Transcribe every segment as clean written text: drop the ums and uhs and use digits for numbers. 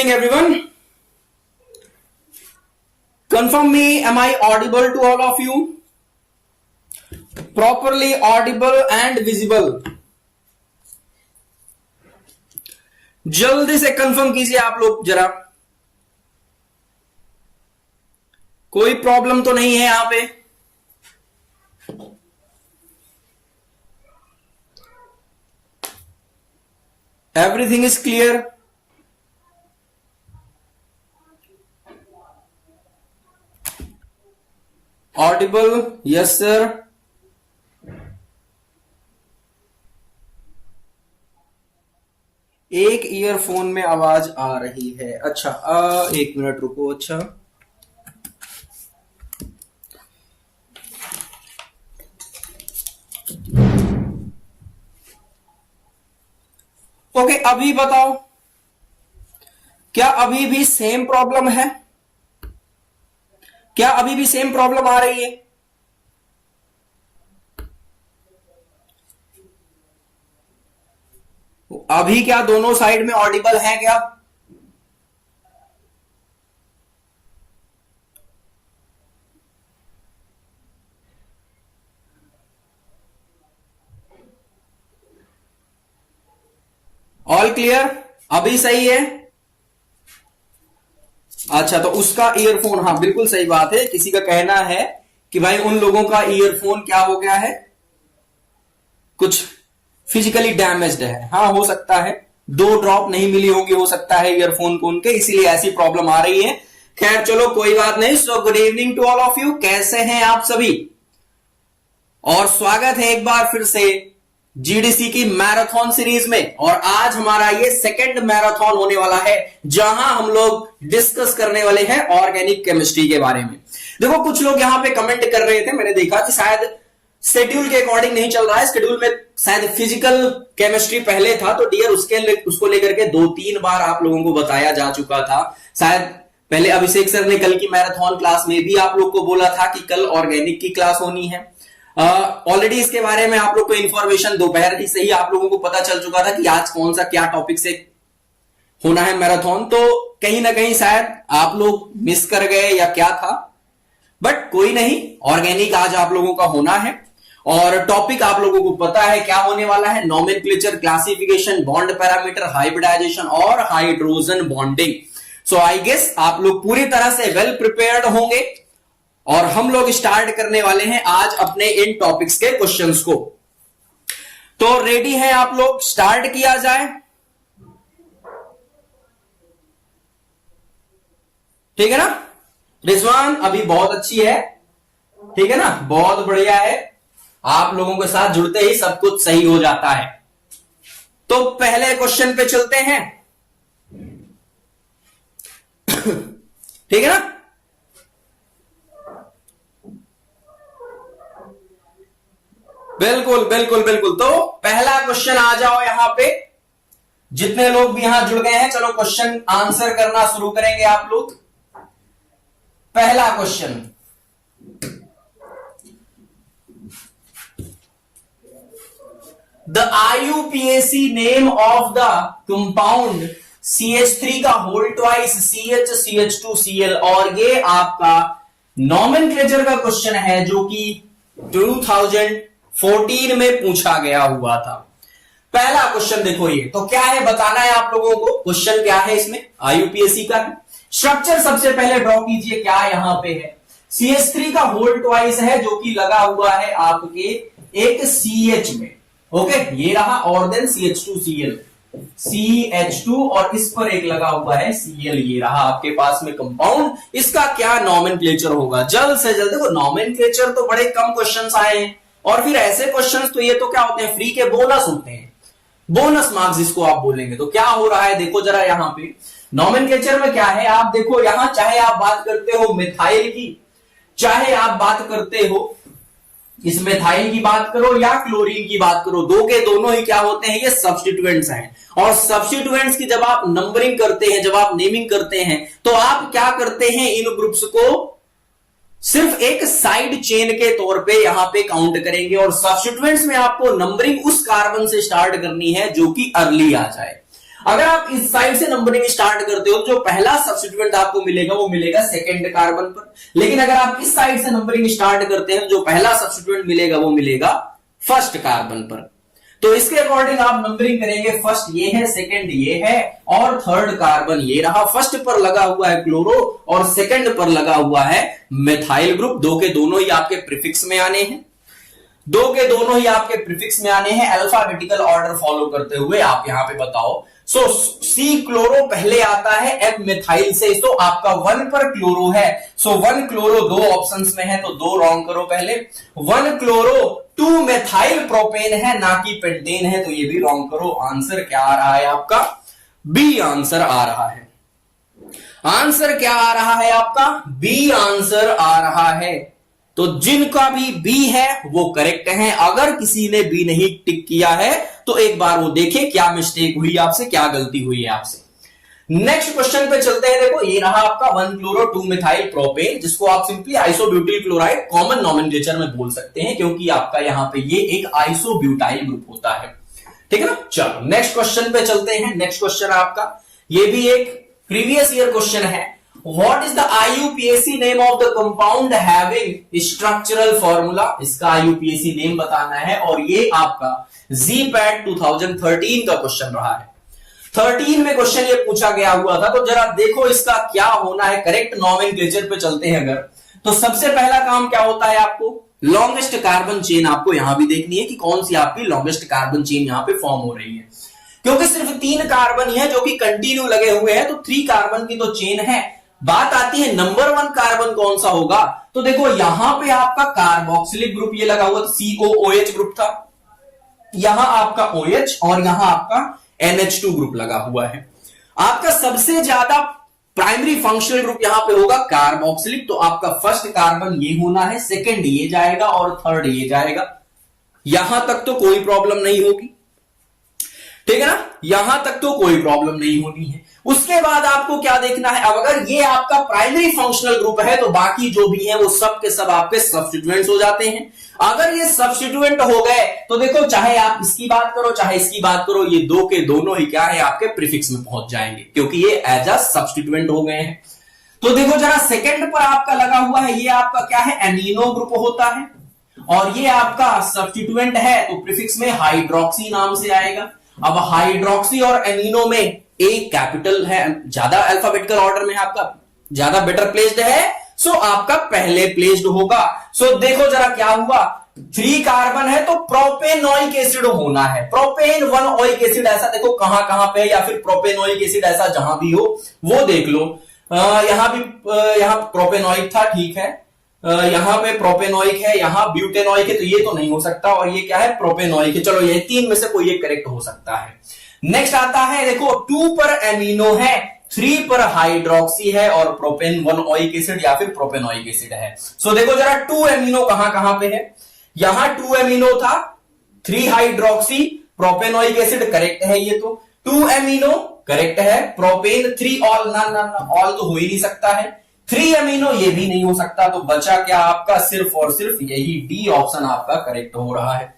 evening, everyone. Confirm me, am I audible to all of you? Properly audible and visible. जल्दी से confirm कीजिए आप लोग जरा. कोई प्रॉब्लम तो नहीं है यहां पे? Everything is clear. Audible? Yes sir. एक ईयरफोन में आवाज आ रही है. अच्छा, एक मिनट रुको. अच्छा, ओके, अभी बताओ, क्या अभी भी सेम प्रॉब्लम है? क्या अभी भी सेम प्रॉब्लम आ रही है? अभी क्या दोनों साइड में ऑडिबल है क्या? All clear? अभी सही है? अच्छा, तो उसका ईयरफोन, हाँ बिल्कुल सही बात है. किसी का कहना है कि भाई उन लोगों का ईयरफोन क्या हो गया है, कुछ फिजिकली डैमेज्ड है. हाँ, हो सकता है 2 ड्रॉप नहीं मिली होगी, हो सकता है ईयरफोन को उनके, इसीलिए ऐसी प्रॉब्लम आ रही है. खैर चलो, कोई बात नहीं. So good evening to all of you. कैसे हैं आप सभी? और स्वागत है एक बार फिर से जीडीसी की मैराथन सीरीज में. और आज हमारा ये सेकंड मैराथन होने वाला है, जहां हम लोग डिस्कस करने वाले हैं ऑर्गेनिक केमिस्ट्री के बारे में. देखो, कुछ लोग यहां पे कमेंट कर रहे थे, मैंने देखा कि शायद शेड्यूल के अकॉर्डिंग नहीं चल रहा है. शेड्यूल में शायद फिजिकल केमिस्ट्री पहले था, तो डियर उसको लेकर के 2-3 बार आप लोगों को बताया जा चुका था. शायद पहले अभिषेक सर ने कल की मैराथन क्लास में भी आप लोग को बोला था कि कल ऑर्गेनिक की क्लास होनी है. ऑलरेडी इसके बारे में आप लोग को इंफॉर्मेशन दोपहर ही से ही आप लोगों को पता चल चुका था कि आज कौन सा क्या टॉपिक से होना है मैराथन. तो कहीं ना कहीं शायद आप लोग मिस कर गए या क्या था, बट कोई नहीं, ऑर्गेनिक आज आप लोगों का होना है. और टॉपिक आप लोगों को पता है क्या होने वाला है. Nomenclature, classification, bond parameter, hybridisation और hydrogen bonding. So I guess आप लोग पूरी तरह से वेल प्रिपेयर्ड होंगे और हम लोग स्टार्ट करने वाले हैं आज अपने इन टॉपिक्स के क्वेश्चंस को. तो रेडी हैं आप लोग? स्टार्ट किया जाए. ठीक है ना? रिजवान अभी बहुत अच्छी है, ठीक है ना, बहुत बढ़िया है. आप लोगों के साथ जुड़ते ही सब कुछ सही हो जाता है. तो पहले क्वेश्चन पे चलते हैं. ठीक है ना? बिल्कुल बिल्कुल बिल्कुल. तो पहला क्वेश्चन आ जाओ यहां पे. जितने लोग भी यहां जुड़ गए हैं, चलो क्वेश्चन आंसर करना शुरू करेंगे आप लोग. पहला question, the IUPAC name of the compound CH3 का होल ट्वाइस CH CH2Cl. और ये आपका नॉमेनक्लेचर का क्वेश्चन है जो कि 2014 में पूछा गया हुआ था. पहला क्वेश्चन देखो ये. तो क्या है बताना है आप लोगों को. क्वेश्चन क्या है इसमें, IUPAC का स्ट्रक्चर सबसे पहले ड्रॉ कीजिए. क्या यहां पे है, CH3 का होल ट्वाइस है जो कि लगा हुआ है आपके एक CH में. ओके, ये रहा. और देन CH2Cl, CH2 और इस पर एक लगा हुआ है Cl. ये रहा आपके पास में कंपाउंड. इसका क्या नॉमेनक्लेचर होगा? जल्द से जल्द. देखो, नॉमेनक्लेचर तो बड़े कम क्वेश्चंस आए हैं, और फिर ऐसे क्वेश्चंस तो ये तो क्या होते हैं, फ्री के बोनस होते हैं, बोनस मार्क्स जिसको आप बोलेंगे. तो क्या हो रहा है देखो जरा यहां पे नॉमेनक्लेचर में क्या है. आप देखो यहां, चाहे आप बात करते हो मिथाइल की, चाहे आप बात करते हो इस मिथाइल की बात करो या क्लोरीन की बात करो, दो के दोनों ही क्या होते हैं, ये सब्स्टिट्यूएंट्स हैं. और सब्स्टिट्यूएंट्स की जब आप नंबरिंग करते हैं, जब आप नेमिंग करते हैं, तो आप क्या करते हैं, इन ग्रुप्स को सिर्फ एक साइड चेन के तौर पे यहां पे काउंट करेंगे. और सब्स्टिट्यूएंट्स में आपको नंबरिंग उस कार्बन से स्टार्ट करनी है जो कि अर्ली आ जाए. अगर आप इस साइड से नंबरिंग स्टार्ट करते हो तो जो पहला सब्स्टिट्यूएंट आपको मिलेगा वो मिलेगा सेकंड कार्बन पर, लेकिन अगर आप इस साइड से नंबरिंग स्टार्ट करते हैं जो पहला सब्स्टिट्यूएंट मिलेगा वो मिलेगा फर्स्ट कार्बन पर। तो इसके अकॉर्डिंग आप नंबरिंग करेंगे, फर्स्ट ये है, सेकंड ये है और थर्ड कार्बन ये रहा। फर्स्ट पर लगा हुआ है क्लोरो और सेकंड पर लगा हुआ है मेथाइल ग्रुप। दो के दोनों ही आपके प्रीफिक्स में आने हैं, दो के दोनों ही आपके प्रीफिक्स में आने हैं। अल्फाबेटिकल ऑर्डर फॉलो करते हुए आप यहां पे बताओ। सो सी क्लोरो पहले आता है एम मिथाइल से, तो आपका 1 पर क्लोरो है। सो 1 क्लोरो दो ऑप्शंस में है तो 2 रॉन्ग करो पहले। 1 क्लोरो 2 मेथाइल प्रोपेन है ना कि पेंटेन है, तो ये भी रॉन्ग करो। आंसर क्या आ रहा है आपका? बी आंसर आ रहा है। आंसर क्या आ रहा है आपका? बी आंसर आ रहा है। तो जिनका भी बी है वो करेक्ट है। अगर किसी ने बी नहीं टिक किया है तो एक बार वो देखे क्या मिस्टेक हुई आपसे, क्या गलती हुई है आपसे। नेक्स्ट क्वेश्चन पे चलते हैं। देखो ये रहा आपका 1 क्लोरो 2 मिथाइल प्रोपेन, जिसको आप simply isobutyl chloride common nomenclature में बोल सकते हैं, क्योंकि आपका यहां पे ये एक आइसोब्यूटाइल ग्रुप होता है। ठीक है ना। चलो नेक्स्ट क्वेश्चन पे चलते हैं। नेक्स्ट क्वेश्चन आपका ये भी एक प्रीवियस ईयर क्वेश्चन है। What is the IUPAC name of the compound having structural formula? इसका IUPAC नेम बताना है और ये आपका ZPAT 2013 का क्वेश्चन रहा है। 13 में क्वेश्चन ये पूछा गया हुआ था, तो जरा देखो इसका क्या होना है। करेक्ट नॉमेनक्लेचर पे चलते हैं अगर, तो सबसे पहला काम क्या होता है आपको? लॉन्गेस्ट कार्बन चेन आपको यहां भी देखनी है कि कौन सी आपकी लॉन्गेस्ट कार्बन चेन यहां पे फॉर्म हो रही है, क्योंकि सिर्फ 3 कार्बन ही है जो कि कंटिन्यू लगे हुए हैं, तो 3 कार्बन की तो चेन है। बात आती है नंबर 1 कार्बन कौन सा होगा, तो देखो यहां पे आपका कार्बोक्सिलिक ग्रुप ये लगा हुआ था, COOH ग्रुप था, यहां आपका OH और यहां आपका NH2 ग्रुप लगा हुआ है। आपका सबसे ज्यादा प्राइमरी फंक्शनल ग्रुप यहां पे होगा कार्बोक्सिलिक, तो आपका फर्स्ट कार्बन ये होना है, सेकंड ये जाएगा और थर्ड ये जाएगा। यहां तक तो कोई प्रॉब्लम नहीं होगी, ठीक है ना, यहां तक तो कोई प्रॉब्लम नहीं होनी है। उसके बाद आपको क्या देखना है, अब अगर ये आपका प्राइमरी फंक्शनल ग्रुप है तो बाकी जो भी है वो सब के सब आपके सब्स्टिट्यूएंट्स हो जाते हैं। अगर ये सब्स्टिट्यूएंट हो गए तो देखो चाहे आप इसकी बात करो चाहे इसकी बात करो, ये दो के दोनों ही क्या है आपके प्रीफिक्स में पहुंच जाएंगे, क्योंकि ये एज अ सब्स्टिट्यूएंट हो गए हैं। तो देखो जरा सेकंड पर आपका लगा हुआ है, ये आपका क्या है, एमिनो ग्रुप होता है, और ये आपका सब्स्टिट्यूएंट है तो प्रीफिक्स में हाइड्रोक्सी नाम से आएगा। अब हाइड्रोक्सी और एमिनो में एक कैपिटल है, ज्यादा अल्फाबेटिकल ऑर्डर में आपका ज्यादा बेटर प्लेस्ड है, सो आपका पहले प्लेस्ड होगा। सो देखो जरा क्या हुआ, 3 कार्बन है तो प्रोपेनोइक एसिड होना है, प्रोपेन 1 ओइक एसिड, ऐसा देखो कहां कहां पे, या फिर प्रोपेनोइक एसिड ऐसा जहां भी हो वो देख लो। यहां भी यहां प्रोपेनोइक था, ठीक है, यहां पे प्रोपेनोइक है, यहां ब्यूटेनोइक है, तो ये तो नहीं हो सकता, और ये क्या है, प्रोपेनोइक है। चलो ये 3 में से कोई एक करेक्ट हो सकता है। नेक्स्ट आता है, देखो 2 पर एमिनो है, 3 पर हाइड्रोक्सी है और प्रोपेन 1 ओइक एसिड या फिर प्रोपेनोइक एसिड है। सो देखो जरा 2 एमिनो कहां कहां पे है, यहां 2 एमिनो था, 3 हाइड्रोक्सी, प्रोपेनोइक एसिड करेक्ट है, ये तो 2 एमिनो करेक्ट है, प्रोपेन 3 ऑल, ना ऑल तो हो ही नहीं सकता है, 3 एमिनो ये भी नहीं हो सकता, तो बचा क्या आपका, सिर्फ और सिर्फ यही डी ऑप्शन आपका करेक्ट हो रहा है।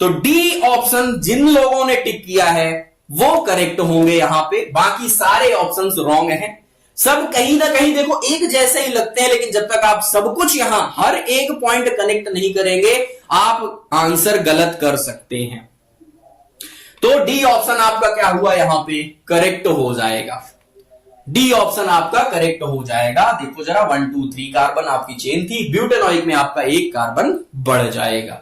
तो डी ऑप्शन जिन लोगों ने टिक किया है वो करेक्ट होंगे यहां पे, बाकी सारे ऑप्शंस रॉन्ग हैं। सब कहीं ना कहीं देखो एक जैसे ही लगते हैं, लेकिन जब तक आप सब कुछ यहां हर एक पॉइंट कनेक्ट नहीं करेंगे आप आंसर गलत कर सकते हैं। तो डी ऑप्शन आपका क्या हुआ, यहां पे करेक्ट हो जाएगा, डी ऑप्शन आपका करेक्ट हो जाएगा। देखो जरा 1 2 3 कार्बन आपकी चेन थी, ब्यूटेनोइक में आपका एक कार्बन बढ़ जाएगा।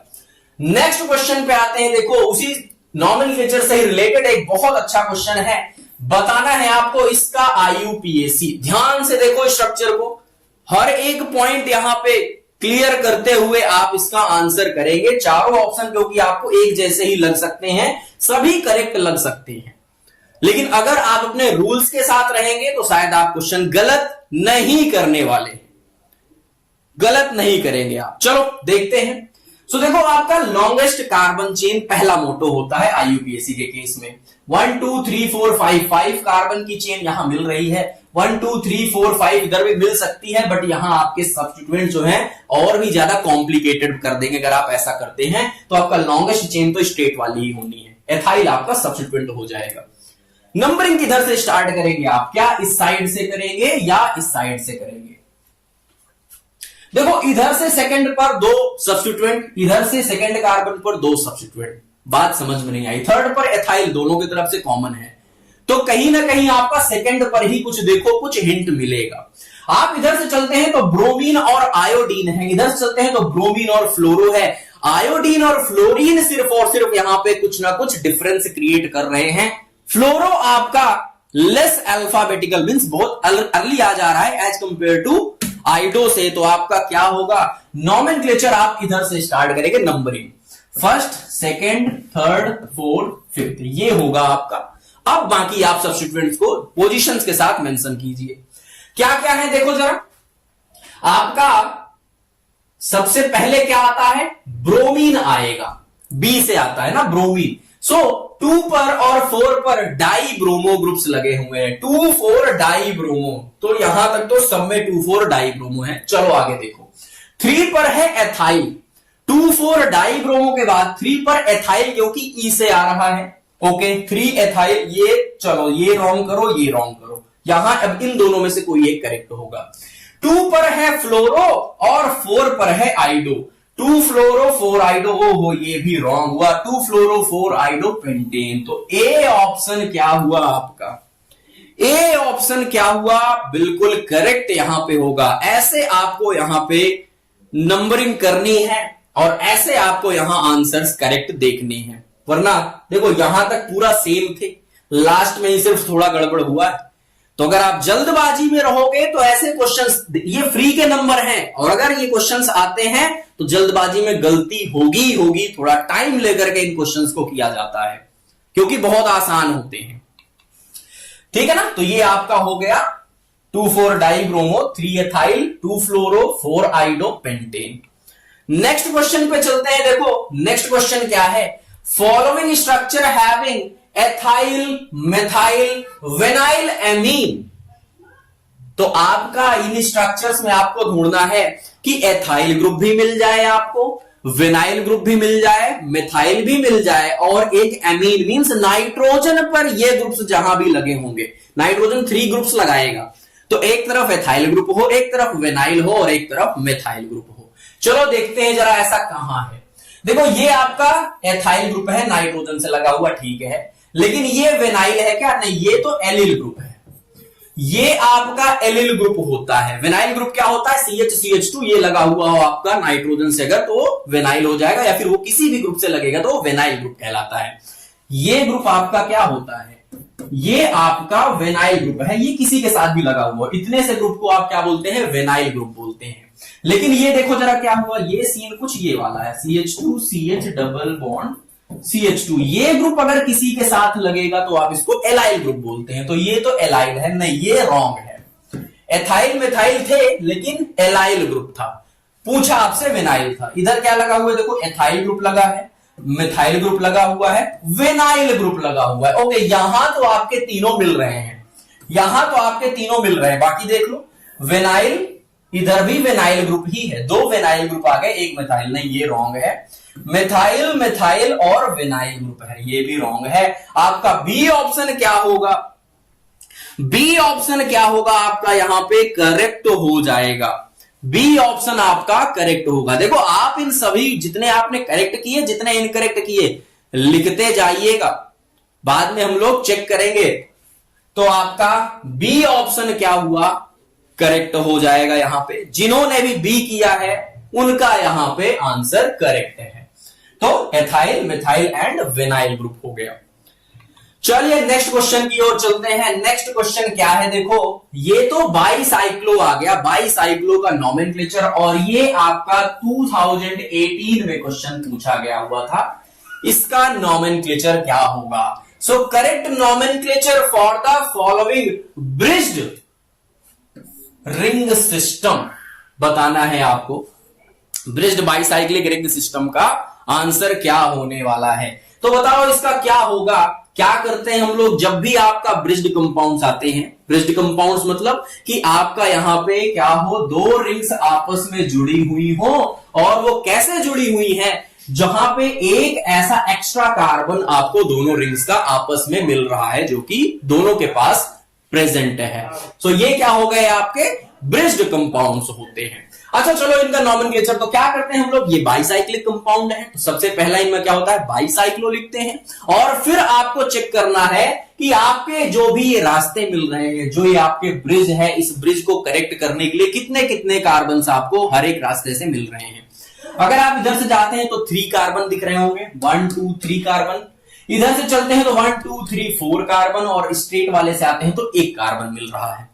नेक्स्ट क्वेश्चन पे आते हैं। देखो उसी नॉमेनक्लेचर से ही रिलेटेड एक बहुत अच्छा क्वेश्चन है, बताना है आपको इसका IUPAC। ध्यान से देखो स्ट्रक्चर को, हर एक पॉइंट यहां पे क्लियर करते हुए आप इसका आंसर करेंगे। चारों ऑप्शन क्योंकि आपको एक जैसे ही लग सकते हैं, सभी करेक्ट लग सकते हैं, लेकिन अगर आप अपने रूल्स के साथ रहेंगे तो शायद आप क्वेश्चन गलत नहीं करने वाले, गलत नहीं करेंगे आप। चलो देखते हैं। सो देखो आपका लॉन्गेस्ट कार्बन चेन पहला मोटो होता है IUPAC के केस में। 1 2 3 4 5 कार्बन की चेन यहां मिल रही है, 1 2 3 4 5 इधर भी मिल सकती है, बट यहां आपके सब्स्टिट्यूएंट जो हैं और भी ज्यादा कॉम्प्लिकेटेड कर देंगे। अगर आप ऐसा करते हैं तो आपका लॉन्गेस्ट चेन तो स्ट्रेट वाली ही होनी है, एथाइल आपका सब्स्टिट्यूएंट हो जाएगा। नंबरिंग किधर से स्टार्ट करेंगे आप? क्या इस साइड से करेंगे या इस साइड से करेंगे? देखो, इधर से सेकंड पर 2 सब्स्टिट्यूएंट, इधर से सेकंड कार्बन पर 2 सब्स्टिट्यूएंट। बात समझ में नहीं आई। थर्ड पर एथाइल, दोनों की तरफ से कॉमन है, तो कहीं ना कहीं आपका सेकंड पर ही कुछ देखो, कुछ हिंट मिलेगा। आप इधर से चलते हैं तो ब्रोमीन और आयोडीन है, इधर से चलते हैं तो ब्रोमीन और फ्लोरो है। आयोडीन और फ्लोरीन सिर्फ और सिर्फ यहां पे कुछ ना कुछ डिफरेंस क्रिएट कर रहे हैं। फ्लोरो आपका लेस अल्फाबेटिकल मींस बहुत अर्ली आ जा रहा है एज कंपेयर टू आइडो से, तो आपका क्या होगा? नॉमेनक्लेचर आप इधर से स्टार्ट करेंगे, numbering first, second, third, fourth, fifth, ये होगा आपका। अब बाकी आप सब्स्टिट्यूएंट्स को पोजीशंस के साथ मेंशन कीजिए। क्या क्या है देखो जरा। आपका सबसे पहले क्या आता है? ब्रोमीन आएगा, बी से आता है ना ब्रोमीन। सो 2 पर और 4 पर डाई ब्रोमो ग्रुप्स लगे हुए हैं, 2,4 डाई ब्रोमो, तो यहां तक तो सब में 2,4 डाई ब्रोमो है। चलो आगे देखो, 3 पर है एथाइल, 2,4 डाई ब्रोमो के बाद 3 पर एथाइल, क्योंकि ई से आ रहा है। ओके, 3 एथाइल, ये चलो ये रॉन्ग करो, ये रॉन्ग करो, यहां अब इन दोनों में से कोई एक करेक्ट होगा। 2 पर है फ्लोरो और 4 पर है आइडो, 2 फ्लोरो 4 आइडो, ओहो ये भी रॉन्ग हुआ, 2 फ्लोरो 4 आइडो पेंटेन। तो ए ऑप्शन क्या हुआ आपका? ए ऑप्शन क्या हुआ? बिल्कुल करेक्ट यहां पे होगा। ऐसे आपको यहां पे नंबरिंग करनी है और ऐसे आपको यहां आंसर्स करेक्ट देखने हैं, वरना देखो यहां तक पूरा सेम थे, लास्ट में ही सिर्फ थोड़ा गड़बड़ हुआ है। तो अगर आप जल्दबाजी में रहोगे तो ऐसे क्वेश्चंस, ये फ्री के नंबर हैं, और अगर ये क्वेश्चंस आते हैं तो जल्दबाजी में गलती होगी होगी, थोड़ा टाइम लेकर के इन क्वेश्चंस को किया जाता है क्योंकि बहुत आसान होते हैं। ठीक है ना? तो ये आपका हो गया 2,4 डाई ब्रोमो, 3 एथाइल, 2 फ्लोरो, 4 आइडो पेंटेन। नेक्स्ट क्वेश्चन पे चलते हैं। देखो नेक्स्ट क्वेश्चन क्या है? Following structure having ethyl, methyl, vinyl amine. तो आपका इन स्ट्रक्चर्स में आपको ढूंढना है कि एथाइल ग्रुप भी मिल जाए, आपको विनाइल ग्रुप भी मिल जाए, मिथाइल भी मिल जाए, और एक एमीन मींस नाइट्रोजन पर ये ग्रुप्स जहां भी लगे होंगे, नाइट्रोजन 3 ग्रुप्स लगाएगा, तो एक तरफ एथाइल ग्रुप हो, एक तरफ विनाइल हो और एक तरफ मिथाइल ग्रुप हो। चलो देखते हैं जरा ऐसा कहां है। देखो ये आपका एथाइल ग्रुप है, नाइट्रोजन से लगा हुआ, ठीक है, लेकिन ये विनाइल है क्या? नहीं, ये तो एलिल ग्रुप है, ये आपका एलिल ग्रुप होता है। विनाइल ग्रुप क्या होता है? CH2 ये लगा हुआ हो आपका नाइट्रोजन से, अगर तो विनाइल हो जाएगा, या फिर वो किसी भी ग्रुप से लगेगा तो विनाइल ग्रुप कहलाता है। ये ग्रुप आपका क्या होता है? ये आपका विनाइल ग्रुप है, ये किसी के साथ भी लगा हुआ, इतने से ग्रुप को आप क्या बोलते हैं? विनाइल ग्रुप बोलते हैं। लेकिन ये देखो जरा क्या हुआ, ये सीन कुछ ये वाला है, CH2 CH double bond CH2, ये ग्रुप अगर किसी के साथ लगेगा तो आप इसको एलाइल ग्रुप बोलते हैं, तो ये तो एलाइल है, नहीं ये रॉन्ग है। एथाइल मिथाइल थे लेकिन एलाइल ग्रुप था, पूछा आपसे विनाइल था। इधर क्या लगा हुआ है? देखो एथाइल ग्रुप लगा है, मिथाइल ग्रुप लगा हुआ है, विनाइल ग्रुप लगा हुआ है। ओके, यहां तो आपके तीनों मिल रहे हैं, यहां तो आपके तीनों मिल रहे हैं, बाकी देख लो विनाइल, इधर भी विनाइल ग्रुप ही है, 2 विनाइल ग्रुप आ गए, 1 मिथाइल, नहीं ये रॉन्ग है। मिथाइल मिथाइल और विनाइल ग्रुप है, ये भी रॉन्ग है। आपका बी ऑप्शन क्या होगा? बी ऑप्शन क्या होगा आपका? यहां पे करेक्ट हो जाएगा, बी ऑप्शन आपका करेक्ट होगा। देखो आप इन सभी जितने आपने करेक्ट किए, जितने इनकरेक्ट किए, लिखते जाइएगा, बाद में हम लोग चेक करेंगे। तो आपका बी ऑप्शन क्या हुआ? करेक्ट हो जाएगा। यहां पे जिन्होंने भी बी किया है उनका यहां पे आंसर करेक्ट है। तो ethyl methyl and vinyl group हो गया। चलिए नेक्स्ट क्वेश्चन की ओर चलते हैं। नेक्स्ट क्वेश्चन क्या है? देखो ये तो बाईसाइक्लो आ गया, बाईसाइक्लो का नॉमेनक्लेचर, और ये आपका 2018 में क्वेश्चन पूछा गया हुआ था, इसका नॉमेनक्लेचर क्या होगा? So correct nomenclature for the following bridged ring system बताना है आपको। ब्रिज्ड बाईसाइक्लिक रिंग सिस्टम का आंसर क्या होने वाला है? तो बताओ इसका क्या होगा? क्या करते हैं हम लोग जब भी आपका ब्रिज्ड कंपाउंड्स आते हैं? ब्रिज्ड कंपाउंड्स मतलब कि आपका यहां पे क्या हो, 2 रिंग्स आपस में जुड़ी हुई हो, और वो कैसे जुड़ी हुई हैं? जहां पे एक ऐसा एक्स्ट्रा कार्बन आपको दोनों रिंग्स का आपस में मिल रहा है जो कि दोनों के पास प्रेजेंट है। सो ये क्या हो गए आपके ब्रिज्ड कंपाउंड्स होते हैं। अच्छा चलो इनका नॉमेनक्लेचर तो क्या करते हैं हम लोग, ये बाइसाइक्लिक कंपाउंड है तो सबसे पहला इनमें क्या होता है बाइसाइक्लो लिखते हैं, और फिर आपको चेक करना है कि आपके जो भी ये रास्ते मिल रहे हैं, जो ये आपके ब्रिज है, इस ब्रिज को करेक्ट करने के लिए कितने कितने कार्बन आपको हर एक रास्ते से मिल रहे हैं। अगर आप इधर से जाते हैं तो 3 कार्बन दिख रहे होंगे, 1 2 3 कार्बन। इधर से चलते हैं तो 1 2 3 4 कार्बन, और स्ट्रेट वाले से आते हैं तो 1 कार्बन मिल रहा है,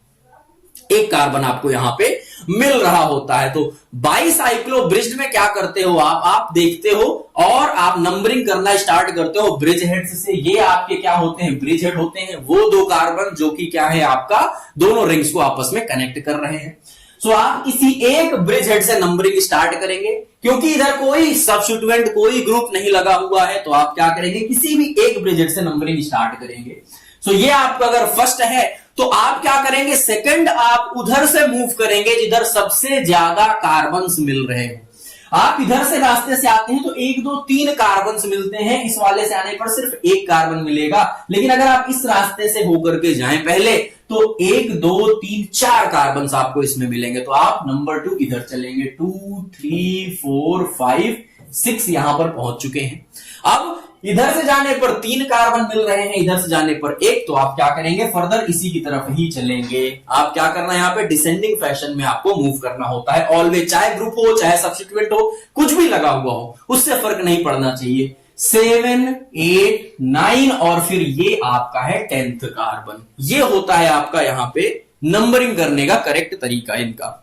1 कार्बन आपको यहां पे मिल रहा होता है। तो बाइसाइक्लो ब्रिज में क्या करते हो आप देखते हो और आप नंबरिंग करना स्टार्ट करते हो ब्रिज हेड्स से। ये आपके क्या होते हैं ब्रिज हेड होते हैं, वो 2 कार्बन जो कि क्या है आपका दोनों रिंग्स को आपस में कनेक्ट कर रहे हैं। सो आप किसी एक ब्रिज हेड से नंबरिंग स्टार्ट करेंगे, क्योंकि इधर कोई सब्स्टिट्यूएंट कोई ग्रुप नहीं लगा हुआ है, तो आप क्या करेंगे किसी भी एक ब्रिज हेड से नंबरिंग स्टार्ट करेंगे। सो ये आपका अगर फर्स्ट है तो आप क्या करेंगे सेकंड आप उधर से मूव करेंगे जिधर सबसे ज्यादा कार्बन्स मिल रहे हैं। आप इधर से रास्ते से आते हैं तो 1 2 3 कार्बन्स मिलते हैं, इस वाले से आने पर सिर्फ 1 कार्बन मिलेगा। लेकिन अगर आप इस रास्ते से होकर के जाएं पहले तो 1 2 3 4 कार्बन्स आपको इसमें मिलेंगे। तो आप नंबर 2 इधर चलेंगे, 2 3 4 5 6 यहां पर पहुंच चुके हैं। अब इधर से जाने पर 3 कार्बन मिल रहे हैं, इधर से जाने पर 1, तो आप क्या करेंगे फर्दर इसी की तरफ ही चलेंगे। आप क्या करना है यहाँ पे डिसेंडिंग फैशन में आपको मूव करना होता है ऑलवेज, चाहे ग्रुप हो चाहे सब्स्टिट्यूएंट हो कुछ भी लगा हुआ हो उससे फर्क नहीं पड़ना चाहिए। 7 8 9 और फिर ये आपका है 10th कार्बन। ये होता है आपका यहां पे नंबरिंग करने का करेक्ट तरीका इनका।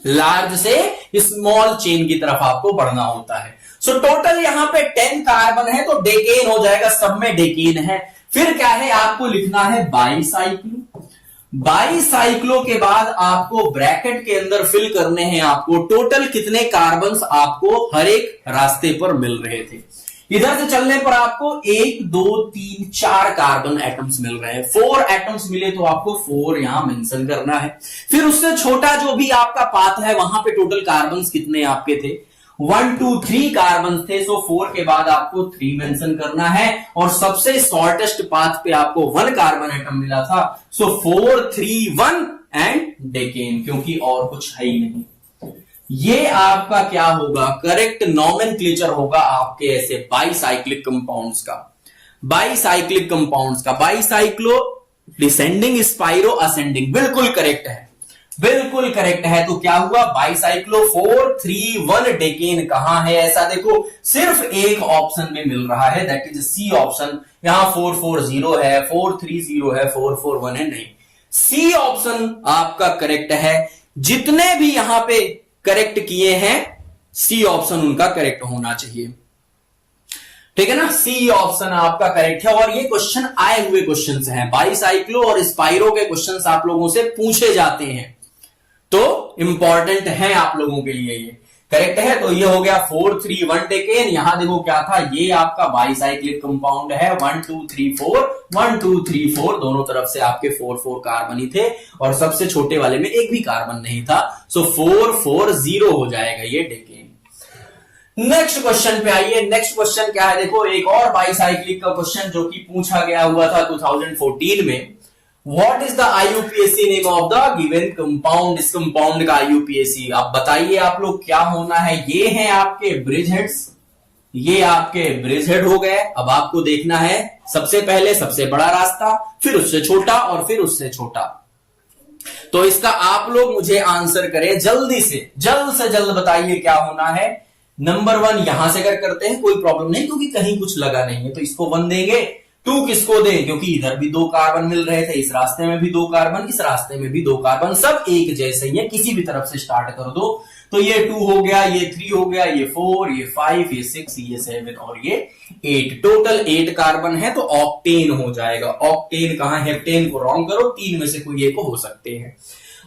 लार्ज से स्मॉल चेन की तरफ आपको बढ़ना होता है। सो टोटल यहां पे 10 कार्बन है तो डेकेन हो जाएगा, सब में डेकेन है। फिर क्या है आपको लिखना है बाइसाइक्लो। बाइसाइक्लो के बाद आपको ब्रैकेट के अंदर फिल करने हैं आपको टोटल कितने कार्बन्स आपको हर एक रास्ते पर मिल रहे थे। इधर से चलने पर आपको 1 2 3 4 कार्बन एटम्स मिल रहे हैं, 4 एटम्स मिले तो आपको 4 यहां मेंशन करना है। फिर उससे छोटा जो भी आपका पाथ है वहां पे टोटल कार्बन्स कितने आपके थे 1 2 3 कार्बन थे, सो 4 के बाद आपको 3 मेंशन करना है। और सबसे शॉर्टेस्ट पाथ पे आपको 1 कार्बन एटम मिला था, सो 4 3 1 एंड डेकेन, क्योंकि और कुछ है ही नहीं। ये आपका क्या होगा करेक्ट नॉमेनक्लेचर होगा आपके ऐसे बाइसाइक्लिक कंपाउंड्स का। बाइसाइक्लिक कंपाउंड्स का बाइसाइक्लो डिसेंडिंग स्पाइरो असेंडिंग बिल्कुल करेक्ट है, बिल्कुल करेक्ट है। तो क्या हुआ बाइसाइक्लो 4 3 1 डेकेन कहां है ऐसा देखो सिर्फ एक ऑप्शन में मिल रहा है, दैट इज सी ऑप्शन। यहां 4 4 0 है, 4 3 0 है, 4 4 1 है, नहीं सी ऑप्शन आपका करेक्ट है। जितने भी यहां पे करेक्ट किए हैं सी ऑप्शन उनका करेक्ट होना चाहिए, ठीक है ना। सी ऑप्शन आपका करेक्ट है। और ये क्वेश्चन आए हुए क्वेश्चंस हैं, बाइसाइक्लो और स्पाइरो के क्वेश्चंस आप लोगों से पूछे जाते हैं तो इंपॉर्टेंट है आप लोगों के लिए, ये करेक्ट है। तो ये हो गया 4 3 1 डेकेन। यहां देखो क्या था, ये आपका बाइसाइक्लिक कंपाउंड है 1 2 3 4 1 2 3 4 दोनों तरफ से आपके 4 4 कार्बन ही थे और सबसे छोटे वाले में एक भी कार्बन नहीं था, सो 4 4 0 हो जाएगा ये डेकेन। नेक्स्ट क्वेश्चन पे आइए। नेक्स्ट क्वेश्चन क्या है देखो, एक और बाइसाइक्लिक का क्वेश्चन जो कि पूछा गया हुआ था 2014 में। What is the IUPAC name of the given compound? इस कंपाउंड का IUPAC आप बताइए आप लोग क्या होना है। ये हैं आपके ब्रिज हेड्स, ये आपके ब्रिज हेड हो गए। अब आपको देखना है सबसे पहले सबसे बड़ा रास्ता, फिर उससे छोटा और फिर उससे छोटा। तो इसका आप लोग मुझे आंसर करें जल्दी से, जल्द से जल्द बताइए क्या होना है। नंबर 1 यहां से अगर करते हैं कोई प्रॉब्लम नहीं क्योंकि कहीं कुछ लगा नहीं है, तो इसको 1 देंगे। 2 किसको दें क्योंकि इधर भी 2 कार्बन मिल रहे थे, इस रास्ते में भी 2 कार्बन, इस रास्ते में भी 2 कार्बन, सब एक जैसे ही है, किसी भी तरफ से स्टार्ट कर दो। तो ये 2 हो गया, ये 3 हो गया, ये 4, ये 5, ये 6, ये 7 और ये 8। टोटल 8 कार्बन है तो ऑक्टेन हो जाएगा। ऑक्टेन कहां है, हेप्टेन को रॉन्ग करो, 3 में से कोई एक हो सकते हैं।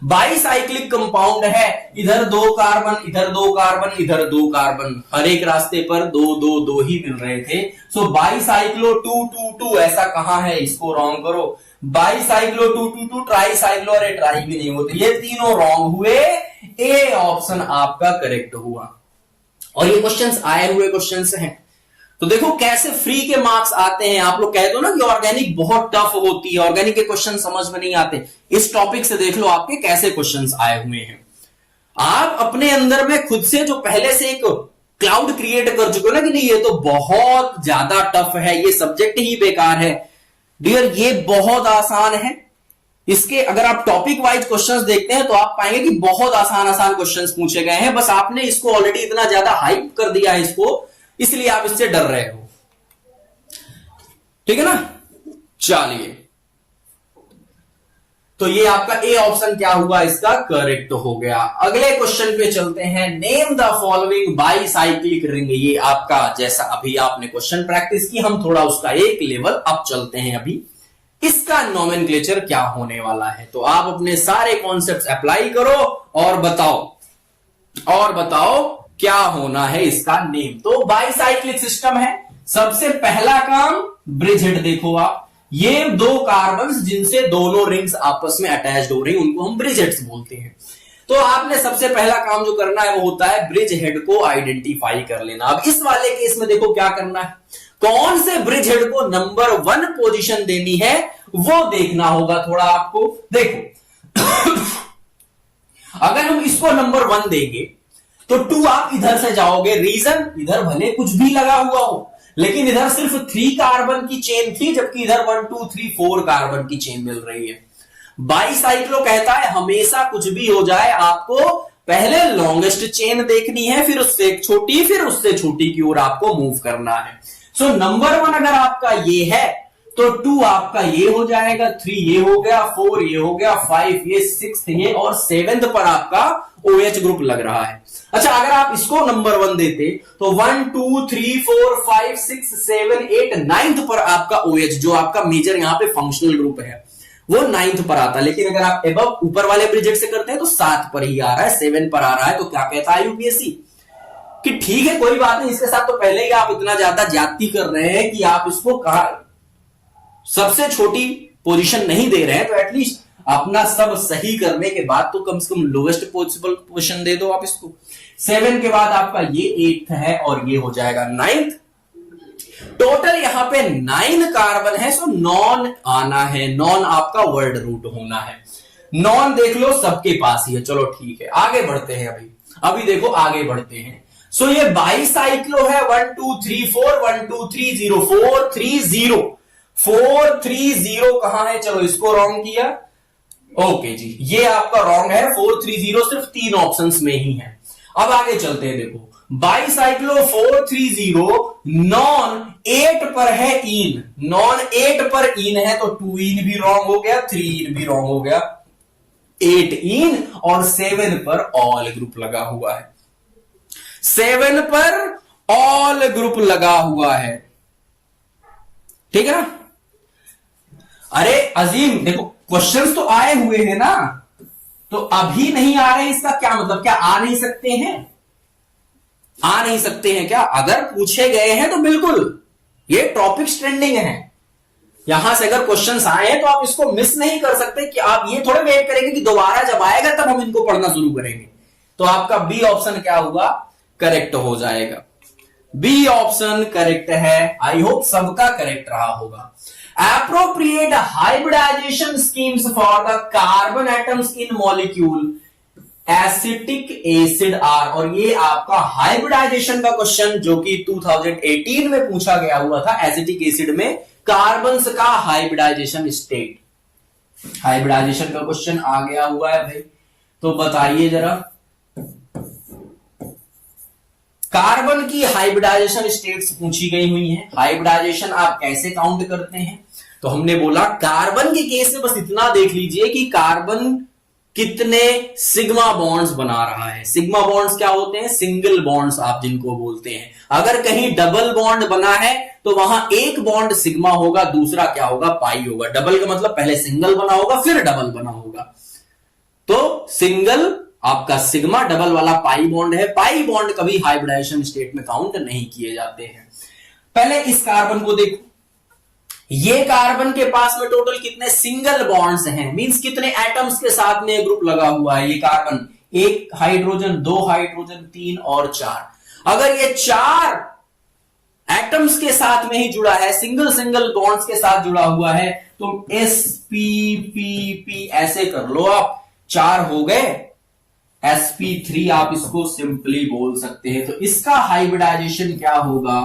बाइसाइक्लिक कंपाउंड है, इधर 2 कार्बन, इधर 2 कार्बन, इधर 2 कार्बन, हर एक रास्ते पर 2 2 2 ही मिल रहे थे। सो बाइसाइक्लो 2 2 2 ऐसा कहां है, इसको रॉन्ग करो। बाइसाइक्लो 2 2 2 ट्राइसाइक्लो, अरे ट्राई भी नहीं होते, ये तीनों रॉन्ग हुए। ए ऑप्शन आपका करेक्ट हुआ। और ये क्वेश्चंस आए हुए क्वेश्चंस हैं। तो देखो कैसे फ्री के मार्क्स आते हैं। आप लोग कह दो ना कि ऑर्गेनिक बहुत टफ होती है, ऑर्गेनिक के क्वेश्चन समझ में नहीं आते, इस टॉपिक से देख लो आपके कैसे क्वेश्चंस आए हुए हैं। आप अपने अंदर में खुद से जो पहले से एक क्लाउड क्रिएट कर चुके हो ना कि नहीं ये तो बहुत ज्यादा टफ है, ये सब्जेक्ट ही बेकार है। डियर ये बहुत आसान है। इसके अगर आप टॉपिक वाइज क्वेश्चंस देखते हैं तो आप पाएंगे कि बहुत आसान आसान क्वेश्चंस पूछे गए हैं, बस आपने इसको ऑलरेडी इतना ज्यादा हाइप कर दिया है इसको, इसलिए आप इससे डर रहे हो। ठीक है ना। चलिए तो ये आपका ए ऑप्शन क्या हुआ, इसका करेक्ट हो गया। अगले क्वेश्चन पे चलते हैं। Name the following bicyclic ring. ये आपका जैसा अभी आपने क्वेश्चन प्रैक्टिस की, हम थोड़ा उसका एक लेवल अप चलते हैं। अभी इसका नोमेनक्लेचर क्या होने वाला है, तो आप अपने सारे कॉन्सेप्ट्स अप्लाई करो और बताओ क्या होना है इसका नेम। तो बाईसाइक्लिक सिस्टम है। सबसे पहला काम ब्रिज हेड देखो आप, ये दो कार्बन्स जिनसे दोनों रिंग्स आपस में अटैच्ड हो रही हैं उनको हम ब्रिज हेड्स बोलते हैं। तो आपने सबसे पहला काम जो करना है वो होता है ब्रिज हेड को आइडेंटिफाई कर लेना। अब इस वाले केस में देखो क्या करना है, कौन से ब्रिज हेड को नंबर 1 पोजीशन देनी है वो देखना होगा थोड़ा आपको। देखो अगर हम इसको नंबर 1 देंगे तो 2 आप इधर से जाओगे, रीजन इधर भले कुछ भी लगा हुआ हो लेकिन इधर सिर्फ 3 कार्बन की चेन थी, जबकि इधर 1 2 3 4 कार्बन की चेन मिल रही है। बाईसाइक्लो कहता है हमेशा कुछ भी हो जाए आपको पहले लॉन्गेस्ट चेन देखनी है, फिर उससे एक छोटी, फिर उससे छोटी की ओर आपको मूव करना है। सो नंबर 1 अगर आपका ये है तो 2 आपका ये हो जाएगा, 3 ये हो गया, 4 ये हो गया, 5 ये, 6 ये और 7th पर आपका OH ग्रुप लग रहा है। अच्छा अगर आप इसको नंबर 1 देते तो 1 2 3 4 5 6 7 8 9th पर आपका OH जो आपका मेजर यहां पे फंक्शनल ग्रुप है वो 9th पर आता है। लेकिन अगर आप एबव ऊपर वाले ब्रिजेट से करते हैं तो 7 पर ही आ रहा है, 7 पर आ रहा है। तो क्या कहता है यूपीएससी कि ठीक है कोई बात नहीं, इसके साथ तो पहले ही आप इतना ज्यादा ज्यादती कर रहे हैं कि आप इसको कहा सबसे छोटी पोजीशन नहीं दे रहे हैं, तो एटलीस्ट अपना सब सही करने के बाद तो कम से कम लोवेस्ट पॉसिबल पोजीशन दे दो आप इसको। 7 के बाद आपका ये 8th है और ये हो जाएगा 9th। टोटल यहां पे 9 कार्बन है, सो नॉन आना है, नॉन आपका वर्ड रूट होना है। नॉन देख लो सबके पास ही है, चलो ठीक है आगे बढ़ते हैं। अभी देखो आगे बढ़ते हैं। सो ये बाईसाइक्लो है 1 2 3 4 1 2 3 0 4 3 0 4 3 0 कहां है, चलो इसको रॉन्ग किया। ओके जी ये आपका रॉन्ग है, 4 3 0 सिर्फ 3 ऑप्शंस में ही है। अब आगे चलते हैं। देखो बाईसाइक्लो 4 3 0 नॉन 8 पर है इन, नॉन 8 पर इन है तो 2 इन भी रॉन्ग हो गया, 3 इन भी रॉन्ग हो गया, 8 इन और 7 पर ऑल ग्रुप लगा हुआ है। 7 पर ऑल ग्रुप लगा हुआ है, ठीक है ना। अरे अजीम देखो क्वेश्चंस तो आए हुए हैं ना, तो अभी नहीं आ रहे इसका क्या मतलब, क्या आ नहीं सकते हैं? आ नहीं सकते हैं क्या? अगर पूछे गए हैं तो बिल्कुल ये टॉपिक्स ट्रेंडिंग है, यहां से अगर क्वेश्चंस आए हैं तो आप इसको मिस नहीं कर सकते कि आप ये थोड़े वेट करेंगे कि दोबारा जब आएगा तब हम इनको पढ़ना शुरू करेंगे। तो आपका बी ऑप्शन क्या हुआ, करेक्ट हो जाएगा। बी ऑप्शन करेक्ट है। आई होप सबका करेक्ट रहा होगा। Appropriate hybridization schemes for the carbon atoms in molecule acetic acid are. और ये आपका हाइब्रिडाइजेशन का क्वेश्चन जो कि 2018 में पूछा गया हुआ था, एसिटिक एसिड में कार्बन्स का हाइब्रिडाइजेशन स्टेट। हाइब्रिडाइजेशन का क्वेश्चन आ गया हुआ है भाई, तो बताइए जरा कार्बन की हाइब्रिडाइजेशन स्टेट्स पूछी गई हुई हैं। हाइब्रिडाइजेशन आप कैसे काउंट करते हैं, तो हमने बोला कार्बन के केस में बस इतना देख लीजिए कि कार्बन कितने सिग्मा बॉन्ड्स बना रहा है। सिग्मा बॉन्ड्स क्या होते हैं, सिंगल बॉन्ड्स आप जिनको बोलते हैं। अगर कहीं डबल बॉन्ड बना है तो वहां एक बॉन्ड सिग्मा होगा, दूसरा क्या होगा, पाई होगा। डबल का मतलब पहले सिंगल बना होगा फिर डबल बना होगा। तो सिंगल आपका सिग्मा, डबल वाला पाई बॉन्ड है। पाई बॉन्ड कभी हाइब्रिडाइजेशन स्टेट में काउंट नहीं किए जाते हैं। पहले इस कार्बन को देखो, ये कार्बन के पास में टोटल कितने सिंगल बॉन्ड्स हैं, मींस कितने एटम्स के साथ में ग्रुप लगा हुआ है। ये कार्बन 1 हाइड्रोजन 2 हाइड्रोजन 3 और 4। अगर ये 4 एटम्स के साथ में ही जुड़ा है, सिंगल सिंगल बॉन्ड्स के साथ जुड़ा हुआ है, तो sp ऐसे कर लो आप, 4 हो गए, sp3 आप इसको सिंपली बोल सकते हैं। तो इसका हाइब्रिडाइजेशन क्या होगा,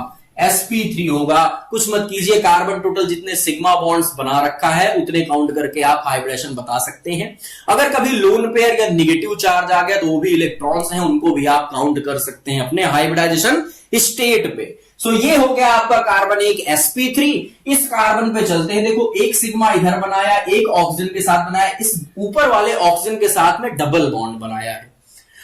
sp3 होगा। कुछ मत कीजिए, कार्बन टोटल जितने सिग्मा बॉन्ड्स बना रखा है उतने काउंट करके आप हाइब्रिडेशन बता सकते हैं। अगर कभी लोन पेयर या निगेटिव चार्ज आ गया तो वो भी इलेक्ट्रॉन्स हैं, उनको भी आप काउंट कर सकते हैं अपने हाइब्रिडाइजेशन स्टेट पे। सो ये हो गया आपका कार्बन एक sp3। इस कार्बन पे चलते हैं, देखो एक सिग्मा इधर बनाया, एक ऑक्सीजन के साथ बनाया, इस ऊपर वाले ऑक्सीजन के साथ में डबल बॉन्ड बनाया है।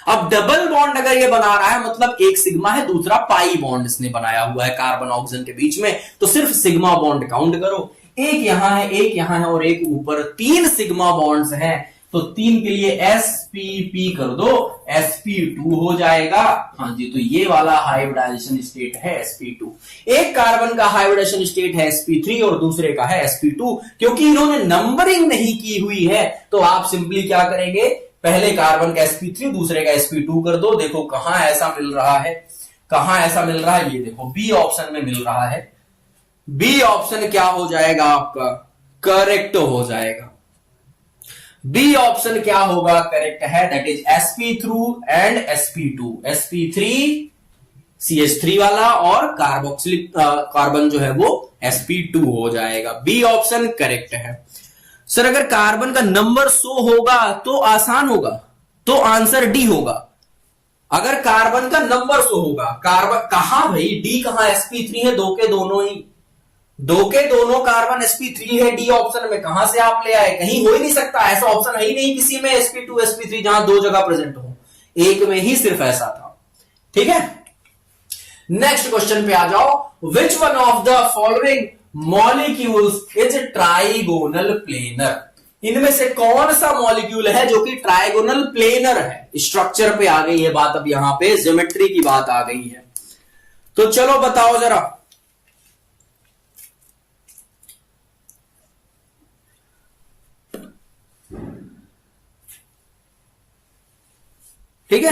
अब डबल बॉन्ड अगर ये बना रहा है मतलब एक सिग्मा है, दूसरा पाई बॉन्ड इसने बनाया हुआ है कार्बन ऑक्सीजन के बीच में, तो सिर्फ सिग्मा बॉन्ड काउंट करो। एक यहां है, एक यहां है और एक ऊपर, 3 सिग्मा बॉन्ड्स हैं, तो 3 के लिए spp कर दो, sp2 हो जाएगा। हाँ जी, तो ये वाला हाइब्रिडाइजेशन स्टेट है sp2। एक कार्बन का हाइब्रिडेशन स्टेट है sp3 और दूसरे का है sp2। क्योंकि इन्होंने नंबरिंग नहीं की हुई है तो आप सिंपली क्या करेंगे, पहले कार्बन का sp3 दूसरे का sp2 कर दो। देखो कहां ऐसा मिल रहा है, कहां ऐसा मिल रहा है, ये देखो बी ऑप्शन में मिल रहा है। बी ऑप्शन क्या हो जाएगा आपका, करेक्ट हो जाएगा। बी ऑप्शन क्या होगा, करेक्ट है, that is sp3 and sp2, sp3 CH3 वाला और कार्बोक्सिलिक कार्बन जो है वो sp2 हो जाएगा। बी ऑप्शन करेक्ट है। सर अगर कार्बन का नंबर 100 होगा तो आसान होगा, तो आंसर डी होगा। अगर कार्बन का नंबर 100 होगा, कार्बन कहां भाई, डी कहां, sp3 है, दो के दोनों ही, दो के दोनों कार्बन sp3 है डी ऑप्शन में, कहां से आप ले आए, कहीं हो ही नहीं सकता, ऐसा ऑप्शन है ही नहीं किसी में sp2 sp3 जहां दो जगह प्रेजेंट हो, एक में ही सिर्फ ऐसा था। ठीक है, नेक्स्ट क्वेश्चन पे आ जाओ। Which one of the following molecules is trigonal planar, इनमें से कौन सा मॉलिक्यूल है जो कि ट्राइगोनल प्लेनर है। स्ट्रक्चर पे आ गई है बात, अब यहां पे ज्योमेट्री की बात आ गई है, तो चलो बताओ जरा। ठीक है,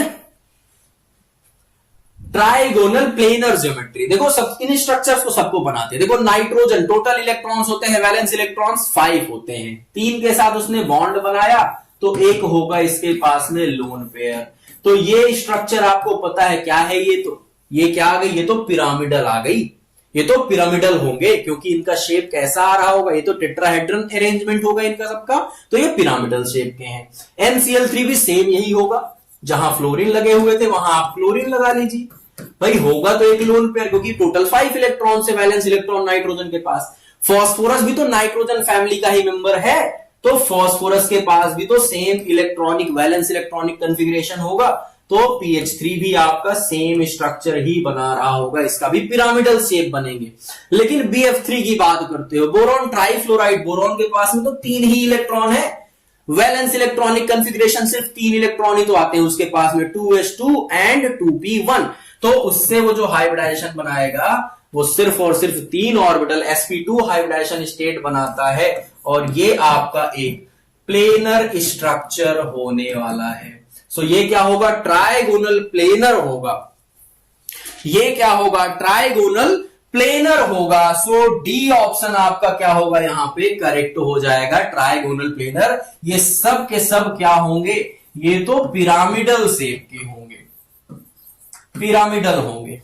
ट्राइगोनल प्लेनर ज्योमेट्री, देखो सब इन स्ट्रक्चर्स को सबको बनाते हैं। देखो नाइट्रोजन, टोटल इलेक्ट्रॉन्स होते हैं, वैलेंस इलेक्ट्रॉन्स 5 होते हैं, 3 के साथ उसने बॉन्ड बनाया तो एक होगा इसके पास में लोन पेयर। तो ये स्ट्रक्चर आपको पता है क्या है, ये क्या आ गई, ये तो पिरामिडल आ गई, ये तो पिरामिडल होंगे क्योंकि इनका शेप कैसा आ रहा होगा, ये तो टेट्राहेड्रन अरेंजमेंट होगा इनका सबका, तो ये पिरामिडल शेप के हैं। NCl3 भी सेम यही होगा, जहां फ्लोरीन लगे हुए थे वहां आप क्लोरीन लगा लीजिए भाई, होगा तो एक लोन पेयर क्योंकि टोटल 5 इलेक्ट्रॉन से वैलेंस इलेक्ट्रॉन नाइट्रोजन के पास। फॉस्फोरस भी तो नाइट्रोजन फैमिली का ही मेंबर है, तो फॉस्फोरस के पास भी तो same electronic valence electronic configuration होगा, तो pH3 भी आपका सेम स्ट्रक्चर ही बना रहा होगा, इसका भी पिरामिडल शेप बनेंगे। लेकिन BF3 की बात करते हो, बोरॉन ट्राइफ्लोराइड, बोरॉन के पास में तो 3 ही इलेक्ट्रॉन है, वैलेंस इलेक्ट्रॉनिक कॉन्फ़िगरेशन सिर्फ 3 इलेक्ट्रॉन ही तो आते हैं उसके पास में, 2s2 एंड 2p1, तो उससे वो जो हाइब्रिडाइजेशन बनाएगा वो सिर्फ और सिर्फ 3 ऑर्बिटल sp2 हाइब्रिडाइजेशन स्टेट बनाता है, और ये आपका एक प्लेनर स्ट्रक्चर होने वाला है। सो ये क्या होगा, ट्राइगोनल प्लेनर होगा, ये क्या होगा, ट्राइगोनल प्लेनर होगा। सो डी ऑप्शन आपका क्या होगा, यहां पे करेक्ट हो जाएगा, ट्राइगोनल प्लेनर। ये सब के सब क्या होंगे, ये तो पिरामिडल शेप के होंगे, पिरामिडल होंगे,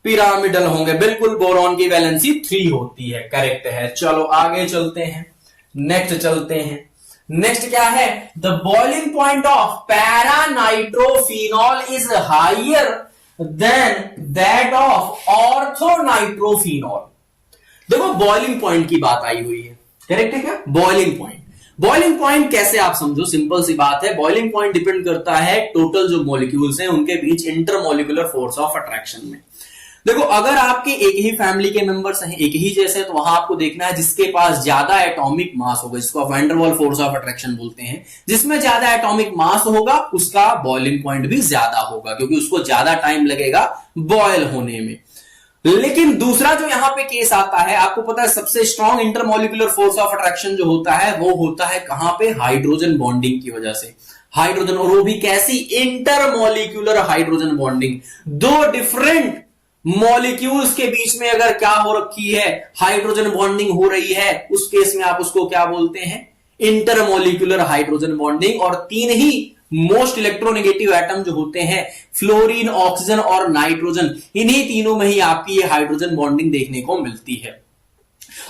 पिरामिडल होंगे, बिल्कुल। बोरॉन की वैलेंसी 3 होती है, करेक्ट है। चलो आगे चलते हैं, नेक्स्ट चलते हैं। नेक्स्ट क्या है, the boiling point of para nitrophenol is higher than that of ortho nitrophenol. देखो बॉइलिंग पॉइंट की बात आई हुई है, करेक्ट है क्या, बॉइलिंग पॉइंट। बॉइलिंग पॉइंट कैसे आप समझो, सिंपल सी बात है, बॉइलिंग पॉइंट डिपेंड करता है टोटल जो मॉलिक्यूल्स हैं उनके बीच इंटरमॉलिक्यूलर फोर्स ऑफ अट्रैक्शन में। देखो अगर आपके एक ही फैमिली के मेंबर्स हैं, एक ही जैसे, तो वहां आपको देखना है जिसके पास ज्यादा एटॉमिक मास होगा, जिसको आप वैन डर वाल फोर्स ऑफ अट्रैक्शन बोलते हैं, जिसमें ज्यादा एटॉमिक मास होगा उसका बॉइलिंग पॉइंट भी ज्यादा होगा, क्योंकि उसको ज्यादा टाइम लगेगा बॉयल होने में। लेकिन दूसरा जो यहां पे केस आता है, आपको पता है सबसे strong intermolecular force of attraction जो होता है वो होता है कहां पे, हाइड्रोजन बॉन्डिंग की वजह से। हाइड्रोजन, और वो भी कैसी, इंटरमोलिक्यूलर हाइड्रोजन बॉन्डिंग। दो डिफरेंट मॉलिक्यूल्स के बीच में अगर क्या हो रखी है, हाइड्रोजन बॉन्डिंग हो रही है, उस केस में आप उसको क्या बोलते हैं, इंटरमोलिक्यूलर हाइड्रोजन बॉन्डिंग। और तीन ही मोस्ट इलेक्ट्रोनेगेटिव एटम जो होते हैं, फ्लोरीन, ऑक्सीजन और नाइट्रोजन, इन्हीं तीनों में ही आपकी ये हाइड्रोजन बॉन्डिंग देखने को मिलती है।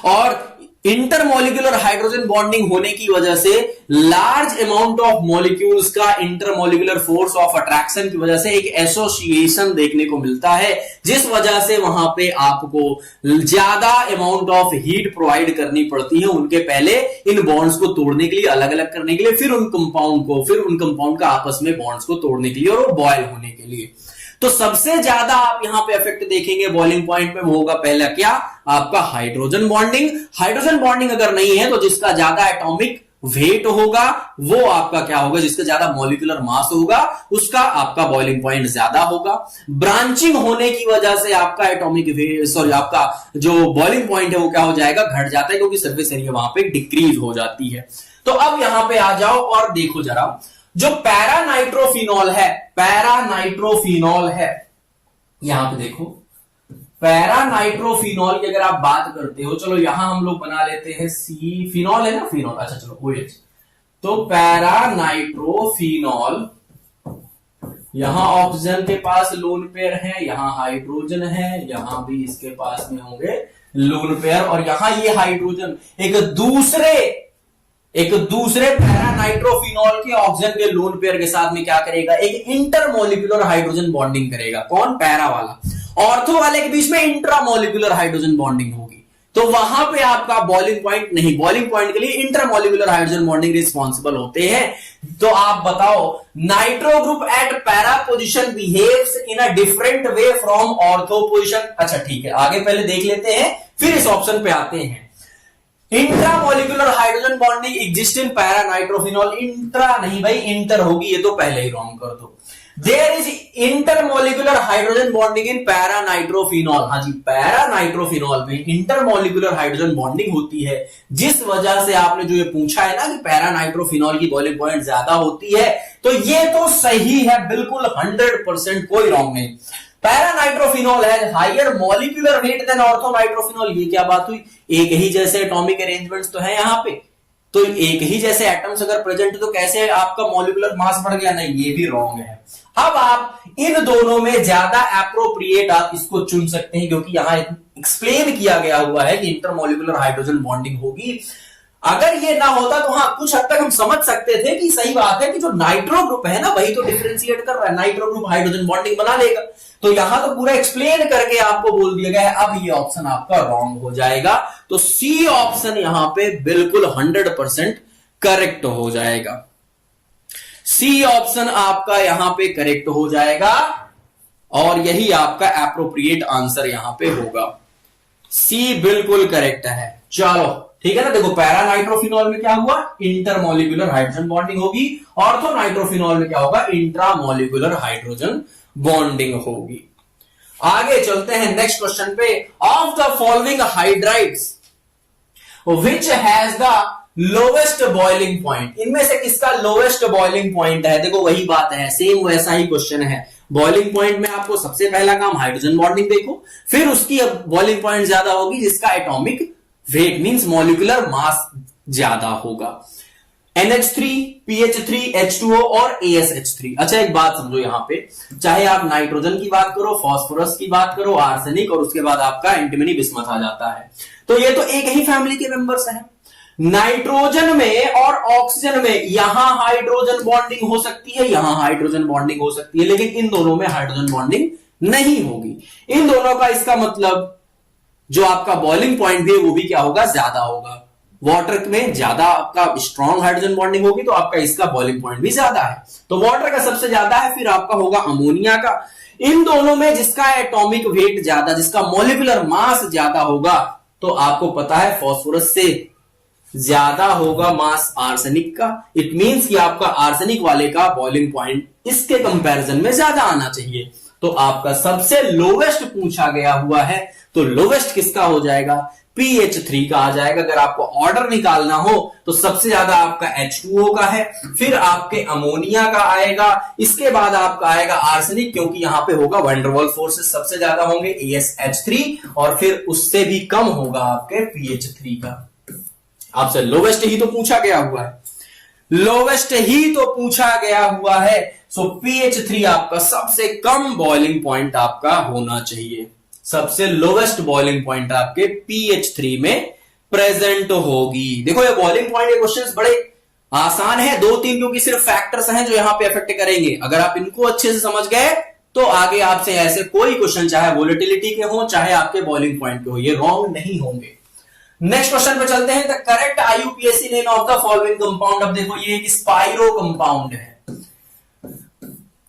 और इंटरमोलिक्यूलर हाइड्रोजन बॉन्डिंग होने की वजह से लार्ज अमाउंट ऑफ मॉलिक्यूल्स का इंटरमोलिक्यूलर फोर्स ऑफ अट्रैक्शन की वजह से एक एसोसिएशन देखने को मिलता है, जिस वजह से वहां पे आपको ज्यादा अमाउंट ऑफ हीट प्रोवाइड करनी पड़ती है उनके पहले इन बॉन्ड्स को तोड़ने के लिए, अलग अलग करने के लिए, फिर उन कंपाउंड का आपस में बॉन्ड्स को तोड़ने के लिए और वो बॉयल होने के लिए। तो सबसे ज्यादा आप यहां पे इफेक्ट देखेंगे बॉइलिंग पॉइंट में, वो होगा पहला क्या, आपका हाइड्रोजन बॉन्डिंग। हाइड्रोजन बॉन्डिंग अगर नहीं है तो जिसका ज्यादा एटॉमिक वेट होगा वो आपका क्या होगा, जिसका ज्यादा मॉलिक्यूलर मास होगा उसका आपका बॉइलिंग पॉइंट ज्यादा होगा। ब्रांचिंग होने की वजह से आपका एटॉमिक वेट, सॉरी, आपका जो बॉइलिंग पॉइंट है वो क्या हो जाएगा, घट जाता है, क्योंकि सरफेस एरिया वहां पे डिक्रीज हो जाती है। तो अब यहां पे आ जाओ और देखो जरा, जो पैरानाइट्रोफिनॉल है, यहां पे देखो पैरानाइट्रोफिनॉल की अगर आप बात करते हो, चलो यहां हम लोग बना लेते हैं सी, फिनॉल है ना, फिनॉल, अच्छा चलो OH, तो पैरानाइट्रोफिनॉल, यहां ऑक्सीजन के पास लोन पेयर है, यहां हाइड्रोजन है, यहां भी इसके पास में होंगे लोन पेयर, और यहां ये हाइड्रोजन एक दूसरे पैरानाइट्रोफिनॉल के ऑक्सीजन के लोन पेयर के साथ में क्या करेगा, एक इंटरमोलिक्यूलर हाइड्रोजन बॉन्डिंग करेगा। कौन, पैरा वाला। ऑर्थो वाले के बीच में इंट्रामोलिक्यूलर हाइड्रोजन बॉन्डिंग होगी, तो वहां पे आपका बॉइलिंग पॉइंट नहीं, बॉइलिंग पॉइंट के लिए इंटरमोलिक्यूलर हाइड्रोजन बॉन्डिंग रिस्पॉन्सिबल होते हैं। तो आप बताओ, nitro group at para position behaves in a different way from ortho position. अच्छा ठीक है, आगे पहले देख लेते हैं, फिर इस ऑप्शन पे आते हैं। Intramolecular hydrogen bonding exist in paranitrophenol, intra नहीं भाई, इंटर होगी, ये तो पहले ही रॉन्ग कर दो। There is intermolecular hydrogen bonding in paranitrophenol, हाँ जी, पैरानाइट्रोफिनॉल में इंटरमोलिक्यूलर हाइड्रोजन बॉन्डिंग होती है, जिस वजह से आपने जो ये पूछा है ना कि पैरानाइट्रोफिनॉल की बॉइलिंग पॉइंट ज्यादा होती है, तो ये तो सही है बिल्कुल 100%, कोई रॉन्ग नहीं। पैरानाइट्रोफिनॉल है higher molecular weight than orthonitrophenol, ये क्या बात हुई, एक ही जैसे एटॉमिक अरेंजमेंट्स तो है यहां पे, तो एक ही जैसे एटम्स अगर प्रेजेंट तो कैसे आपका मॉलिक्यूलर मास बढ़ गया, नहीं, ये भी रॉन्ग है। अब आप इन दोनों में ज्यादा एप्रोप्रिएट आप इसको चुन सकते हैं, क्योंकि यहां एक्सप्लेन किया गया हुआ है कि इंटरमोलिक्यूलर हाइड्रोजन बॉन्डिंग होगी। अगर ये ना होता तो हाँ, कुछ हद तक हम समझ सकते थे कि सही बात है कि जो नाइट्रो ग्रुप है ना वही तो डिफरेंशिएट कर रहा है, नाइट्रो ग्रुप हाइड्रोजन बॉन्डिंग बना लेगा, तो यहां तो पूरा एक्सप्लेन करके आपको बोल दिया गया है। अब ये ऑप्शन आपका रॉन्ग हो जाएगा, तो सी ऑप्शन यहां पे बिल्कुल 100% करेक्ट हो जाएगा। सी ऑप्शन आपका यहां पे करेक्ट हो जाएगा और यही आपका एप्रोप्रिएट आंसर यहां पे होगा। सी बिल्कुल करेक्ट है। चलो ठीक है ना, देखो पैरानाइट्रोफिनॉल में क्या हुआ, इंटरमोलिक्यूलर हाइड्रोजन बॉन्डिंग होगी, ऑर्थोनाइट्रोफिनॉल में क्या होगा, इंट्रामोलिक्यूलर हाइड्रोजन बॉन्डिंग होगी। आगे चलते हैं नेक्स्ट क्वेश्चन पे। Of the following hydrides which has the lowest boiling point, इनमें से किसका लोवेस्ट बॉइलिंग पॉइंट है। देखो वही बात है, सेम वैसा ही क्वेश्चन है। बॉइलिंग पॉइंट में आपको सबसे पहला काम हाइड्रोजन बॉन्डिंग देखो, फिर उसकी बॉइलिंग पॉइंट ज्यादा होगी जिसका atomic weight means molecular mass ज्यादा होगा। NH3, PH3, H2O और ASH3। अच्छा एक बात समझो यहां पे, चाहे आप नाइट्रोजन की बात करो, फास्फोरस की बात करो, आर्सेनिक, और उसके बाद आपका एंटीमनी बिस्मथ आ जाता है, तो ये तो एक ही फैमिली के मेंबर्स हैं। नाइट्रोजन में और ऑक्सीजन में यहां हाइड्रोजन बॉन्डिंग हो सकती है, यहां हाइड्रोजन बॉन्डिंग हो सकती है, लेकिन इन दोनों में हाइड्रोजन बॉन्डिंग नहीं होगी। इन दोनों का इसका मतलब जो आपका बॉइलिंग पॉइंट भी है वो भी क्या होगा, ज्यादा होगा। वाटर में ज्यादा आपका स्ट्रॉन्ग हाइड्रोजन बॉन्डिंग होगी तो आपका इसका बॉइलिंग पॉइंट भी ज्यादा है, तो वाटर का सबसे ज्यादा है, फिर आपका होगा अमोनिया का। इन दोनों में जिसका एटॉमिक वेट ज्यादा, जिसका मॉलिक्यूलर मास ज्यादा होगा, तो आपको पता है फास्फोरस से ज्यादा होगा मास आर्सेनिक का। इट मींस कि आपका आर्सेनिक वाले का बॉइलिंग पॉइंट इसके कंपैरिजन में ज्यादा आना चाहिए। तो आपका सबसे लोवेस्ट पूछा गया हुआ है, तो लोवेस्ट किसका हो जाएगा? PH3 का आ जाएगा। अगर आपको ऑर्डर निकालना हो तो सबसे ज्यादा आपका H2O का है, फिर आपके अमोनिया का आएगा, इसके बाद आपका आएगा आर्सेनिक, क्योंकि यहां पे होगा वैंडरवाल फोर्सेस सबसे ज्यादा होंगे ASH3, और फिर उससे भी कम होगा आपके PH3 का। आपसे लोवेस्ट ही तो पूछा गया हुआ है, लोवेस्ट ही तो पूछा गया हुआ है। सो PH3 आपका सबसे कम बॉइलिंग पॉइंट आपका होना चाहिए, सबसे लोवेस्ट बॉइलिंग पॉइंट आपके PH3 में प्रेजेंट होगी। देखो ये बॉइलिंग पॉइंट के क्वेश्चंस बड़े आसान है, 2-3 क्योंकि सिर्फ फैक्टर्स हैं जो यहां पे अफेक्ट करेंगे। अगर आप इनको अच्छे से समझ गए तो आगे आपसे ऐसे कोई क्वेश्चन, चाहे वोलेटिलिटी के हो चाहे आपके बॉइलिंग पॉइंट के हो, ये रॉन्ग नहीं होंगे। नेक्स्ट क्वेश्चन पे चलते हैं। The correct IUPAC name of the following compound. अब देखो ये एक स्पाइरो कंपाउंड है,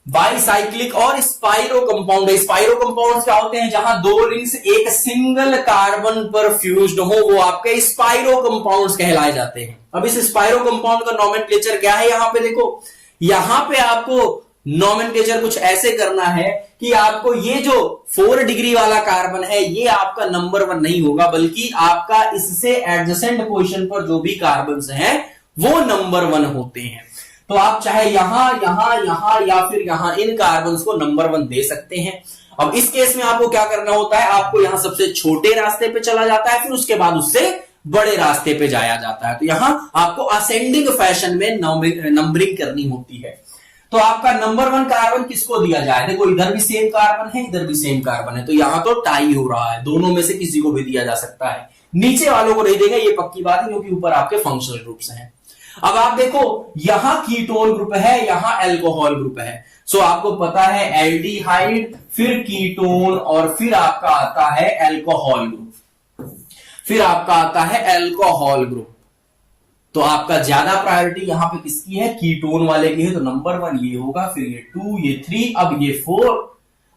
बाईसाइक्लिक और स्पाइरो कंपाउंड है। स्पाइरो कंपाउंड्स क्या होते हैं? जहां दो रिंग्स एक सिंगल कार्बन पर फ्यूज्ड हो, वो आपके स्पाइरो कंपाउंड्स कहलाए जाते हैं। अब इस स्पाइरो कंपाउंड का नोमेनक्लेचर क्या है? यहां पे देखो, यहां पे आपको नोमेनक्लेचर कुछ ऐसे करना है कि आपको ये जो 4 डिग्री वाला कार्बन है ये आपका नंबर 1 नहीं होगा, बल्कि आपका इससे एडजेसेंट पोजीशन पर जो भी कार्बन्स हैं वो नंबर 1 होते हैं। तो आप चाहे यहां यहां यहां या फिर यहां इन कार्बन्स को नंबर 1 दे सकते हैं। अब इस केस में आपको क्या करना होता है? आपको यहां सबसे छोटे रास्ते पे चला जाता है, फिर उसके बाद उससे बड़े रास्ते पे जाया जाता है। तो यहां आपको असेंडिंग फैशन में नंबरिंग करनी होती है। तो आपका नंबर 1 कार्बन किसको दिया जाए? देखो इधर भी सेम कार्बन है, इधर भी सेम कार्बन है, तो यहां तो टाई हो रहा है, दोनों में से किसी को भी दिया जा सकता है। नीचे वालों को नहीं देंगे, ये पक्की बात है, क्योंकि ऊपर आपके फंक्शनल ग्रुप्स हैं। अब आप देखो यहां कीटोन ग्रुप है, यहां अल्कोहल ग्रुप है। सो आपको पता है एल्डिहाइड, फिर कीटोन, और फिर आपका आता है अल्कोहल ग्रुप, फिर आपका आता है अल्कोहल ग्रुप। तो आपका ज्यादा प्रायोरिटी यहां पे किसकी है? कीटोन वाले की है। तो नंबर 1 ये होगा, फिर ये 2, ये 3, अब ये 4,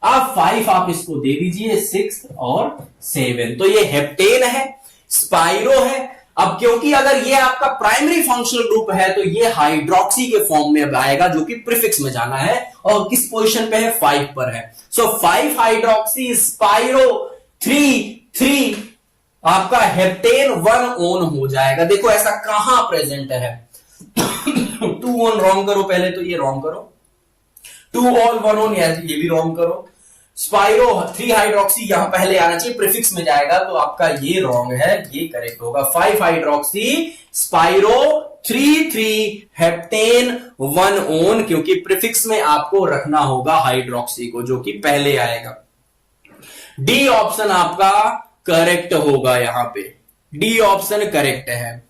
अब 5 आप इसको दे दीजिए, 6 और 7। तो ये हेप्टेन है, स्पाइरो है। अब क्योंकि अगर ये आपका प्राइमरी फंक्शनल ग्रुप है तो ये हाइड्रोक्सी के फॉर्म में आएगा, जो कि प्रीफिक्स में जाना है, और किस पोजीशन पे है? 5 पर है। सो 5 हाइड्रोक्सी स्पाइरो 3 आपका हेप्टेन 1 ओन हो जाएगा। देखो ऐसा कहां प्रेजेंट है? 2 ओन रॉन्ग करो, पहले तो ये रॉन्ग करो, 2 ऑल 1 ओन ये भी रॉन्ग करो। स्पाइरो 3 हाइड्रोक्सी यहां पहले आना चाहिए, प्रीफिक्स में जाएगा, तो आपका ये रॉन्ग है, ये करेक्ट होगा। 5 हाइड्रोक्सी स्पाइरो 3 हेप्टेन 1 ओन, क्योंकि प्रीफिक्स में आपको रखना होगा हाइड्रोक्सी को, जो कि पहले आएगा। डी ऑप्शन आपका करेक्ट होगा, यहां पे डी ऑप्शन करेक्ट है,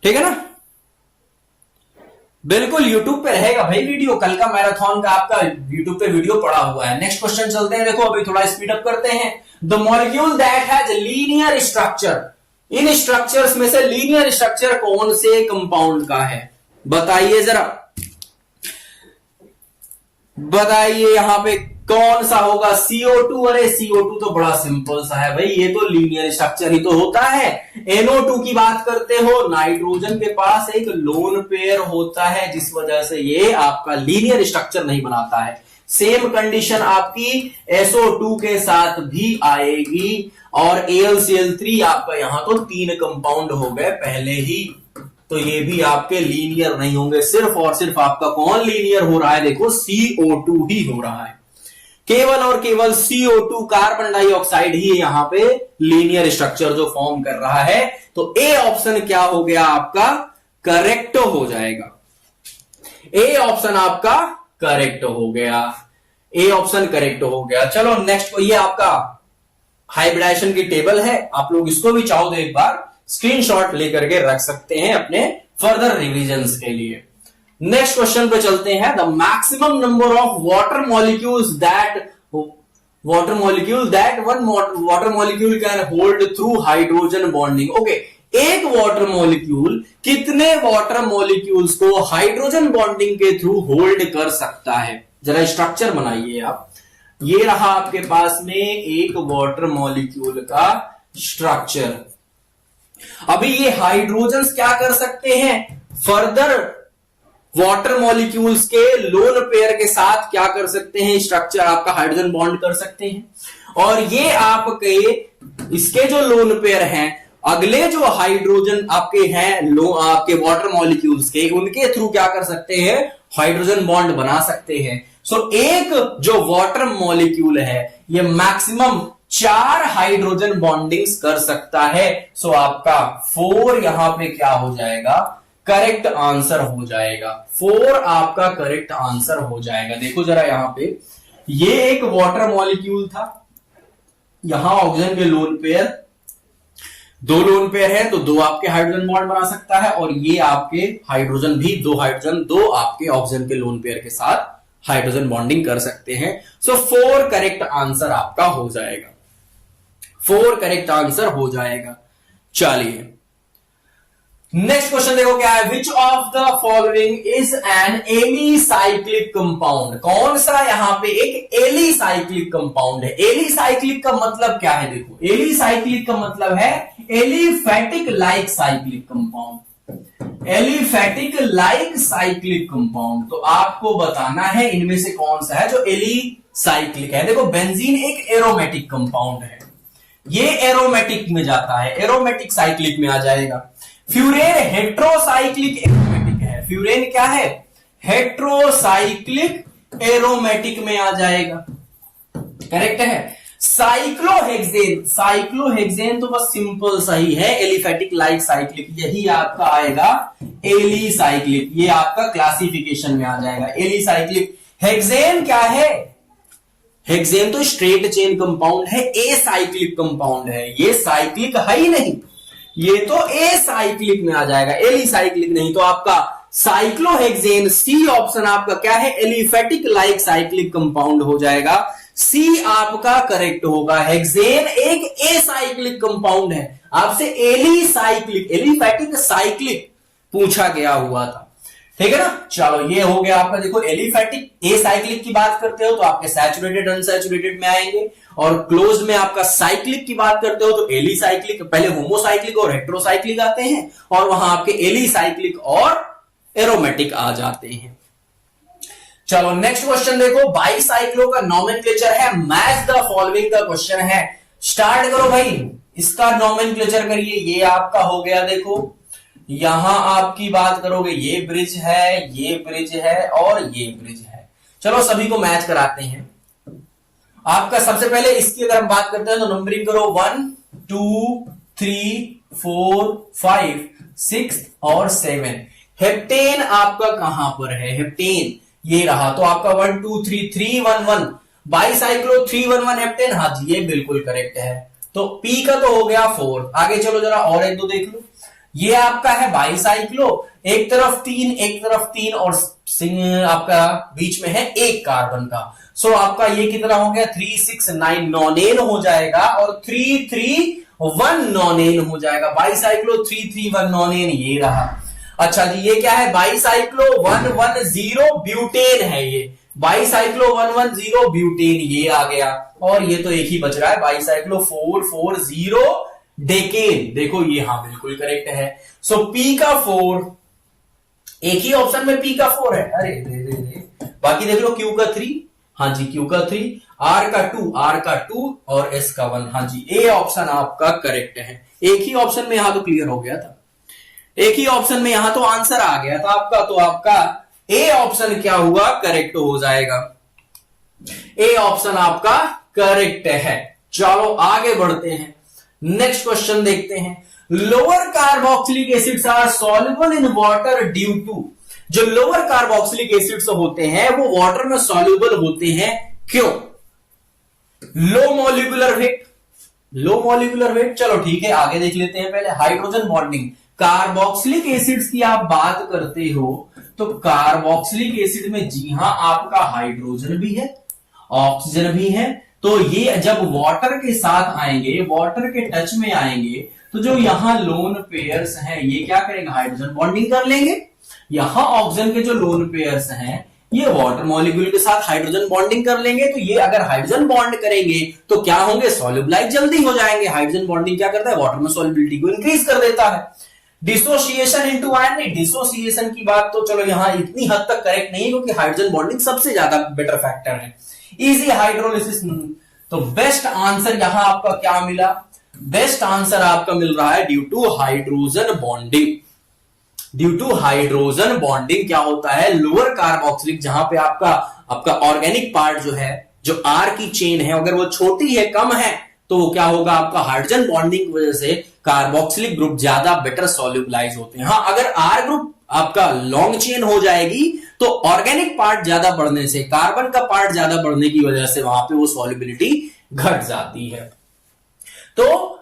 ठीक है ना? बिल्कुल यूट्यूब पे रहेगा भाई वीडियो, कल का मैराथन का आपका यूट्यूब पे वीडियो पड़ा हुआ है। नेक्स्ट क्वेश्चन चलते हैं। देखो अभी थोड़ा स्पीड अप करते हैं। The molecule that has linear structure, in structures में से लीनियर स्ट्रक्चर कौन से कंपाउंड का है? बताइए जरा, बताइए यहां पे कौन सा होगा? CO2। अरे CO2 तो बड़ा सिंपल सा है भाई, ये तो लीनियर स्ट्रक्चर ही तो होता है। NO2 की बात करते हो, नाइट्रोजन के पास एक लोन पेयर होता है, जिस वजह से ये आपका लीनियर स्ट्रक्चर नहीं बनाता है। सेम कंडीशन आपकी SO2 के साथ भी आएगी, और AlCl3 आपका यहां तो 3 कंपाउंड हो गए पहले ही, तो ये भी आपके लीनियर नहीं होंगे। सिर्फ और सिर्फ आपका कौन लीनियर हो रहा है? देखो CO2 ही हो रहा है, केवल और केवल CO2 कार्बन डाइऑक्साइड ही यहां पे लीनियर स्ट्रक्चर जो फॉर्म कर रहा है। तो ए ऑप्शन क्या हो गया आपका? करेक्ट हो जाएगा। ए ऑप्शन आपका करेक्ट हो गया, ए ऑप्शन करेक्ट हो गया। चलो नेक्स्ट, ये आपका हाइब्रिडाइजेशन की टेबल है, आप लोग इसको भी चाहो तो एक बार स्क्रीनशॉट लेकर के रख सकते हैं अपने फर्दर रिविजन्स के लिए। नेक्स्ट क्वेश्चन पे चलते हैं। The maximum number of water molecules that one water molecule can hold through hydrogen bonding. Okay, एक वाटर मॉलिक्यूल कितने वाटर मॉलिक्यूल्स को हाइड्रोजन बॉन्डिंग के थ्रू होल्ड कर सकता है? जरा स्ट्रक्चर बनाइए आप। ये रहा आपके पास में एक वाटर मॉलिक्यूल का स्ट्रक्चर। अभी ये हाइड्रोजन क्या कर सकते हैं? फर्दर वाटर मॉलिक्यूल्स के लोन पेयर के साथ क्या कर सकते हैं, स्ट्रक्चर आपका हाइड्रोजन बॉन्ड कर सकते हैं। और ये आपके इसके जो लोन पेयर हैं, अगले जो हाइड्रोजन आपके हैं आपके वाटर मॉलिक्यूल्स के, उनके थ्रू क्या कर सकते हैं, हाइड्रोजन बॉन्ड बना सकते हैं। सो एक जो वाटर मॉलिक्यूल है ये मैक्सिमम 4 हाइड्रोजन बॉन्डिंग्स कर सकता है। सो आपका 4 यहां पे क्या हो जाएगा, करेक्ट आंसर हो जाएगा। 4 आपका करेक्ट आंसर हो जाएगा। देखो जरा यहां पे, ये एक वाटर मॉलिक्यूल था, यहां ऑक्सीजन के लोन पेयर, 2 लोन पेयर है तो 2 आपके हाइड्रोजन बॉन्ड बना सकता है, और ये आपके हाइड्रोजन भी 2 हाइड्रोजन 2 आपके ऑक्सीजन के लोन पेयर के साथ हाइड्रोजन बॉन्डिंग कर सकते हैं। सो 4 करेक्ट आंसर आपका हो जाएगा, 4 करेक्ट आंसर हो जाएगा। चलिए नेक्स्ट क्वेश्चन देखो क्या है, which of the following is an alicyclic compound. कौन सा यहां पे एक एलिसाइक्लिक कंपाउंड है। एलिसाइक्लिक का मतलब क्या है, देखो एलिसाइक्लिक का मतलब है aliphatic like cyclic compound, aliphatic like cyclic compound. तो आपको बताना है इनमें से कौन सा है जो एलिसाइक्लिक है। देखो बेंजीन एक एरोमेटिक कंपाउंड है, ये एरोमेटिक में जाता है, एरोमेटिक साइक्लिक में आ जाएगा। फ्यूरेन हेट्रोसाइक्लिक एरोमेटिक है, फ्यूरेन क्या है, हेट्रोसाइक्लिक एरोमेटिक में आ जाएगा, करेक्ट है। साइक्लोहेक्सेन, साइक्लोहेक्सेन तो बस सिंपल सही है, एलिफेटिक लाइक साइक्लिक, यही आपका आएगा एलिसाइक्लिक, ये आपका क्लासिफिकेशन में आ जाएगा एलिसाइक्लिक। हेक्सेन क्या है, हेक्सेन तो स्ट्रेट चेन कंपाउंड है, एसाइक्लिक कंपाउंड है, ये साइक्लिक है ही नहीं, ये तो एसाइक्लिक में आ जाएगा, एलिसाइक्लिक नहीं। तो आपका साइक्लोहेक्सेन, सी ऑप्शन आपका क्या है, एलिफेटिक लाइक साइक्लिक कंपाउंड हो जाएगा, सी आपका करेक्ट होगा। हेक्सेन एक एसाइक्लिक कंपाउंड है, आपसे एलिसाइक्लिक एलिफेटिक साइक्लिक पूछा गया हुआ था, ठीक है ना। चलो ये हो गया आपका। देखो एलिफेटिक एसाइक्लिक की बात करते हो तो आपके सैचुरेटेड अनसैचुरेटेड में आएंगे, और क्लोज में आपका साइक्लिक की बात करते हो तो एलिसाइक्लिक, पहले होमोसाइक्लिक और हेट्रोसाइक्लिक आते हैं, और वहां आपके एलिसाइक्लिक और एरोमेटिक आ जाते हैं। चलो नेक्स्ट क्वेश्चन देखो, बाईसाइक्लो का नॉमेनक्लेचर है, मैच द फॉलोइंग का क्वेश्चन है। स्टार्ट करो भाई, इसका नॉमेनक्लेचर करिए। ये आपका हो गया, देखो यहां आपकी बात करोगे, ये ब्रिज है, ये ब्रिज है और ये ब्रिज है। चलो सभी को मैच कराते हैं। आपका सबसे पहले इसकी अगर हम बात करते हैं तो नंबरिंग करो 1 2 3 4 5 6 और 7। हेप्टेन आपका कहां पर है, हेप्टेन ये रहा, तो आपका 1 2 3 3 1 1 बाईसाइक्लो 3 1 1 हेप्टेन, हाँ जी ये बिल्कुल करेक्ट है। तो पी का तो हो गया 4। आगे चलो जरा और एक दो देख लो। ये आपका है बाईसाइक्लो, एक तरफ 3 एक तरफ 3 और आपका बीच में है 1 कार्बन का। सो आपका ये कितना हो गया, 3 6 9 नॉनेन हो जाएगा, और 3 3 1 नॉनेन हो जाएगा। बाईसाइक्लो 3 3 1 नॉनेन ये रहा। अच्छा जी ये क्या है, बाईसाइक्लो 110 ब्यूटेन है, ये बाईसाइक्लो 110 ब्यूटेन ये आ गया, और ये तो एक ही बच रहा है बाईसाइक्लो 440 डेकेन। देखो ये हाँ बिल्कुल करेक्ट है। सो पी का 4, एक ही ऑप्शन में पी का 4 है, अरे दे। बाकी देख लो क्यू का 3, हाँ जी क्यू का 3, आर का 2 और एस का 1, हाँ जी ए ऑप्शन आपका करेक्ट है। एक ही ऑप्शन में यहां तो क्लियर हो गया था, एक ही ऑप्शन में यहां तो आंसर आ गया था आपका, तो आपका ए ऑप्शन क्या हुआ, करेक्ट हो जाएगा। ए ऑप्शन आपका करेक्ट है। चलो आगे बढ़ते हैं, नेक्स्ट क्वेश्चन देखते हैं। Lower carboxylic acids are soluble in water due to, जो लोअर कार्बोक्सिलिक एसिड्स होते हैं वो वाटर में सॉल्युबल होते हैं, क्यों? Low molecular weight, low molecular weight, चलो ठीक है आगे देख लेते हैं। पहले हाइड्रोजन बॉन्डिंग, कार्बोक्सिलिक एसिड्स की आप बात करते हो तो कार्बोक्सिलिक एसिड में जी हां आपका हाइड्रोजन भी है, ऑक्सीजन भी है, तो ये जब वाटर के साथ आएंगे, वाटर के टच में आएंगे, तो जो यहां लोन पेयर्स हैं ये क्या करेंगे, हाइड्रोजन बॉन्डिंग कर लेंगे। यहां ऑक्सीजन के जो लोन पेयर्स हैं ये वाटर मॉलिक्यूल के साथ हाइड्रोजन बॉन्डिंग कर लेंगे, तो ये अगर हाइड्रोजन बॉन्ड करेंगे तो क्या होंगे, सॉल्युबलाइज जल्दी हो जाएंगे। हाइड्रोजन बॉन्डिंग क्या करता है, वाटर में सॉल्युबिलिटी को इंक्रीज कर देता है। डिसोसिएशन इनटू आयन नहीं, डिसोसिएशन की बात तो चलो यहां इतनी हद तक करेक्ट नहीं है क्योंकि हाइड्रोजन बॉन्डिंग सबसे ज्यादा बेटर फैक्टर है। इजी हाइड्रोलिसिस, तो बेस्ट आंसर यहां आपका क्या मिला? बेस्ट आंसर आपका मिल रहा है due to hydrogen bonding. Due to hydrogen bonding क्या होता है, लोअर कार्बोक्सिलिक, जहां पे आपका ऑर्गेनिक पार्ट जो है, जो आर की चेन है, अगर वो छोटी है, कम है, तो वो क्या होगा, आपका हाइड्रोजन बॉन्डिंग की वजह से कार्बोक्सिलिक ग्रुप ज्यादा बेटर सॉल्युबलाइज होते हैं। हाँ, अगर आर ग्रुप आपका लॉन्ग चेन हो जाएगी तो ऑर्गेनिक पार्ट ज्यादा बढ़ने से, कार्बन का पार्ट ज्यादा बढ़ने की वजह से वहां पे वो सॉल्युबिलिटी घट जाती है। तो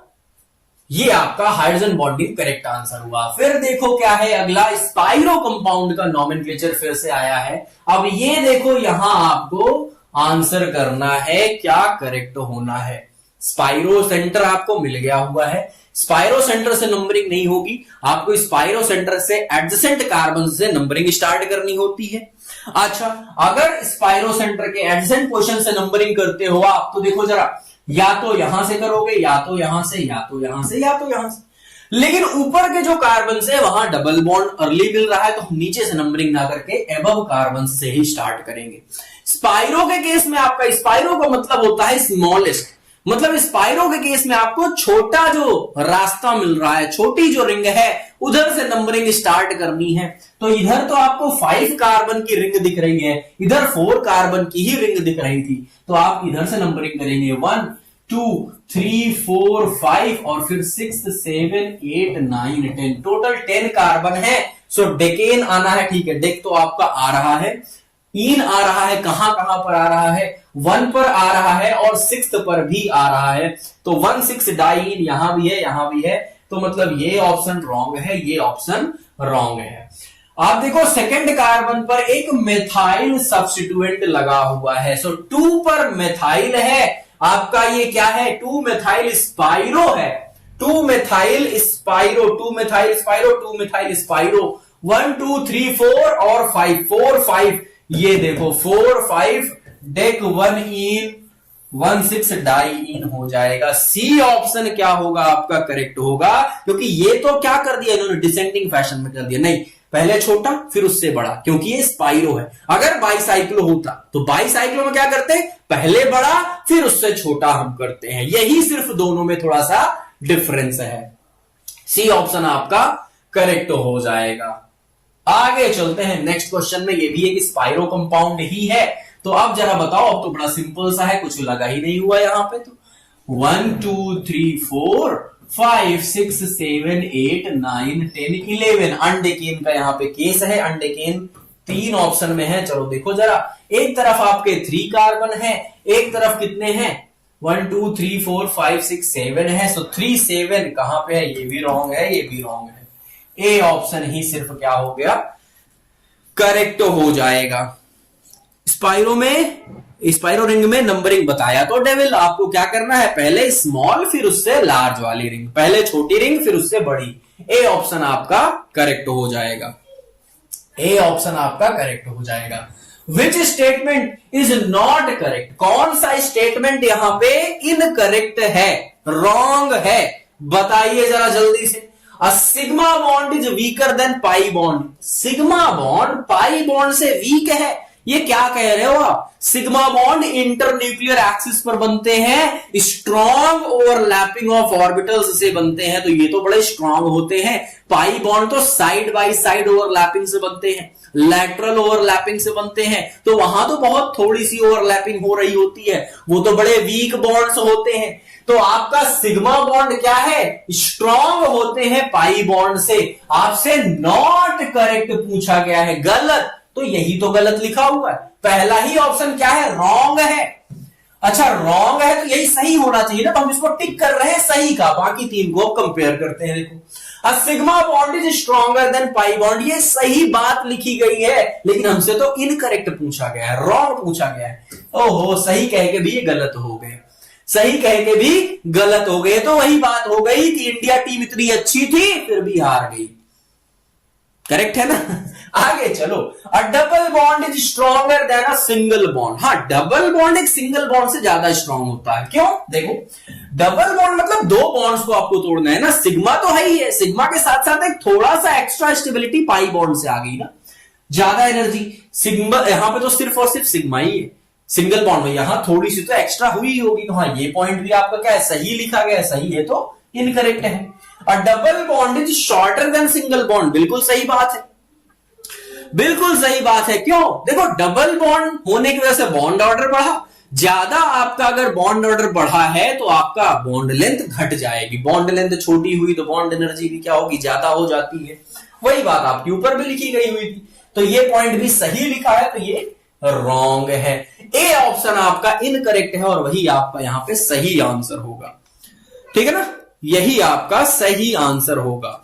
ये आपका हाइड्रोजन बॉन्डिंग करेक्ट आंसर हुआ। फिर देखो क्या है अगला, स्पाइरो कंपाउंड का नॉमेनक्लेचर फिर से आया है। अब ये देखो यहां आपको आंसर करना है, क्या करेक्ट होना है। स्पाइरो सेंटर आपको मिल गया हुआ है, स्पाइरो सेंटर से नंबरिंग नहीं होगी, आपको स्पाइरो सेंटर से एडजेसेंट कार्बन से नंबरिंग स्टार्ट करनी होती है। अच्छा, अगर स्पाइरो सेंटर के एडजेसेंट पोजीशन से नंबरिंग करते हो आप, तो देखो जरा, या तो यहां से करोगे, या तो यहां से, या तो यहां से, या तो यहां से। लेकिन ऊपर के जो कार्बन से वहां डबल बॉन्ड अर्ली मिल रहा है, तो हम नीचे से नंबरिंग ना करके एबव कार्बन से ही स्टार्ट करेंगे। स्पाइरो के केस में आपका, स्पाइरो का मतलब होता है स्मॉलेस्ट, मतलब स्पाइरो के केस में आपको छोटा जो रास्ता मिल रहा है, छोटी जो रिंग है, उधर से नंबरिंग स्टार्ट करनी है। तो इधर तो आपको 5 कार्बन की रिंग दिख रही है, इधर 4 कार्बन की ही रिंग दिख रही थी, तो आप इधर से नंबरिंग करेंगे 1 2 3 4 5 और फिर 6 7 8 9 10, टोटल 10 कार्बन है। सो डेकेन आना है, ठीक है, डेक तो आपका आ रहा है, इन आ रहा है, कहां कहां पर आ रहा है, 1 पर आ रहा है और 6 पर भी आ रहा है। तो 1,6 डाइन यहां भी है, यहां भी है, तो मतलब ये ऑप्शन रॉन्ग है, ये ऑप्शन रॉन्ग है। आप देखो सेकंड कार्बन पर एक मेथाइल सब्स्टिट्यूएंट लगा हुआ है, सो 2 पर मेथाइल है आपका, ये क्या है, 2 मेथाइल स्पाइरो है, 2 methyl spiro, 2 methyl spiro, 2 methyl spiro, 1 2 3 4 और 5, 4 5, ये देखो 4 5 डेक 1 इन 1,6 डाई इन हो जाएगा। सी ऑप्शन क्या होगा आपका करेक्ट होगा, क्योंकि ये तो क्या कर दिया इन्होंने, डिसेंडिंग फैशन में कर दिया, नहीं पहले छोटा फिर उससे बड़ा, क्योंकि ये स्पाइरो है। अगर बाईसाइक्लो होता तो बाईसाइक्लो में क्या करते, पहले बड़ा फिर उससे छोटा हम करते हैं, यही सिर्फ दोनों में थोड़ा सा डिफरेंस है। सी ऑप्शन आपका करेक्ट हो जाएगा। आगे चलते हैं नेक्स्ट क्वेश्चन में, ये भी एक स्पाइरो कंपाउंड ही है। तो अब जरा बताओ, अब तो बड़ा सिंपल सा है, कुछ लगा ही नहीं हुआ यहां पे। तो 1 2 3 4 5 6 7 8 9 10 11, अनडेकेन का यहाँ पे केस है, अनडेकेन 3 ऑप्शन में है। चलो देखो जरा, एक तरफ आपके 3 कार्बन है, एक तरफ कितने हैं, 1 2 3 4 5 6 7 है। सो 3 7 कहां पे है, ये भी रॉन्ग है, ये भी रॉन्ग है। ए ऑप्शन ही सिर्फ क्या हो गया, करेक्ट हो जाएगा। स्पाइरो में, स्पाइरो रिंग में नंबरिंग बताया तो डेविल, आपको क्या करना है, पहले स्मॉल फिर उससे लार्ज वाली रिंग, पहले छोटी रिंग फिर उससे बड़ी। ए ऑप्शन आपका करेक्ट हो जाएगा, ए ऑप्शन आपका करेक्ट हो जाएगा। Which statement is not correct, कौन सा स्टेटमेंट यहां पे इनकरेक्ट है, रॉन्ग है, बताइए जरा जल्दी से। Sigma bond is weaker than pi bond, sigma bond pi bond से वीक है, ये क्या कह रहे हो आप। सिग्मा बॉन्ड इंटरन्यूक्लियर एक्सिस पर बनते हैं, स्ट्रॉन्ग ओवरलैपिंग ऑफ ऑर्बिटल्स से बनते हैं, तो ये तो बड़े स्ट्रॉन्ग होते हैं। पाई बॉन्ड तो साइड बाय साइड ओवरलैपिंग से बनते हैं, लैटरल ओवरलैपिंग से बनते हैं, तो वहां तो बहुत थोड़ी सी ओवरलैपिंग हो रही होती है, वो तो बड़े वीक बॉन्ड्स होते हैं। तो आपका सिग्मा बॉन्ड क्या है, स्ट्रॉन्ग होते हैं पाई बॉन्ड से। आपसे नॉट करेक्ट पूछा गया है, गलत, तो यही तो गलत लिखा हुआ है, पहला ही ऑप्शन क्या है, रॉन्ग है। अच्छा रॉन्ग है तो यही सही होना चाहिए ना, तो हम इसको टिक कर रहे हैं सही का, बाकी 3 को कंपेयर करते हैं। देखो sigma bond is stronger than pi bond, ये सही बात लिखी गई है, लेकिन हमसे तो इनकरेक्ट पूछा गया है, रॉन्ग पूछा गया है। ओहो, सही कह के भी ये गलत हो गए, सही कह के भी गलत हो गए। तो वही बात हो गई कि इंडिया टीम इतनी अच्छी थी फिर भी हार गई। करेक्ट है ना। आगे चलो, अ double bond is stronger than a single bond. हाँ, डबल बॉन्ड एक सिंगल बॉन्ड से ज्यादा स्ट्रांग होता है। क्यों? देखो, डबल बॉन्ड मतलब दो बॉन्ड्स को आपको तोड़ना है ना। सिग्मा तो है ही है, सिग्मा के साथ साथ एक थोड़ा सा एक्स्ट्रा स्टेबिलिटी पाई बॉन्ड से आ गई ना, ज्यादा एनर्जी। सिग्मा यहां पे तो सिर्फ और सिर्फ सिग्मा ही है, सिंगल बॉन्ड में यहां थोड़ी सी तो एक्स्ट्रा हुई ही होगी। तो हाँ, ये पॉइंट भी आपका क्या है, सही लिखा गया है। सही है तो इनकरेक्ट है। अ double bond is shorter than single bond, बिल्कुल सही बात है, बिल्कुल सही बात है। क्यों? देखो, डबल बॉन्ड होने की वजह से बॉन्ड ऑर्डर बढ़ा, ज्यादा आपका अगर बॉन्ड ऑर्डर बढ़ा है तो आपका बॉन्ड लेंथ घट जाएगी। बॉन्ड लेंथ छोटी हुई तो बॉन्ड एनर्जी भी क्या होगी, ज्यादा हो जाती है। वही बात आपके ऊपर भी लिखी गई हुई थी, तो ये पॉइंट भी सही लिखा है, तो ये रॉन्ग है। ए ऑप्शन आपका इनकरेक्ट है और वही आपका यहां पे सही आंसर होगा। ठीक है ना, यही आपका सही आंसर होगा।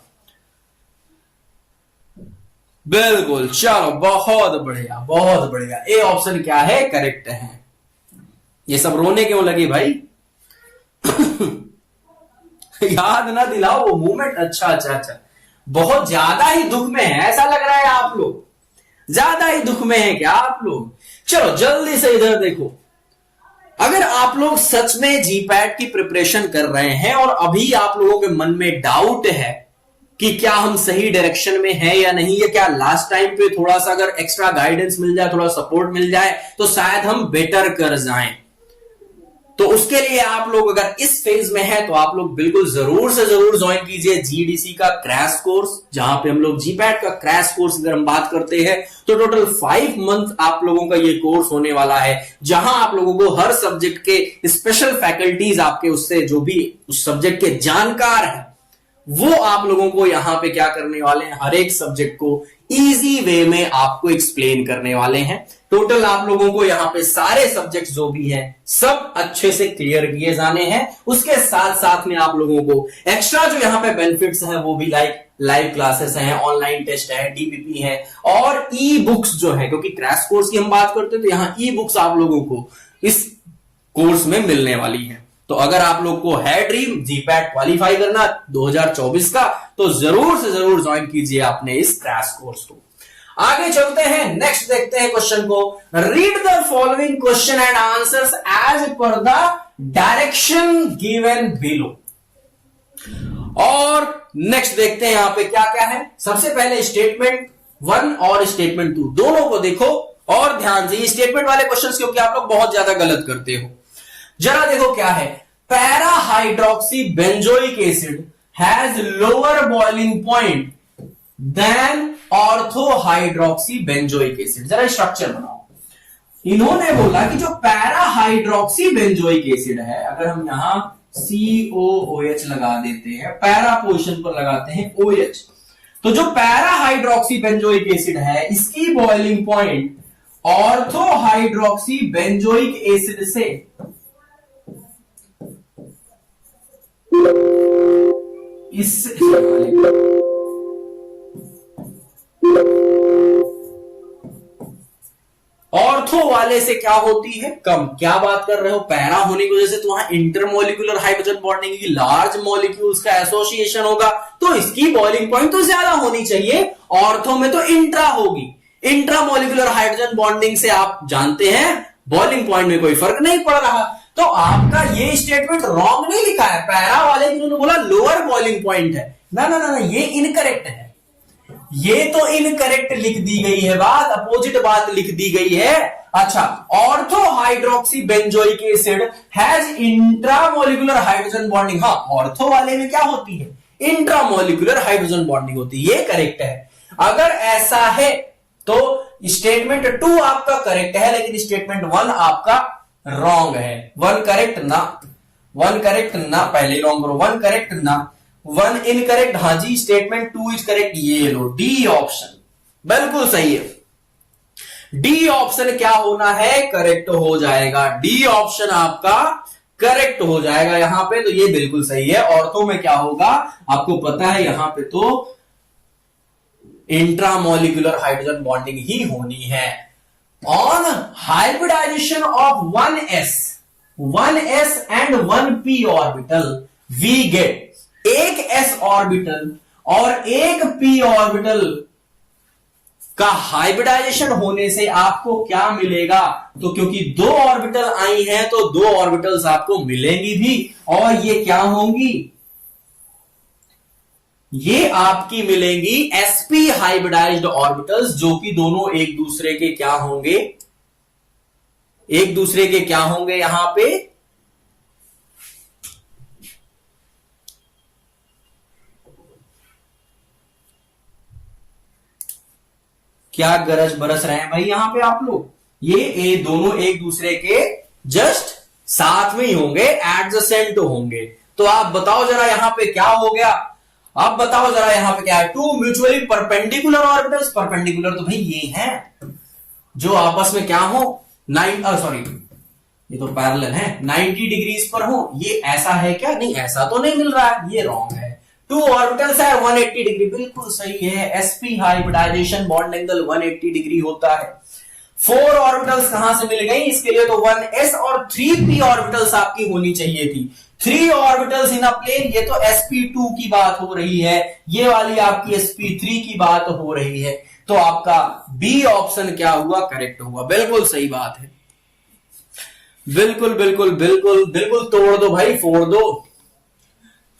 बिल्कुल, चलो बहुत बढ़िया, बहुत बढ़िया। ए ऑप्शन क्या है, करेक्ट है। ये सब रोने क्यों लगे भाई? याद ना दिलाओ वो मूवमेंट। अच्छा अच्छा अच्छा, बहुत ज्यादा ही दुख में है ऐसा लग रहा है आप लोग, ज्यादा ही दुख में है क्या आप लोग? चलो जल्दी से इधर देखो, अगर आप लोग सच में जीपैट की प्रिपरेशन कर रहे हैं और अभी आप लोगों के मन में डाउट है कि क्या हम सही डायरेक्शन में हैं या नहीं, या क्या लास्ट टाइम पे थोड़ा सा अगर एक्स्ट्रा गाइडेंस मिल जाए, थोड़ा सपोर्ट मिल जाए तो शायद हम बेटर कर जाएं, तो उसके लिए आप लोग अगर इस फेज में हैं तो आप लोग बिल्कुल जरूर से जरूर ज्वाइन कीजिए जीडीसी का क्रैश कोर्स, जहां पे हम लोग जीपैट का क्रैश कोर्स अगर हम बात करते हैं तो टोटल 5 मंथ आप लोगों का ये कोर्स होने वाला है, जहां आप लोगों को हर सब्जेक्ट के स्पेशल फैकल्टीज आपके उससे जो भी उस सब्जेक्ट के जानकार हैं वो आप लोगों को यहां पे क्या करने वाले हैं, हर एक सब्जेक्ट को इजी वे में आपको एक्सप्लेन करने वाले हैं। टोटल आप लोगों को यहाँ पे सारे सब्जेक्ट जो भी हैं सब अच्छे से क्लियर किए जाने हैं। उसके साथ साथ में आप लोगों को एक्स्ट्रा जो यहाँ पे बेनिफिट्स हैं वो भी लाइव क्लासेस हैं, ऑनलाइन टेस्ट है, डीपीपी है और ई बुक्स जो है, क्योंकि क्रैश कोर्स की हम बात करते हैं तो यहाँ ई बुक्स आप लोगों को इस कोर्स में मिलने वाली है। तो अगर आप लोग को है ड्रीम जीपैट क्वालिफाई करना 2024 का, तो जरूर से जरूर ज्वाइन कीजिए आपने इस क्रैश कोर्स को। आगे चलते हैं, नेक्स्ट देखते हैं क्वेश्चन को। Read the following question and answers as per the direction given below. और नेक्स्ट देखते हैं यहां पे क्या क्या है। सबसे पहले स्टेटमेंट 1 और स्टेटमेंट 2 दोनों को देखो और ध्यान से। स्टेटमेंट वाले क्वेश्चंस क्योंकि आप लोग बहुत ज्यादा गलत करते हो। जरा देखो क्या है, para hydroxy benzoic acid has lower boiling point than ortho hydroxy benzoic acid. जरा स्ट्रक्चर बनाओ। इन्होंने बोला कि जो पैरा हाइड्रोक्सी बेंजोइक एसिड है, अगर हम यहां COOH लगा देते हैं, पैरा पोजीशन पर लगाते हैं OH, तो जो पैरा हाइड्रोक्सी बेंजोइक एसिड है इसकी boiling point ortho hydroxy benzoic acid से ऑर्थो वाले से क्या होती है, कम। क्या बात कर रहे हो, पैरा होने की वजह से तो वहां इंटरमोलिकुलर हाइड्रोजन बॉन्डिंग की, लार्ज मॉलिक्यूल्स का एसोसिएशन होगा, तो इसकी बॉइलिंग पॉइंट तो ज्यादा होनी चाहिए। ऑर्थो में तो इंट्रा होगी। इंट्रामोलिकुलर हाइड्रोजन बॉन्डिंग से आप जानते हैं बॉइलिंग पॉइंट में कोई फर्क नहीं पड़ रहा। तो आपका ये स्टेटमेंट रॉन्ग नहीं लिखा है। पैरा वाले जिन्होंने बोला लोअर बॉइलिंग पॉइंट है, ना ना ना, ये इनकरेक्ट है। ये तो इनकरेक्ट लिख दी गई है बात, अपोजिट बात लिख दी गई है। अच्छा, ortho hydroxy benzoic acid has intramolecular hydrogen bonding. हाँ, ऑर्थो वाले में क्या होती है, इंट्रामोलिकुलर हाइड्रोजन बॉन्डिंग होती है, ये करेक्ट है। अगर ऐसा है तो स्टेटमेंट 2 आपका करेक्ट है, लेकिन स्टेटमेंट 1 आपका रॉन्ग है। 1 करेक्ट ना, 1 करेक्ट ना, पहले रॉन्ग करो। 1 करेक्ट ना, 1 इनकरेक्ट। हाँ जी, स्टेटमेंट 2 इज करेक्ट। ये लो, डी ऑप्शन बिल्कुल सही है। डी ऑप्शन क्या होना है, करेक्ट हो जाएगा। डी ऑप्शन आपका करेक्ट हो जाएगा यहां पे, तो ये बिल्कुल सही है। ऑर्थो में क्या होगा आपको पता है, यहां पे तो इंट्रामोलिकुलर हाइड्रोजन बॉन्डिंग ही होनी है। On hybridization of 1s and 1p orbital we get एक s ऑर्बिटल और एक p ऑर्बिटल का हाइब्रिडाइजेशन होने से आपको क्या मिलेगा? तो क्योंकि दो ऑर्बिटल आई हैं तो दो ऑर्बिटल्स आपको मिलेंगी भी, और ये क्या होंगी? ये आपकी मिलेंगी sp हाइब्रिडाइज्ड ऑर्बिटल्स, जो कि दोनों एक दूसरे के क्या होंगे? एक दूसरे के क्या होंगे यहां पे? क्या गरज बरस रहे हैं भाई यहां पे आप लोग? ये दोनों एक दूसरे के जस्ट साथ में ही होंगे, एडजेसेंट होंगे। तो आप बताओ जरा यहां पे क्या हो गया? आप बताओ जरा यहां पे क्या है? Two mutually perpendicular orbitals. Perpendicular तो भाई ये हैं जो आपस में क्या हो, सॉरी ये तो पैरेलल है, 90 डिग्रीज पर हो। ये ऐसा है क्या? नहीं, ऐसा तो नहीं मिल रहा है, ये रॉन्ग है। टू ऑर्बिटल्स है 180 डिग्री, बिल्कुल सही है। sp hybridization bond angle 180 degree होता है। 4 ऑर्बिटल्स कहां से मिल गई? इसके लिए तो 1s और 3p ऑर्बिटल्स आपकी होनी चाहिए थी। 3 ऑर्बिटल्स इन अ प्लेन, ये तो sp2 की बात हो रही है, ये वाली आपकी sp3 की बात हो रही है। तो आपका बी ऑप्शन क्या हुआ? करेक्ट हुआ, बिल्कुल सही बात है। बिल्कुल बिल्कुल बिल्कुल बिल्कुल, तोड़ दो भाई, फोड़ दो,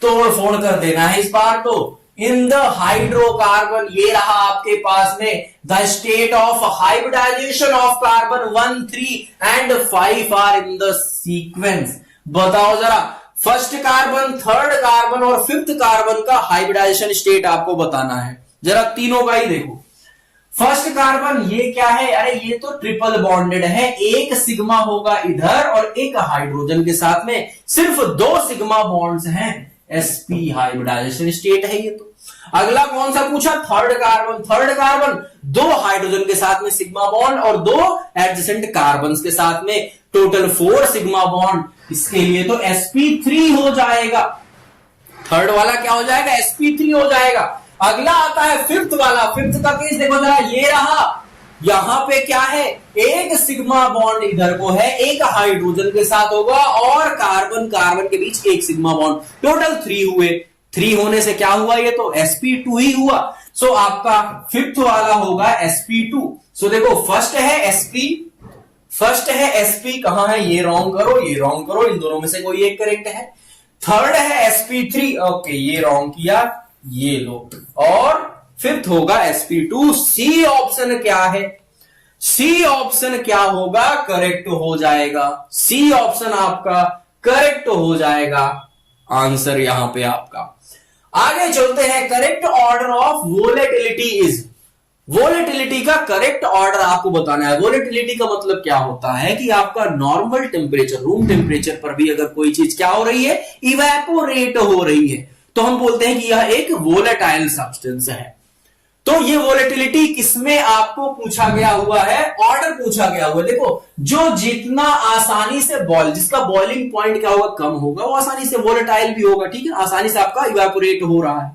तोड़ फोड़ कर देना है इस बार तो। इन द हाइड्रोकार्बन, ये रहा आपके पास में, the state of hybridization of carbon 1, 3 and 5 are in the sequence. बताओ जरा, फर्स्ट कार्बन, थर्ड कार्बन और फिफ्थ कार्बन का हाइब्रिडाइजेशन स्टेट आपको बताना है। जरा तीनों का ही देखो। फर्स्ट कार्बन ये क्या है? अरे ये तो ट्रिपल बॉन्डेड है, एक सिग्मा होगा इधर और एक हाइड्रोजन के साथ में, सिर्फ 2 सिग्मा बॉन्ड्स हैं, sp हाइब्रिडाइजेशन स्टेट है ये तो। अगला कौन सा पूछा? Third carbon. Third carbon 2 hydrogen के साथ में सिग्मा बॉन्ड और 2 एडजेसेंट कार्बन के साथ में, टोटल 4 सिग्मा बॉन्ड। इसके लिए तो sp3 हो जाएगा, थर्ड वाला क्या हो जाएगा? sp3 हो जाएगा। अगला आता है फिफ्थ वाला। फिफ्थ का केस देखो जरा, ये रहा, यहां पे क्या है? एक सिग्मा बॉन्ड इधर को है, एक हाइड्रोजन के साथ होगा और कार्बन कार्बन के बीच एक सिग्मा बॉन्ड, टोटल 3 हुए। 3 होने से क्या हुआ? ये तो sp2 ही हुआ। सो आपका फिफ्थ वाला होगा sp2। सो देखो, फर्स्ट है sp, कहां है? ये रॉन्ग करो, ये रॉन्ग करो, इन दोनों में से कोई एक करेक्ट है। थर्ड है sp3, ओके ये रॉन्ग किया, ये लो। और फिफ्थ होगा sp2। सी ऑप्शन क्या है? सी ऑप्शन क्या होगा? करेक्ट हो जाएगा। सी ऑप्शन आपका करेक्ट हो जाएगा, आंसर यहां पे आपका। आगे चलते हैं, correct order of volatility is. Volatility का करेक्ट ऑर्डर आपको बताना है। वोलेटिलिटी का मतलब क्या होता है कि आपका नॉर्मल टेम्परेचर, रूम टेम्परेचर पर भी अगर कोई चीज क्या हो रही है? इवेपोरेट हो रही है, तो हम बोलते हैं कि यह एक वोलेटाइल सब्सटेंस है। तो ये वोलेटिलिटी किसमें आपको पूछा गया हुआ है? ऑर्डर पूछा गया हुआ है। देखो, जो जितना आसानी से जिसका बॉइलिंग पॉइंट क्या होगा? कम होगा, वो आसानी से वोलेटाइल भी होगा, ठीक है, आसानी से आपका इवेपोरेट हो रहा है।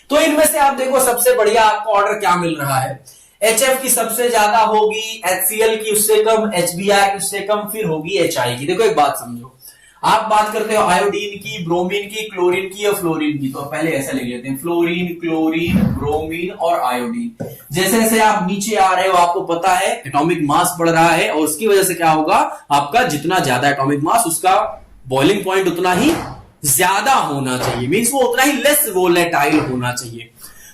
तो इनमें से आप देखो, सबसे बढ़िया आपको ऑर्डर क्या मिल रहा है? HF की सबसे ज्यादा होगी, HCl की उससे कम, HBr की उससे कम, फिर होगी HI की। देखो एक बात समझो, आप बात करते हो आयोडीन की, ब्रोमीन की, क्लोरीन की या फ्लोरीन की, तो पहले ऐसा लिख लेते हैं, फ्लोरीन, क्लोरीन, ब्रोमीन और आयोडीन। जैसे जैसे आप नीचे आ रहे हो, आपको पता है एटॉमिक मास बढ़ रहा है, और उसकी वजह से क्या होगा? आपका जितना ज्यादा एटॉमिक मास, उसका बॉइलिंग पॉइंट उतना ही ज्यादा होना चाहिए, मींस वो उतना ही लेस वोलेटाइल होना चाहिए।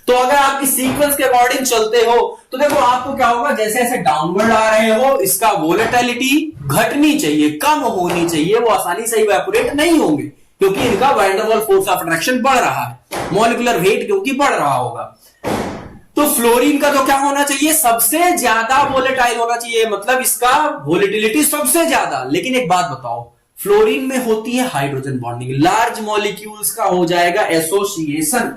तो अगर आप इस सीक्वेंस के अकॉर्डिंग चलते हो तो देखो आपको क्या होगा? जैसे जैसे डाउनवर्ड आ रहे हो, इसका वोलेटिलिटी घटनी चाहिए, कम होनी चाहिए, वो आसानी से इवेपोरेट नहीं होंगे, क्योंकि इनका van der Waals force of attraction बढ़ रहा है, मॉलिक्यूलर वेट क्योंकि बढ़ रहा होगा। तो फ्लोरीन का तो क्या होना चाहिए? सबसे ज्यादा वोलेटाइल होना चाहिए, मतलब इसका वोलेटिलिटी सबसे ज्यादा। लेकिन एक बात बताओ, फ्लोरीन में होती है हाइड्रोजन बॉन्डिंग, लार्ज मॉलिक्यूल्स का हो जाएगा एसोसिएशन।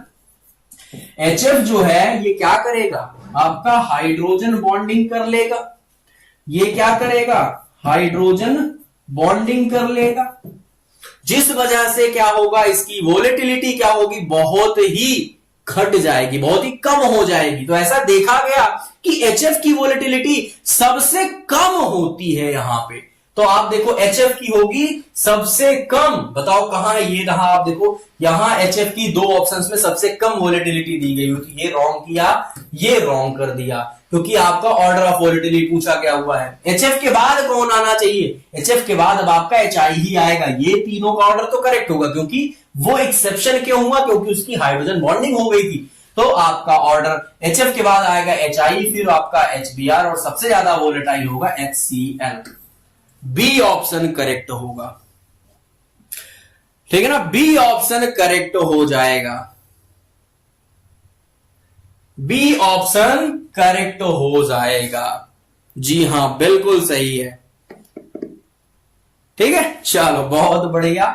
HF जो है ये क्या करेगा? आपका हाइड्रोजन बॉन्डिंग कर लेगा। ये क्या करेगा? हाइड्रोजन बॉन्डिंग कर लेगा, जिस वजह से क्या होगा? इसकी वोलेटिलिटी क्या होगी? बहुत ही घट जाएगी, बहुत ही कम हो जाएगी। तो ऐसा देखा गया कि HF की वोलेटिलिटी सबसे कम होती है यहां पे। तो आप देखो HF की होगी सबसे कम, बताओ कहां है? ये रहा, आप देखो यहां HF की 2 ऑप्शंस में सबसे कम वोलेटिलिटी दी गई हुई थी। ये रॉन्ग किया, ये रॉन्ग कर दिया। क्योंकि आपका ऑर्डर ऑफ वॉलेटिलिटी पूछा गया हुआ है। एचएफ के बाद कौन आना चाहिए? एचएफ के बाद अब आपका एचआई ही आएगा। ये तीनों का ऑर्डर तो करेक्ट होगा, क्योंकि वो एक्सेप्शन क्यों हुआ? क्योंकि उसकी हाइड्रोजन बॉन्डिंग हो गई थी। तो आपका ऑर्डर एचएफ के बाद आएगा एचआई, फिर आपका एचबीआर और सबसे ज्यादा वोलेटाइल होगा एचसीएल। बी ऑप्शन करेक्ट होगा, ठीक है ना। बी ऑप्शन करेक्ट हो जाएगा, बी ऑप्शन करेक्ट हो जाएगा। जी हां, बिल्कुल सही है, ठीक है। चलो बहुत बढ़िया,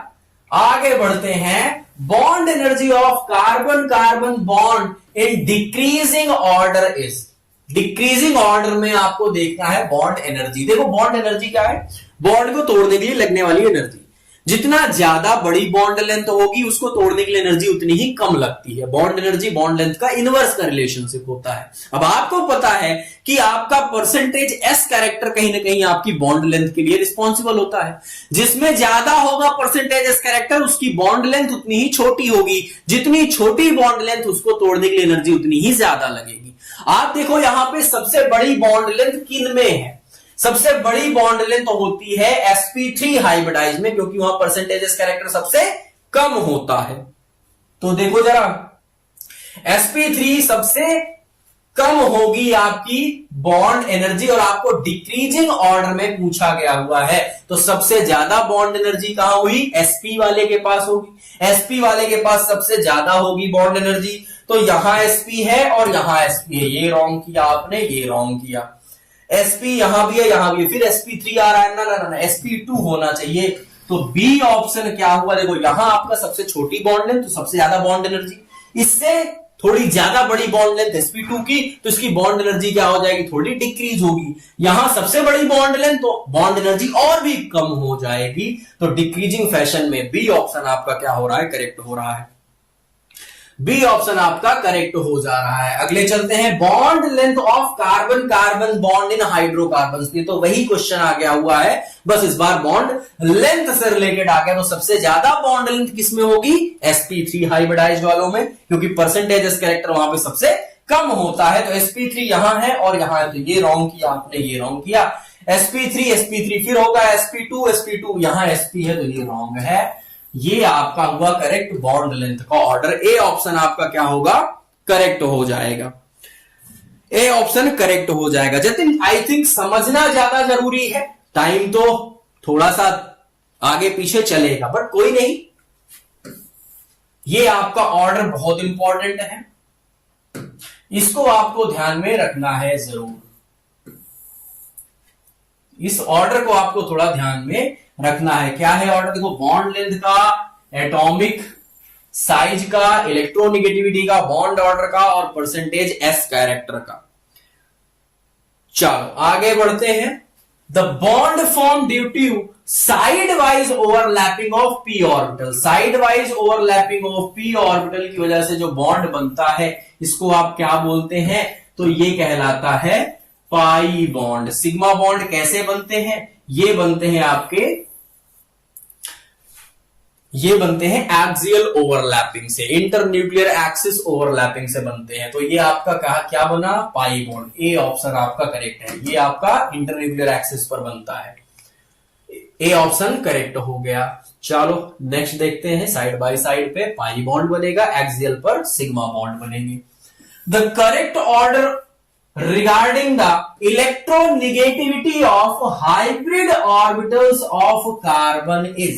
आगे बढ़ते हैं। Bond energy of carbon carbon bond in decreasing order is. Decreasing order में आपको देखना है बॉन्ड एनर्जी। देखो बॉन्ड एनर्जी क्या है? बॉन्ड को तोड़ने के लिए लगने वाली एनर्जी। जितना ज्यादा बड़ी बॉन्ड लेंथ होगी उसको तोड़ने के लिए एनर्जी उतनी ही कम लगती है। बॉन्ड एनर्जी बॉन्ड लेंथ का इनवर्स का रिलेशनशिप होता है। अब आपको पता है कि आपका परसेंटेज एस कैरेक्टर कहीं ना कहीं आपकी बॉन्ड लेंथ के लिए रिस्पॉन्सिबल होता है। जिसमें ज्यादा होगा परसेंटेज एस कैरेक्टर, उसकी बॉन्ड लेंथ उतनी ही छोटी होगी। जितनी छोटी बॉन्ड लेंथ उसको तोड़ने के लिए एनर्जी उतनी ही ज्यादा लगेगी। आप देखो यहां पे सबसे बड़ी बॉन्ड लेंथ किन में है? सबसे बड़ी बॉन्ड लेंथ तो होती है sp3 हाइब्रिडाइज में, क्योंकि वहां परसेंटेज कैरेक्टर सबसे कम होता है। तो देखो जरा, sp3 सबसे कम होगी आपकी बॉन्ड एनर्जी, और आपको डिक्रीजिंग ऑर्डर में पूछा गया हुआ है। तो सबसे ज्यादा बॉन्ड एनर्जी कहां हुई? sp वाले के पास होगी। sp वाले के पास सबसे ज्यादा होगी बॉन्ड एनर्जी। तो यहां sp है और यहां sp है। ये रॉन्ग किया आपने, ये रॉन्ग किया। sp यहां भी है, यहां भी है, फिर sp3 आ रहा है ना, ना, ना, ना, sp2 होना चाहिए। तो बी ऑप्शन क्या हुआ? देखो यहां आपका सबसे छोटी बॉन्ड लेंथ तो सबसे ज्यादा बॉन्ड एनर्जी, इससे थोड़ी ज्यादा बड़ी बॉन्ड लेंथ sp2 की, तो इसकी बॉन्ड एनर्जी क्या हो जाएगी? थोड़ी डिक्रीज होगी। यहां सबसे बड़ी बॉन्ड लेंथ तो बॉन्ड एनर्जी और भी कम हो जाएगी। तो डिक्रीजिंग फैशन में बी ऑप्शन आपका क्या हो रहा है? करेक्ट हो रहा है। बी ऑप्शन आपका करेक्ट हो जा रहा है। अगले चलते हैं, bond length of carbon carbon bond in hydrocarbon. ये तो वही क्वेश्चन आ गया हुआ है, बस इस बार बॉन्ड लेंथ से रिलेटेड आ गया। तो सबसे ज्यादा बॉन्ड लेंथ किसमें होगी? sp3 हाइब्रिडाइज वालों में, क्योंकि परसेंटेज कैरेक्टर वहां पे सबसे कम होता है। तो sp3 यहां है और यहां है, तो ये रॉन्ग किया आपने, ये रॉन्ग किया। sp3 फिर होगा sp2 यहां sp है, तो ये रॉन्ग है। ये आपका हुआ करेक्ट बॉन्ड लेंथ का ऑर्डर। ए ऑप्शन आपका क्या होगा? करेक्ट हो जाएगा। ए ऑप्शन करेक्ट हो जाएगा। जतिन आई थिंक समझना ज्यादा जरूरी है, टाइम तो थोड़ा सा आगे पीछे चलेगा, बट कोई नहीं, ये आपका ऑर्डर बहुत इंपॉर्टेंट है, इसको आपको ध्यान में रखना है जरूर। इस ऑर्डर को आपको थोड़ा ध्यान में रखना है। क्या है ऑर्डर? देखो बॉन्ड लेंथ का, एटॉमिक साइज का, इलेक्ट्रोनिगेटिविटी का, बॉन्ड ऑर्डर का और परसेंटेज एस कैरेक्टर का। चलो आगे बढ़ते हैं। The bond form due to side wise overlapping of P orbital. Side wise overlapping of P orbital की वजह से जो बॉन्ड बनता है, इसको आप क्या बोलते हैं? तो ये कहलाता है पाई बॉन्ड। सिग्मा बॉन्ड कैसे बनते हैं? ये बनते हैं आपके, ये बनते हैं एक्सियल ओवरलैपिंग से, इंटरन्यूक्लियर एक्सिस ओवरलैपिंग से बनते हैं। तो ये आपका कहा क्या बना? Pi bond. ए ऑप्शन आपका करेक्ट है। ये आपका इंटरन्यूक्लियर एक्सिस पर बनता है। ए ऑप्शन करेक्ट हो गया। चलो नेक्स्ट देखते हैं। साइड बाय साइड पे पाई बॉन्ड बनेगा, एक्सियल पर सिग्मा बॉन्ड बनेंगे। The correct order regarding the electronegativity of hybrid orbitals of carbon is।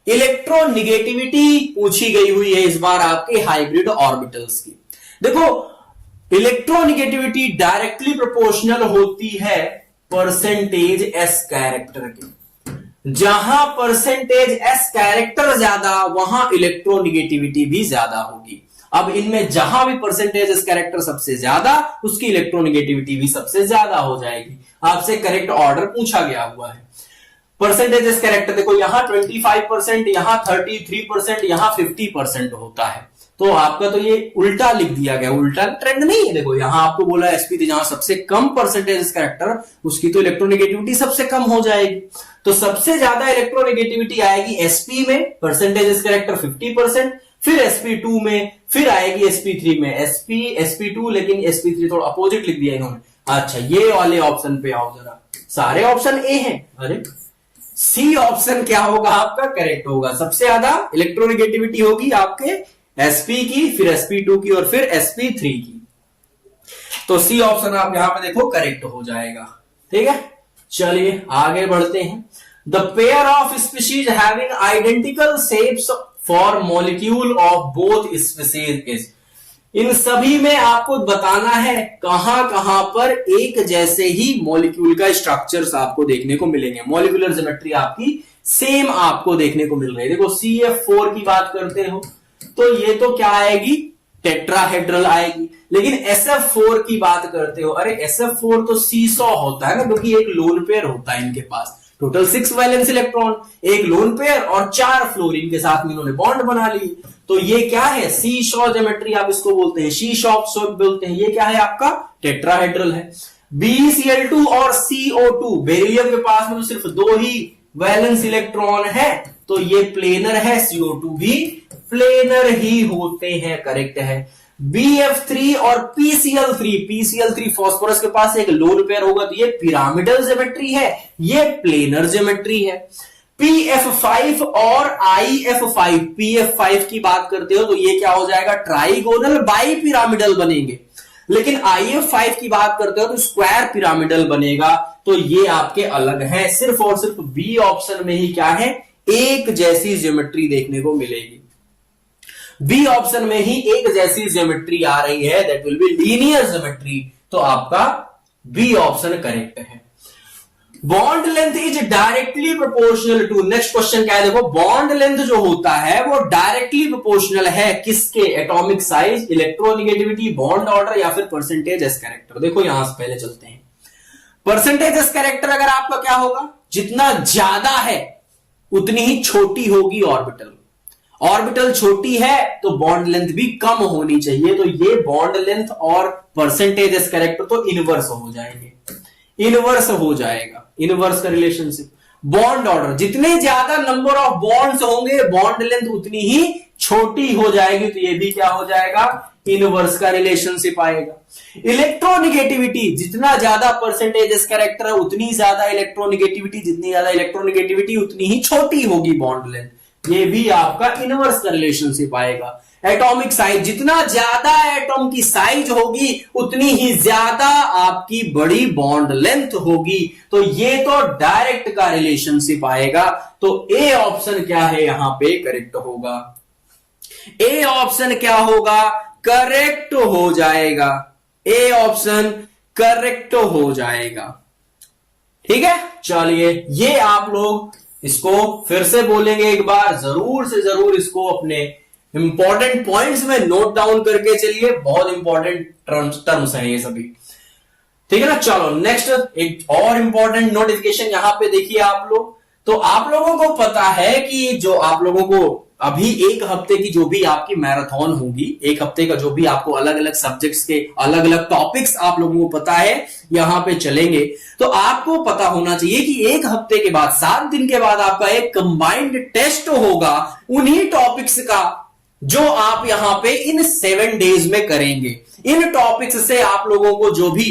Electronegativity पूछी गई हुई है इस बार आपके हाइब्रिड ऑर्बिटल्स की। देखो इलेक्ट्रोनिगेटिविटी डायरेक्टली प्रोपोर्शनल होती है परसेंटेज एस कैरेक्टर के। जहां परसेंटेज एस कैरेक्टर ज्यादा, वहां इलेक्ट्रोनिगेटिविटी भी ज्यादा होगी। अब इनमें जहां भी परसेंटेज एस कैरेक्टर सबसे ज्यादा, उसकी इलेक्ट्रोनिगेटिविटी भी सबसे ज्यादा हो जाएगी। आपसे करेक्ट ऑर्डर पूछा गया हुआ है। परसेंटेज एस कैरेक्टर देखो यहां 25%, यहां 33%, यहां 50% होता है। तो आपका तो ये उल्टा लिख दिया गया, उल्टा ट्रेंड नहीं है। देखो यहां आपको बोला sp जहां सबसे कम परसेंटेज एस कैरेक्टर, उसकी तो इलेक्ट्रोनिगेटिविटी सबसे कम हो जाएगी। तो सबसे ज्यादा इलेक्ट्रोनिगेटिविटी आएगी sp में, परसेंटेज एस कैरेक्टर 50%, फिर sp2 में, फिर आएगी sp3 में। sp sp2, लेकिन sp3 थोड़ा अपोजिट लिख दिया इन्होंने, अच्छा, ये वाले ऑप्शन पे आओ जरा, सारे ऑप्शन ए हैं। अरे सी ऑप्शन क्या होगा आपका करेक्ट होगा। सबसे ज्यादा इलेक्ट्रोनेगेटिविटी होगी आपके sp की, फिर sp2 की और फिर sp3 की। तो सी ऑप्शन आप यहां पे देखो करेक्ट हो जाएगा। ठीक है, चलिए आगे बढ़ते हैं। The pair of species having identical shapes for molecule of both species is. इन सभी में आपको बताना है कहां कहां पर एक जैसे ही मॉलिक्यूल का स्ट्रक्चर्स आपको देखने को मिलेंगे, मॉलिक्यूलर ज्योमेट्री आपकी सेम आपको देखने को मिल रही है। देखो CF4 की बात करते हो तो ये तो क्या आएगी, टेट्राहेड्रल आएगी। लेकिन SF4 की बात करते हो, अरे SF4 तो सीसॉ होता है ना, क्योंकि एक लोन पेयर होता है इनके पास, टोटल 6 वैलेंस इलेक्ट्रॉन, एक लोन पेयर और 4 फ्लोरीन के साथ में इन्होंने बॉन्ड बना ली। तो ये क्या है, सीशॉ ज्योमेट्री आप इसको बोलते हैं, शीशॉ बोलते हैं। ये क्या है आपका टेट्राहेड्रल है। BeCl2 और CO2, बेरिलियम के पास में तो सिर्फ 2 ही वैलेंस इलेक्ट्रॉन है, तो ये प्लेनर है, CO2 भी प्लेनर ही होते हैं, करेक्ट है। BF3 और PCl3 फास्फोरस के पास एक लोन पेयर होगा, तो ये पिरामिडल ज्योमेट्री है, ये प्लेनर ज्योमेट्री है। PF5 और IF5, PF5 की बात करते हो तो ये क्या हो जाएगा, ट्राइगोनल बाई पिरामिडल बनेंगे। लेकिन IF5 की बात करते हो तो स्क्वायर पिरामिडल बनेगा। तो ये आपके अलग है, सिर्फ और सिर्फ बी ऑप्शन में ही क्या है, एक जैसी ज्योमेट्री देखने को मिलेगी। बी ऑप्शन में ही एक जैसी ज्योमेट्री आ रही है, that will be linear geometry. तो आपका बी ऑप्शन करेक्ट है। Bond length is directly proportional to, next question क्या है, देखो बॉन्ड लेंथ जो होता है वो डायरेक्टली प्रोपोर्शनल है किसके, atomic size, electronegativity, bond order या फिर परसेंटेज एस कैरेक्टर। देखो यहां से पहले चलते हैं। परसेंटेज एस कैरेक्टर अगर आपका क्या होगा, जितना ज्यादा है उतनी ही छोटी होगी ऑर्बिटल, ऑर्बिटल छोटी है तो बॉन्ड लेंथ भी कम होनी चाहिए। तो ये बॉन्ड लेंथ और परसेंटेज एस कैरेक्टर तो इनवर्स हो जाएंगे, इनवर्स हो जाएगा, इनवर्स का रिलेशनशिप। बॉन्ड ऑर्डर, जितने ज्यादा नंबर ऑफ बॉन्ड्स होंगे बॉन्ड लेंथ उतनी ही छोटी हो जाएगी, तो ये भी क्या हो जाएगा, इनवर्स का रिलेशनशिप आएगा। इलेक्ट्रोनिगेटिविटी, जितना ज्यादा परसेंटेज एस कैरेक्टर है उतनी ज्यादा इलेक्ट्रोनिगेटिविटी, जितनी ज्यादा इलेक्ट्रोनिगेटिविटी उतनी ही छोटी होगी बॉन्ड लेंथ, ये भी आपका इनवर्स का रिलेशनशिप आएगा। एटॉमिक साइज, जितना ज्यादा एटॉम की साइज होगी उतनी ही ज्यादा आपकी बड़ी बॉन्ड लेंथ होगी, तो ये तो डायरेक्ट का रिलेशनशिप आएगा। तो ए ऑप्शन क्या है यहां पे करेक्ट होगा, ए ऑप्शन क्या होगा, करेक्ट हो जाएगा, ए ऑप्शन करेक्ट हो जाएगा। ठीक है, चलिए ये आप लोग इसको फिर से बोलेंगे एक बार, जरूर से जरूर इसको अपने इंपॉर्टेंट पॉइंट्स में नोट डाउन करके चलिए, बहुत इंपॉर्टेंट टर्म्स हैं ये सभी। ठीक है ना, चलो नेक्स्ट एक और इंपॉर्टेंट नोटिफिकेशन यहां पे देखिए आप लोग। तो आप लोगों को पता है कि जो आप लोगों को अभी एक हफ्ते की जो भी आपकी मैराथन होगी, एक हफ्ते का जो भी आपको अलग अलग सब्जेक्ट्स के अलग अलग टॉपिक्स आप लोगों को पता है यहां पे चलेंगे, तो आपको पता होना चाहिए कि एक हफ्ते के बाद 7 दिन के बाद आपका एक कंबाइंड टेस्ट होगा उन्हीं टॉपिक्स का जो आप यहां पे इन 7 डेज में करेंगे। इन टॉपिक्स से आप लोगों को जो भी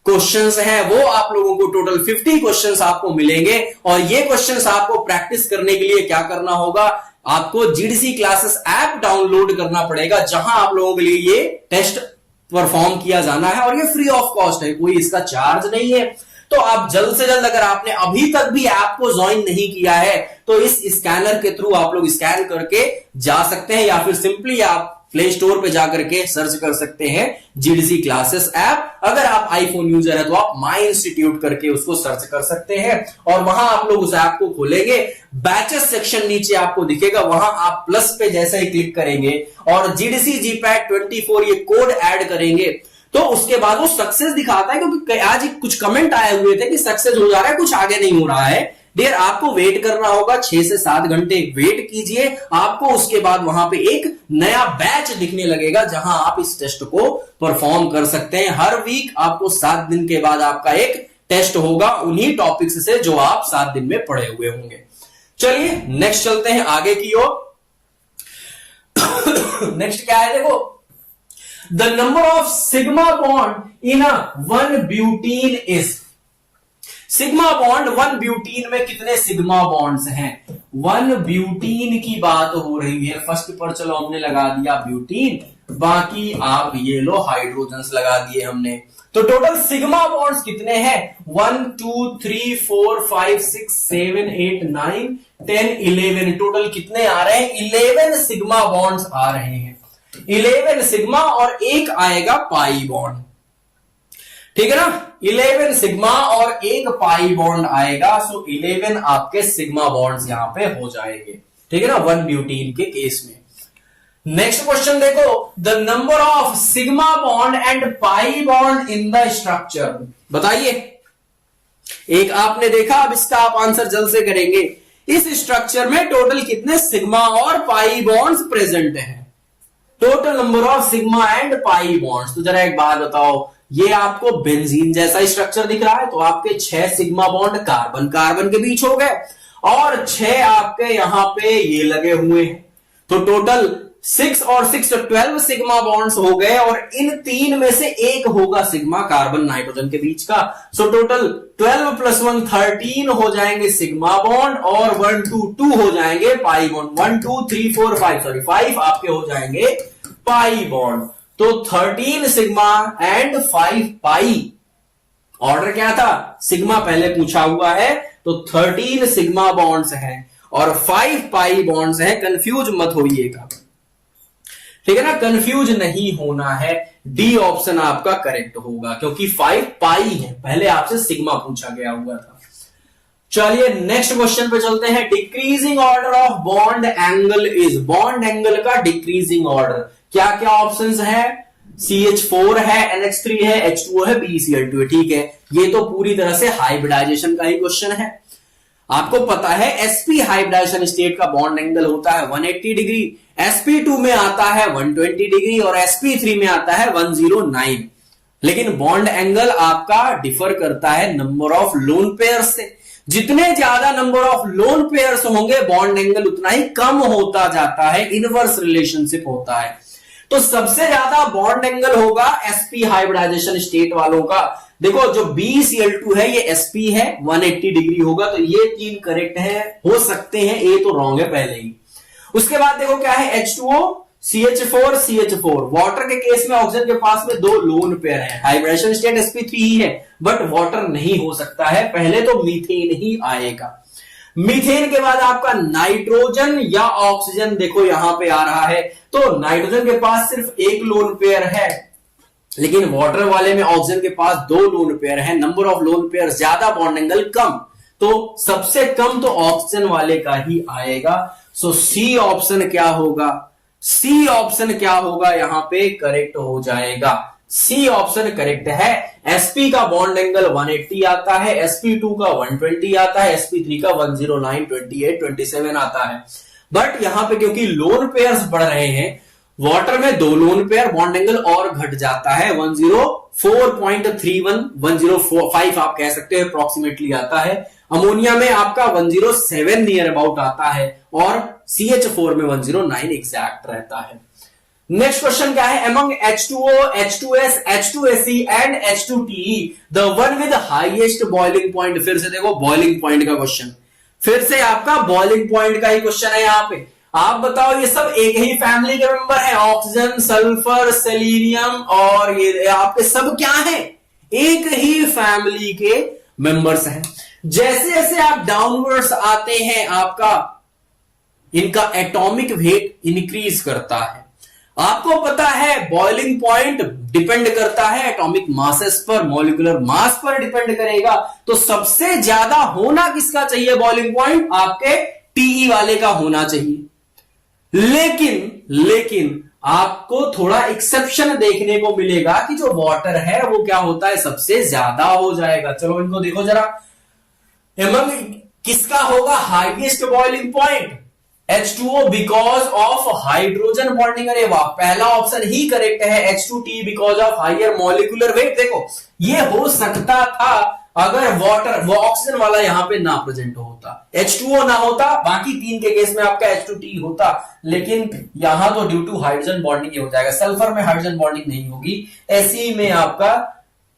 क्वेश्चंस हैं वो आप लोगों को टोटल 50 क्वेश्चंस आपको मिलेंगे, और ये क्वेश्चंस आपको प्रैक्टिस करने के लिए क्या करना होगा, आपको जीडीसी क्लासेस ऐप डाउनलोड करना पड़ेगा, जहां आप लोगों के लिए ये टेस्ट परफॉर्म किया जाना है, और ये फ्री ऑफ कॉस्ट है, कोई इसका चार्ज नहीं है। तो आप जल्द से जल्द, अगर आपने अभी तक भी ऐप को ज्वाइन नहीं किया है तो इस स्कैनर के थ्रू आप लोग स्कैन करके जा सकते हैं, या फिर सिंपली आप प्ले स्टोर पे जाकर के सर्च कर सकते हैं जीडीसी क्लासेस ऐप। अगर आप आईफोन यूजर है तो आप माई इंस्टीट्यूट करके उसको सर्च कर सकते हैं, और वहां आप लोग उस ऐप को खोलेंगे, बैचेस सेक्शन नीचे आपको दिखेगा, वहां आप प्लस पे जैसे ही क्लिक करेंगे और जीडीसी जीपैट 24 ये कोड ऐड करेंगे, तो उसके बाद वो सक्सेस दिखाता है। क्योंकि आज कुछ कमेंट आए हुए थे कि सक्सेस हो जा रहा है, कुछ आगे नहीं हो रहा है। डियर, आपको वेट करना होगा, 6 से 7 घंटे वेट कीजिए, आपको उसके बाद वहां पे एक नया बैच दिखने लगेगा जहां आप इस टेस्ट को परफॉर्म कर सकते हैं। हर वीक आपको 7 दिन के बाद आपका एक टेस्ट होगा उन्हीं टॉपिक्स से जो आप 7 दिन में पढ़े हुए होंगे। चलिए नेक्स्ट चलते हैं आगे की ओर। नेक्स्ट क्या है, देखो the number of sigma bond in a one butene is, sigma bond one butene में कितने सिग्मा बॉन्ड्स हैं? वन ब्यूटीन की बात हो रही है, फर्स्ट पर चलो हमने लगा दिया ब्यूटीन, बाकी आप ये लो हाइड्रोजन्स लगा दिए हमने। तो टोटल सिग्मा बॉन्ड्स कितने हैं? 1 2 3 4 5 6 7 8 9 10 11, टोटल कितने आ रहे हैं? 11 सिग्मा बॉन्ड्स आ रहे हैं। 11 सिग्मा और एक आएगा पाई बॉन्ड, ठीक है ना? 11 सिग्मा और एक पाई बॉन्ड आएगा, सो 11 आपके सिग्मा बॉन्ड्स यहां पे हो जाएंगे, ठीक है ना, वन ब्यूटीन के केस में। नेक्स्ट क्वेश्चन देखो, the number of sigma bond and pi bond in the structure, बताइए। एक आपने देखा, अब इसका आप आंसर जल्द से करेंगे। इस स्ट्रक्चर में टोटल कितने सिग्मा और पाई बॉन्ड्स प्रेजेंट हैं? Total number of sigma and pi bonds. तो जरा एक बात बताओ, ये आपको बेंजीन जैसा स्ट्रक्चर दिख रहा है, तो आपके 6 सिग्मा बॉन्ड कार्बन कार्बन के बीच हो गए और 6 आपके यहां पे ये लगे हुए हैं, तो टोटल 6 और 6 12 सिग्मा बॉन्ड्स हो गए, और इन 3 में से एक होगा सिग्मा कार्बन नाइट्रोजन के बीच का, सो टोटल 12 + 1 13 हो जाएंगे सिग्मा बॉन्ड, और 1 2 2 हो जाएंगे पाई बॉन्ड। 1 2 3 4 5 आपके हो जाएंगे पाई बॉन्ड। तो 13 सिग्मा एंड 5 पाई, ऑर्डर क्या था? सिग्मा पहले पूछा हुआ है, तो 13 सिग्मा बॉन्ड्स हैं और 5 पाई बॉन्ड्स हैं। कंफ्यूज मत होइएगा, ठीक है ना, कंफ्यूज नहीं होना है। डी ऑप्शन आपका करेक्ट होगा, क्योंकि 5 पाई है, पहले आपसे सिग्मा पूछा गया हुआ था। चलिए नेक्स्ट क्वेश्चन पे चलते हैं। Decreasing order of bond angle is, bond angle का डिक्रीजिंग ऑर्डर क्या क्या ऑप्शंस है? CH4 है, NH3 है, H2O है, BeCl2 है, ठीक है। ये तो पूरी तरह से हाइब्रिडाइजेशन का ही क्वेश्चन है। आपको पता है sp हाइब्रिडाइजेशन स्टेट का बॉन्ड एंगल होता है 180 डिग्री, sp2 में आता है 120 डिग्री और sp3 में आता है 109। लेकिन बॉन्ड एंगल आपका डिफर करता है नंबर ऑफ लोन पेयर्स से। जितने ज्यादा नंबर ऑफ लोन पेयर्स होंगे बॉन्ड एंगल उतना ही कम होता जाता है, इनवर्स रिलेशनशिप होता है। तो सबसे ज्यादा बॉन्ड एंगल होगा sp हाइब्रिडाइजेशन स्टेट वालों का। देखो जो BeCl2 है ये sp है, 180 डिग्री होगा, तो ये 3 करेक्ट है, हो सकते हैं ए तो रॉन्ग है पहले ही। उसके बाद देखो क्या है, H2O CH4 CH4, वाटर के केस में ऑक्सीजन के पास में 2 लोन पेयर है, हाइब्रिडेशन स्टेट sp3 ही है, बट वाटर नहीं हो सकता है, पहले तो मीथेन ही आएगा। मीथेन के बाद आपका नाइट्रोजन या ऑक्सीजन, देखो यहां पे आ रहा है, तो नाइट्रोजन के पास सिर्फ 1 लोन पेयर है, लेकिन वाटर वाले में ऑक्सीजन के पास 2 लोन पेयर है, नंबर ऑफ लोन पेयर ज्यादा, बॉन्ड एंगल कम, तो सबसे कम तो ऑक्सीजन वाले का ही आएगा। सो सी ऑप्शन क्या होगा? सी ऑप्शन क्या होगा यहां पे? करेक्ट हो जाएगा, सी ऑप्शन करेक्ट है। sp का बॉन्ड एंगल 180 आता है, sp2 का 120 आता है, sp3 का 109 28 27 आता है। बट यहां पे क्योंकि लोन पेयर्स बढ़ रहे हैं, वाटर में 2 लोन पेयर, बॉन्ड एंगल और घट जाता है, 104.31 105 आप कह सकते हैं अप्रोक्सीमेटली आता है। अमोनिया में आपका 107 नियर अबाउट आता है, और CH4 में 109 एग्जैक्ट रहता है। नेक्स्ट क्वेश्चन क्या है? Among H2O, H2S, H2SE and H2TE the one with highest boiling point. फिर से देखो बॉइलिंग पॉइंट का क्वेश्चन, फिर से आपका बॉइलिंग पॉइंट का ही क्वेश्चन है यहां पे। आप बताओ, ये सब एक ही फैमिली के मेंबर है, ऑक्सीजन, सल्फर, सेलेनियम, और ये आपके सब क्या है? एक ही फैमिली के मेंबर्स हैं। जैसे जैसे आप डाउनवर्ड्स आते हैं, आपका इनका एटॉमिक वेट इंक्रीज करता है। आपको पता है बॉइलिंग पॉइंट डिपेंड करता है एटॉमिक मासेस पर, मॉलिक्यूलर मास पर डिपेंड करेगा। तो सबसे ज्यादा होना किसका चाहिए बॉइलिंग पॉइंट? आपके टीई वाले का होना चाहिए। लेकिन आपको थोड़ा एक्सेप्शन देखने को मिलेगा कि जो वाटर है वो क्या होता है, सबसे ज्यादा हो जाएगा। चलो इनको देखो जरा, किसका होगा highest boiling point? H2O because of hydrogen bonding. अरे वाह, पहला ऑप्शन ही करेक्ट है, H2T because of higher molecular weight. देखो ये हो सकता था, अगर वाटर वो ऑक्सीजन वाला यहां पे ना प्रेजेंट होता, H2O ना होता, बाकी तीन के केस में आपका H2T होता, लेकिन यहां तो ड्यू टू हाइड्रोजन बॉन्डिंग हो जाएगा, सल्फर में हाइड्रोजन बॉन्डिंग नहीं होगी, Fe में आपका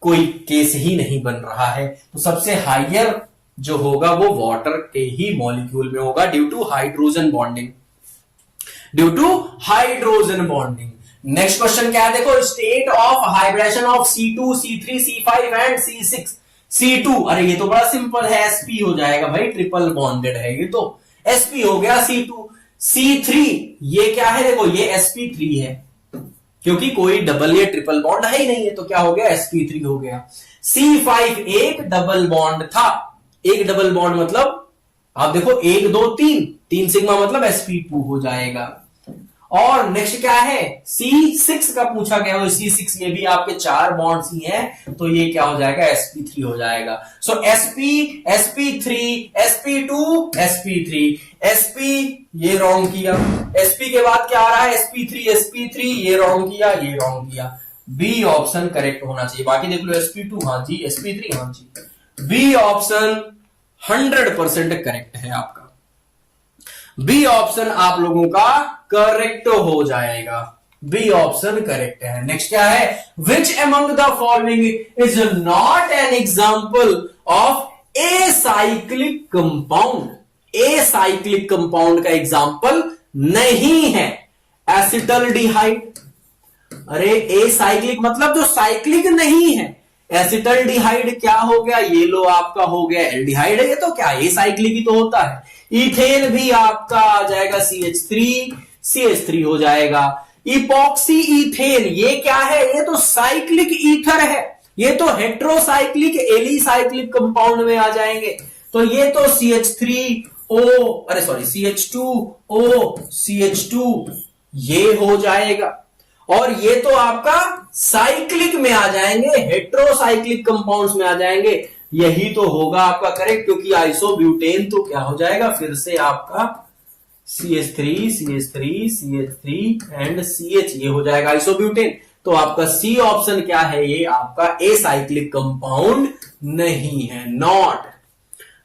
कोई केस ही नहीं बन रहा है। तो सबसे हाइयर जो होगा वो वाटर के ही मॉलिक्यूल में होगा due to hydrogen bonding, due to hydrogen bonding. Next question क्या है देखो, state of hybridization of C2, C3, C5 and C6। C2, अरे ये तो बड़ा सिंपल है, sp हो जाएगा भाई, ट्रिपल बॉन्डेड है ये तो, sp हो गया C2। C3 ये क्या है देखो, ये sp3 है, क्योंकि कोई डबल या ट्रिपल बॉन्ड है ही नहीं है, तो क्या हो गया, sp3 हो गया। C5 एक डबल बॉन्ड था, एक डबल बॉन्ड मतलब आप देखो 1 2 3 सिग्मा मतलब sp2 हो जाएगा। और नेक्स्ट क्या है, C6 का पूछा गया हो, C6 ये भी आपके 4 बॉन्ड्स ही हैं, तो ये क्या हो जाएगा, sp3 हो जाएगा। सो sp, sp3, sp2, sp3, sp ये रॉन्ग किया, sp के बाद क्या आ रहा है, sp3 ये रॉन्ग किया, ये रॉन्ग किया। बी ऑप्शन करेक्ट होना चाहिए, बाकी देख लो sp2 हाँ जी, sp3 हाँ जी, बी ऑप्शन 100% करेक्ट है आपका, बी ऑप्शन आप लोगों का करेक्ट हो जाएगा, बी ऑप्शन करेक्ट है। नेक्स्ट क्या है, which among the following is not an example of a cyclic compound, a cyclic compound का एग्जाम्पल नहीं है, एसिटल्डिहाइड। अरे ए साइक्लिक मतलब जो साइक्लिक नहीं है, एसिटल्डिहाइड क्या हो गया, ये लो आपका हो गया एल्डिहाइड है, ये तो क्या ए साइक्लिक ही तो होता है। इथेन भी आपका आ जाएगा CH3 हो जाएगा। इपॉक्सी इथेन ये क्या है, ये तो साइक्लिक ईथर है, ये तो हेट्रोसाइक्लिक एलिसाइक्लिक कंपाउंड में आ जाएंगे, तो ये तो CH3O अरे सॉरी CH2O CH2 ये हो जाएगा, और ये तो आपका साइक्लिक में आ जाएंगे, हेट्रोसाइक्लिक कंपाउंड्स में आ जाएंगे, यही तो होगा आपका करेक्ट, क्योंकि आइसोब्यूटेन तो क्या हो जाएगा फिर से आपका CH3 एंड CH ये हो जाएगा आइसोब्यूटेन। तो आपका सी ऑप्शन क्या है, ये आपका ए साइक्लिक कंपाउंड नहीं है,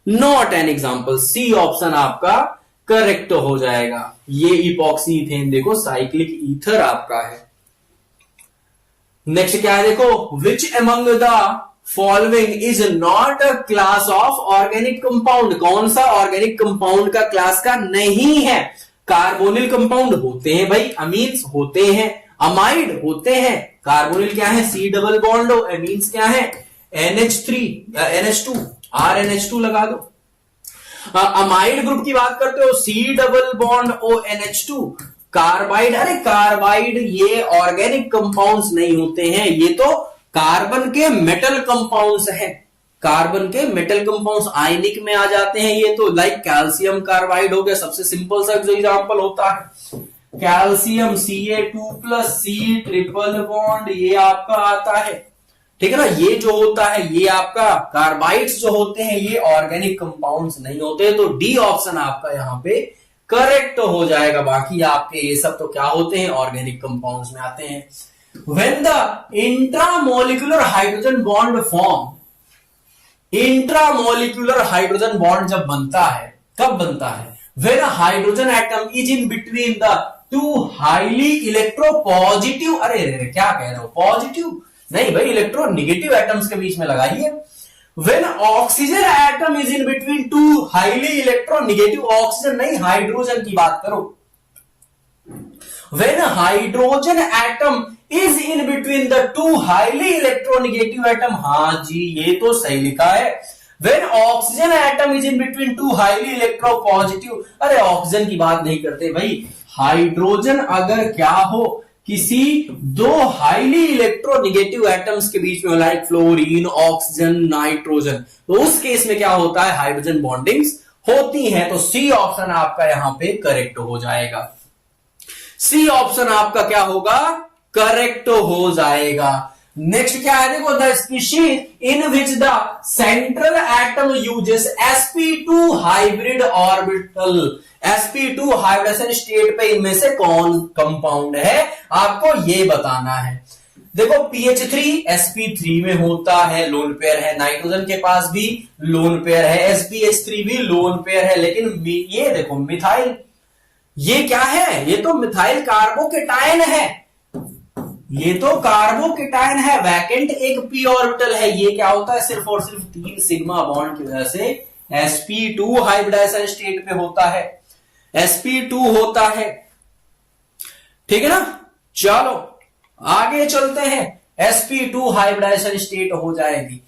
not an example, C option आपका करेक्ट हो जाएगा। ये इपॉक्सी इथेन देखो साइक्लिक ईथर आपका है। नेक्स्ट क्या है देखो, which among the following is not a class of organic compound, कौन सा ऑर्गेनिक कंपाउंड का क्लास का नहीं है। कार्बोनिल कंपाउंड होते हैं भाई, अमीन्स होते हैं, अमाइड होते हैं, कार्बोनिल क्या है C डबल बॉन्ड, अमीन्स क्या है NH2 RNH2 लगा दो। अमाइड ग्रुप की बात करते हो C double bond ONH2। Carbide, अरे कार्बाइड ये ऑर्गेनिक कंपाउंड्स नहीं होते हैं, ये तो कार्बन के मेटल कंपाउंड्स हैं, कार्बन के मेटल कंपाउंड्स आयनिक में आ जाते हैं, ये तो लाइक कैल्शियम कार्बाइड हो गया, सबसे सिंपल सा जो एग्जांपल होता है, calcium Ca2+ C triple bond ये आपका आता है, ठीक है ना। ये जो होता है ये आपका कार्बाइड्स जो होते हैं ये ऑर्गेनिक कंपाउंड्स नहीं होते, तो डी ऑप्शन आपका यहां पे करेक्ट हो जाएगा। बाकी आपके ये सब तो क्या होते हैं, ऑर्गेनिक कंपाउंड्स में आते हैं। When the intramolecular hydrogen bond form, intramolecular hydrogen bond जब बनता है, कब बनता है, when a hydrogen atom is in between the two highly electropositive, अरे क्या कह रहे हो, पॉजिटिव नहीं भाई, इलेक्ट्रोनेगेटिव एटम्स के बीच में लगाइए। when oxygen atom is in between two highly electronegative, oxygen नहीं हाइड्रोजन की बात करो, when hydrogen atom is in between the two highly electronegative atom, हाँ जी ये तो सही लिखा है। when oxygen atom is in between two highly electropositive, अरे ऑक्सीजन की बात नहीं करते भाई, हाइड्रोजन अगर क्या हो किसी दो हाईली इलेक्ट्रोनेगेटिव एटम्स के बीच में, लाइक फ्लोरीन ऑक्सीजन नाइट्रोजन, तो उस केस में क्या होता है, हाइड्रोजन बॉन्डिंग्स होती हैं, तो सी ऑप्शन आपका यहां पे करेक्ट हो जाएगा, सी ऑप्शन आपका क्या होगा, करेक्ट हो जाएगा। नेक्स्ट क्या है देखो, the species in which the central atom uses sp2 hybrid orbital, sp2 hybridization state पे इनमें से कौन कंपाउंड है, आपको ये बताना है। देखो pH3 sp3 में होता है, लोन पेयर है, नाइट्रोजन के पास भी लोन पेयर है, sbh3 भी लोन पेयर है, लेकिन ये देखो मिथाइल, ये क्या है, ये तो मिथाइल कार्बोकेटायन है, ये तो कार्बोकेटायन है, वैकेंट एक p ऑर्बिटल है, ये क्या होता है, सिर्फ और सिर्फ 3 सिग्मा बॉन्ड की वजह से sp2 हाइब्रिडाइजेशन स्टेट पे होता है, sp2 होता है, ठीक है ना। चलो आगे चलते हैं, sp2 हाइब्रिडाइजेशन स्टेट हो जाएगी।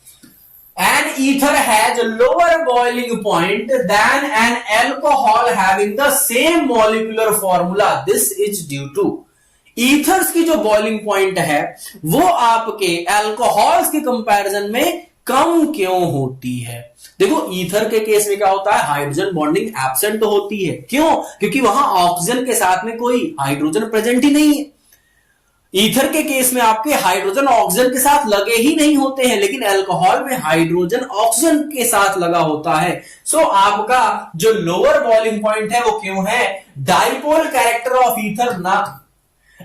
An ether has a lower boiling point than an alcohol having the same molecular formula. This is due to ethers की जो बॉइलिंग पॉइंट है वो आपके अल्कोहल्स के कंपैरिजन में कम क्यों होती है। देखो ईथर के केस में क्या होता है, हाइड्रोजन बॉन्डिंग एब्सेंट होती है, क्यों, क्योंकि वहां ऑक्सीजन के साथ में कोई हाइड्रोजन प्रेजेंट ही नहीं है। ईथर के केस में आपके हाइड्रोजन ऑक्सीजन के साथ लगे ही नहीं होते हैं, लेकिन अल्कोहल में हाइड्रोजन ऑक्सीजन के साथ लगा होता है। सो आपका जो लोअर बॉइलिंग पॉइंट है वो क्यों है, डाइपोल कैरेक्टर ऑफ ईथर ना,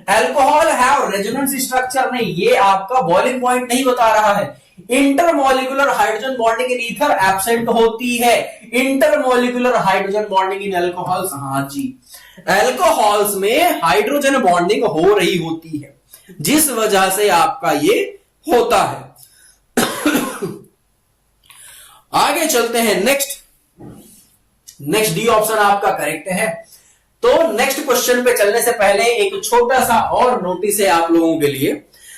अल्कोहल हैव रेजोनेंस स्ट्रक्चर नहीं, ये आपका बॉइलिंग पॉइंट नहीं बता रहा है। Intermolecular hydrogen bonding in ether absent होती है, इंटरमोलिकुलर हाइड्रोजन बॉन्डिंग इन अल्कोहल्स, हाँ जी, अल्कोहल्स में हाइड्रोजन बॉन्डिंग हो रही होती है, जिस वजह से आपका ये होता है। आगे चलते हैं, नेक्स्ट डी ऑप्शन आपका करेक्ट है। तो नेक्स्ट क्वेश्चन पे चलने से पहले एक छोटा सा और नोटिस है आप लोगों के लिए।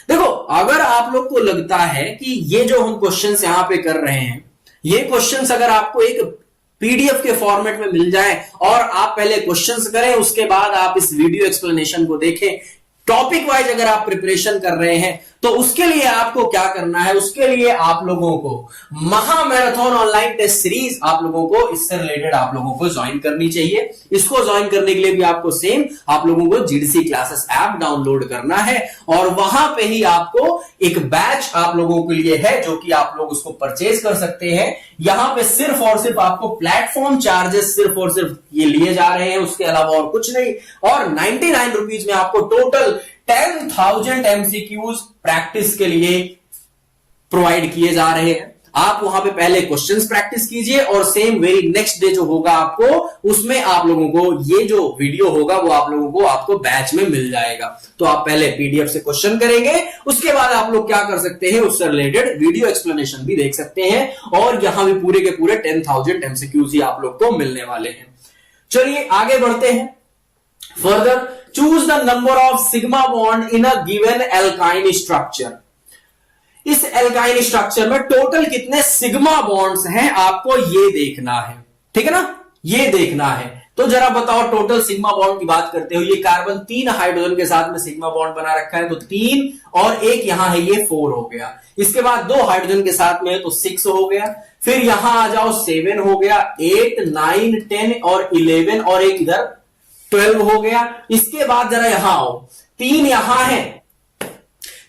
देखो अगर आप लोग को लगता है कि ये जो हम क्वेश्चंस यहां पे कर रहे हैं, ये क्वेश्चंस अगर आपको एक पीडीएफ के फॉर्मेट में मिल जाए और आप पहले क्वेश्चंस करें, उसके बाद आप इस वीडियो एक्सप्लेनेशन को देखें, टॉपिक वाइज अगर आप प्रिपरेशन कर रहे हैं, तो उसके लिए आपको क्या करना है, उसके लिए आप लोगों को महा मैराथन ऑनलाइन टेस्ट सीरीज आप लोगों को इससे रिलेटेड आप लोगों को ज्वाइन करनी चाहिए। इसको ज्वाइन करने के लिए भी आपको सेम आप लोगों को जीडीसी क्लासेस ऐप डाउनलोड करना है और वहां पे ही आपको एक बैच आप लोगों के लिए है जो कि आप लोग उसको परचेज कर सकते हैं। यहां पे सिर्फ और सिर्फ आपको प्लेटफॉर्म चार्जेस सिर्फ और सिर्फ ये लिए जा रहे हैं, उसके अलावा और कुछ नहीं, और 99 रुपीज में आपको टोटल 10,000 एमसीक्यूज प्रैक्टिस के लिए प्रोवाइड किए जा रहे हैं। आप वहां पे पहले क्वेश्चंस प्रैक्टिस कीजिए और सेम वेरी नेक्स्ट डे जो होगा आपको, उसमें आप लोगों को ये जो वीडियो होगा वो आप लोगों को आपको बैच में मिल जाएगा। तो आप पहले पीडीएफ से क्वेश्चन करेंगे, उसके बाद आप लोग क्या कर सकते हैं, उससे रिलेटेड वीडियो एक्सप्लेनेशन भी देख सकते हैं और यहां भी पूरे के पूरे 10,000 एमसीक्यूज ही आप लोग को मिलने वाले हैं। चलिए आगे बढ़ते हैं further. Choose the number of sigma bond in a given alkyne structure. इस एल्काइन स्ट्रक्चर में टोटल कितने सिग्मा बॉन्ड्स हैं आपको ये देखना है, ठीक है ना, ये देखना है। तो जरा बताओ, टोटल सिग्मा बॉन्ड की बात करते हो, ये कार्बन 3 हाइड्रोजन के साथ में सिग्मा बॉन्ड बना रखा है, तो 3 और एक यहां है, ये 4 हो गया। इसके बाद 2 हाइड्रोजन के साथ में है तो 6 हो गया। फिर यहां आ जाओ 7 हो गया, 8 9 10 और 11 और एक इधर 12 हो गया। इसके बाद जरा यहां आओ, 3 यहां है,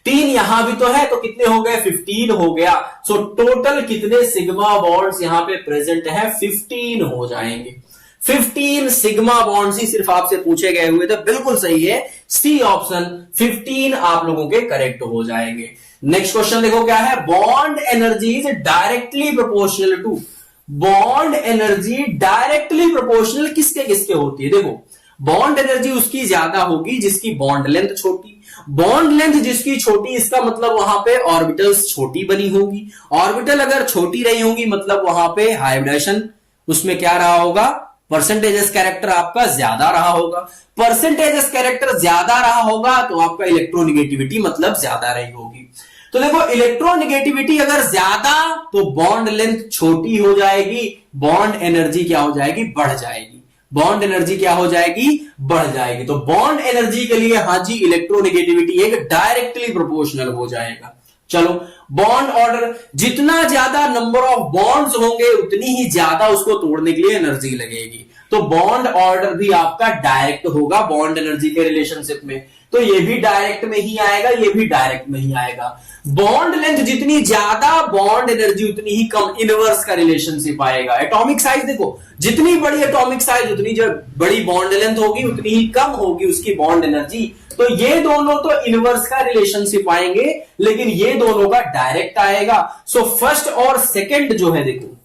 3 यहां भी तो है, तो कितने हो गए, 15 हो गया। सो टोटल कितने सिग्मा बॉन्ड्स यहां पे प्रेजेंट है, 15 हो जाएंगे। 15 सिग्मा बॉन्ड्स ही सिर्फ आपसे पूछे गए हुए थे, बिल्कुल सही है, सी ऑप्शन 15 आप लोगों के करेक्ट हो जाएंगे। नेक्स्ट क्वेश्चन देखो क्या है, bond energy is directly proportional to. Bond energy directly proportional किसके किसके होती है, देखो बॉन्ड एनर्जी उसकी ज्यादा होगी जिसकी बॉन्ड लेंथ छोटी, बॉन्ड लेंथ जिसकी छोटी, इसका मतलब वहां पे ऑर्बिटल्स छोटी बनी होगी, ऑर्बिटल अगर छोटी रही होगी मतलब वहां पे हाइब्रिडेशन उसमें क्या रहा होगा, परसेंटेजेस कैरेक्टर आपका ज्यादा रहा होगा। परसेंटेजेस कैरेक्टर ज्यादा रहा होगा तो आपका इलेक्ट्रोनिगेटिविटी मतलब ज्यादा रही होगी। तो देखो इलेक्ट्रोनिगेटिविटी अगर ज्यादा तो बॉन्ड लेंथ छोटी हो जाएगी, बॉन्ड एनर्जी क्या हो जाएगी, बढ़ जाएगी, बॉन्ड एनर्जी क्या हो जाएगी, बढ़ जाएगी। तो बॉन्ड एनर्जी के लिए हाँ जी इलेक्ट्रोनिगेटिविटी एक डायरेक्टली प्रोपोर्शनल हो जाएगा। चलो बॉन्ड ऑर्डर, जितना ज्यादा नंबर ऑफ बॉन्ड्स होंगे उतनी ही ज्यादा उसको तोड़ने के लिए एनर्जी लगेगी। तो बॉन्ड ऑर्डर भी आपका डायरेक्ट होगा बॉन्ड एनर्जी के रिलेशनशिप में, तो ये भी डायरेक्ट में ही आएगा, ये भी डायरेक्ट में ही आएगा। बॉन्ड लेंथ जितनी ज्यादा बॉन्ड एनर्जी उतनी ही कम, इनवर्स का रिलेशनशिप आएगा। एटॉमिक साइज देखो, जितनी बड़ी एटॉमिक साइज उतनी जो बड़ी बॉन्ड लेंथ होगी उतनी ही कम होगी उसकी बॉन्ड एनर्जी। तो ये दोनों तो इनवर्स का रिलेशनशिप आएंगे, लेकिन ये दोनों का डायरेक्ट आएगा। सो फर्स्ट और सेकंड जो है, देखो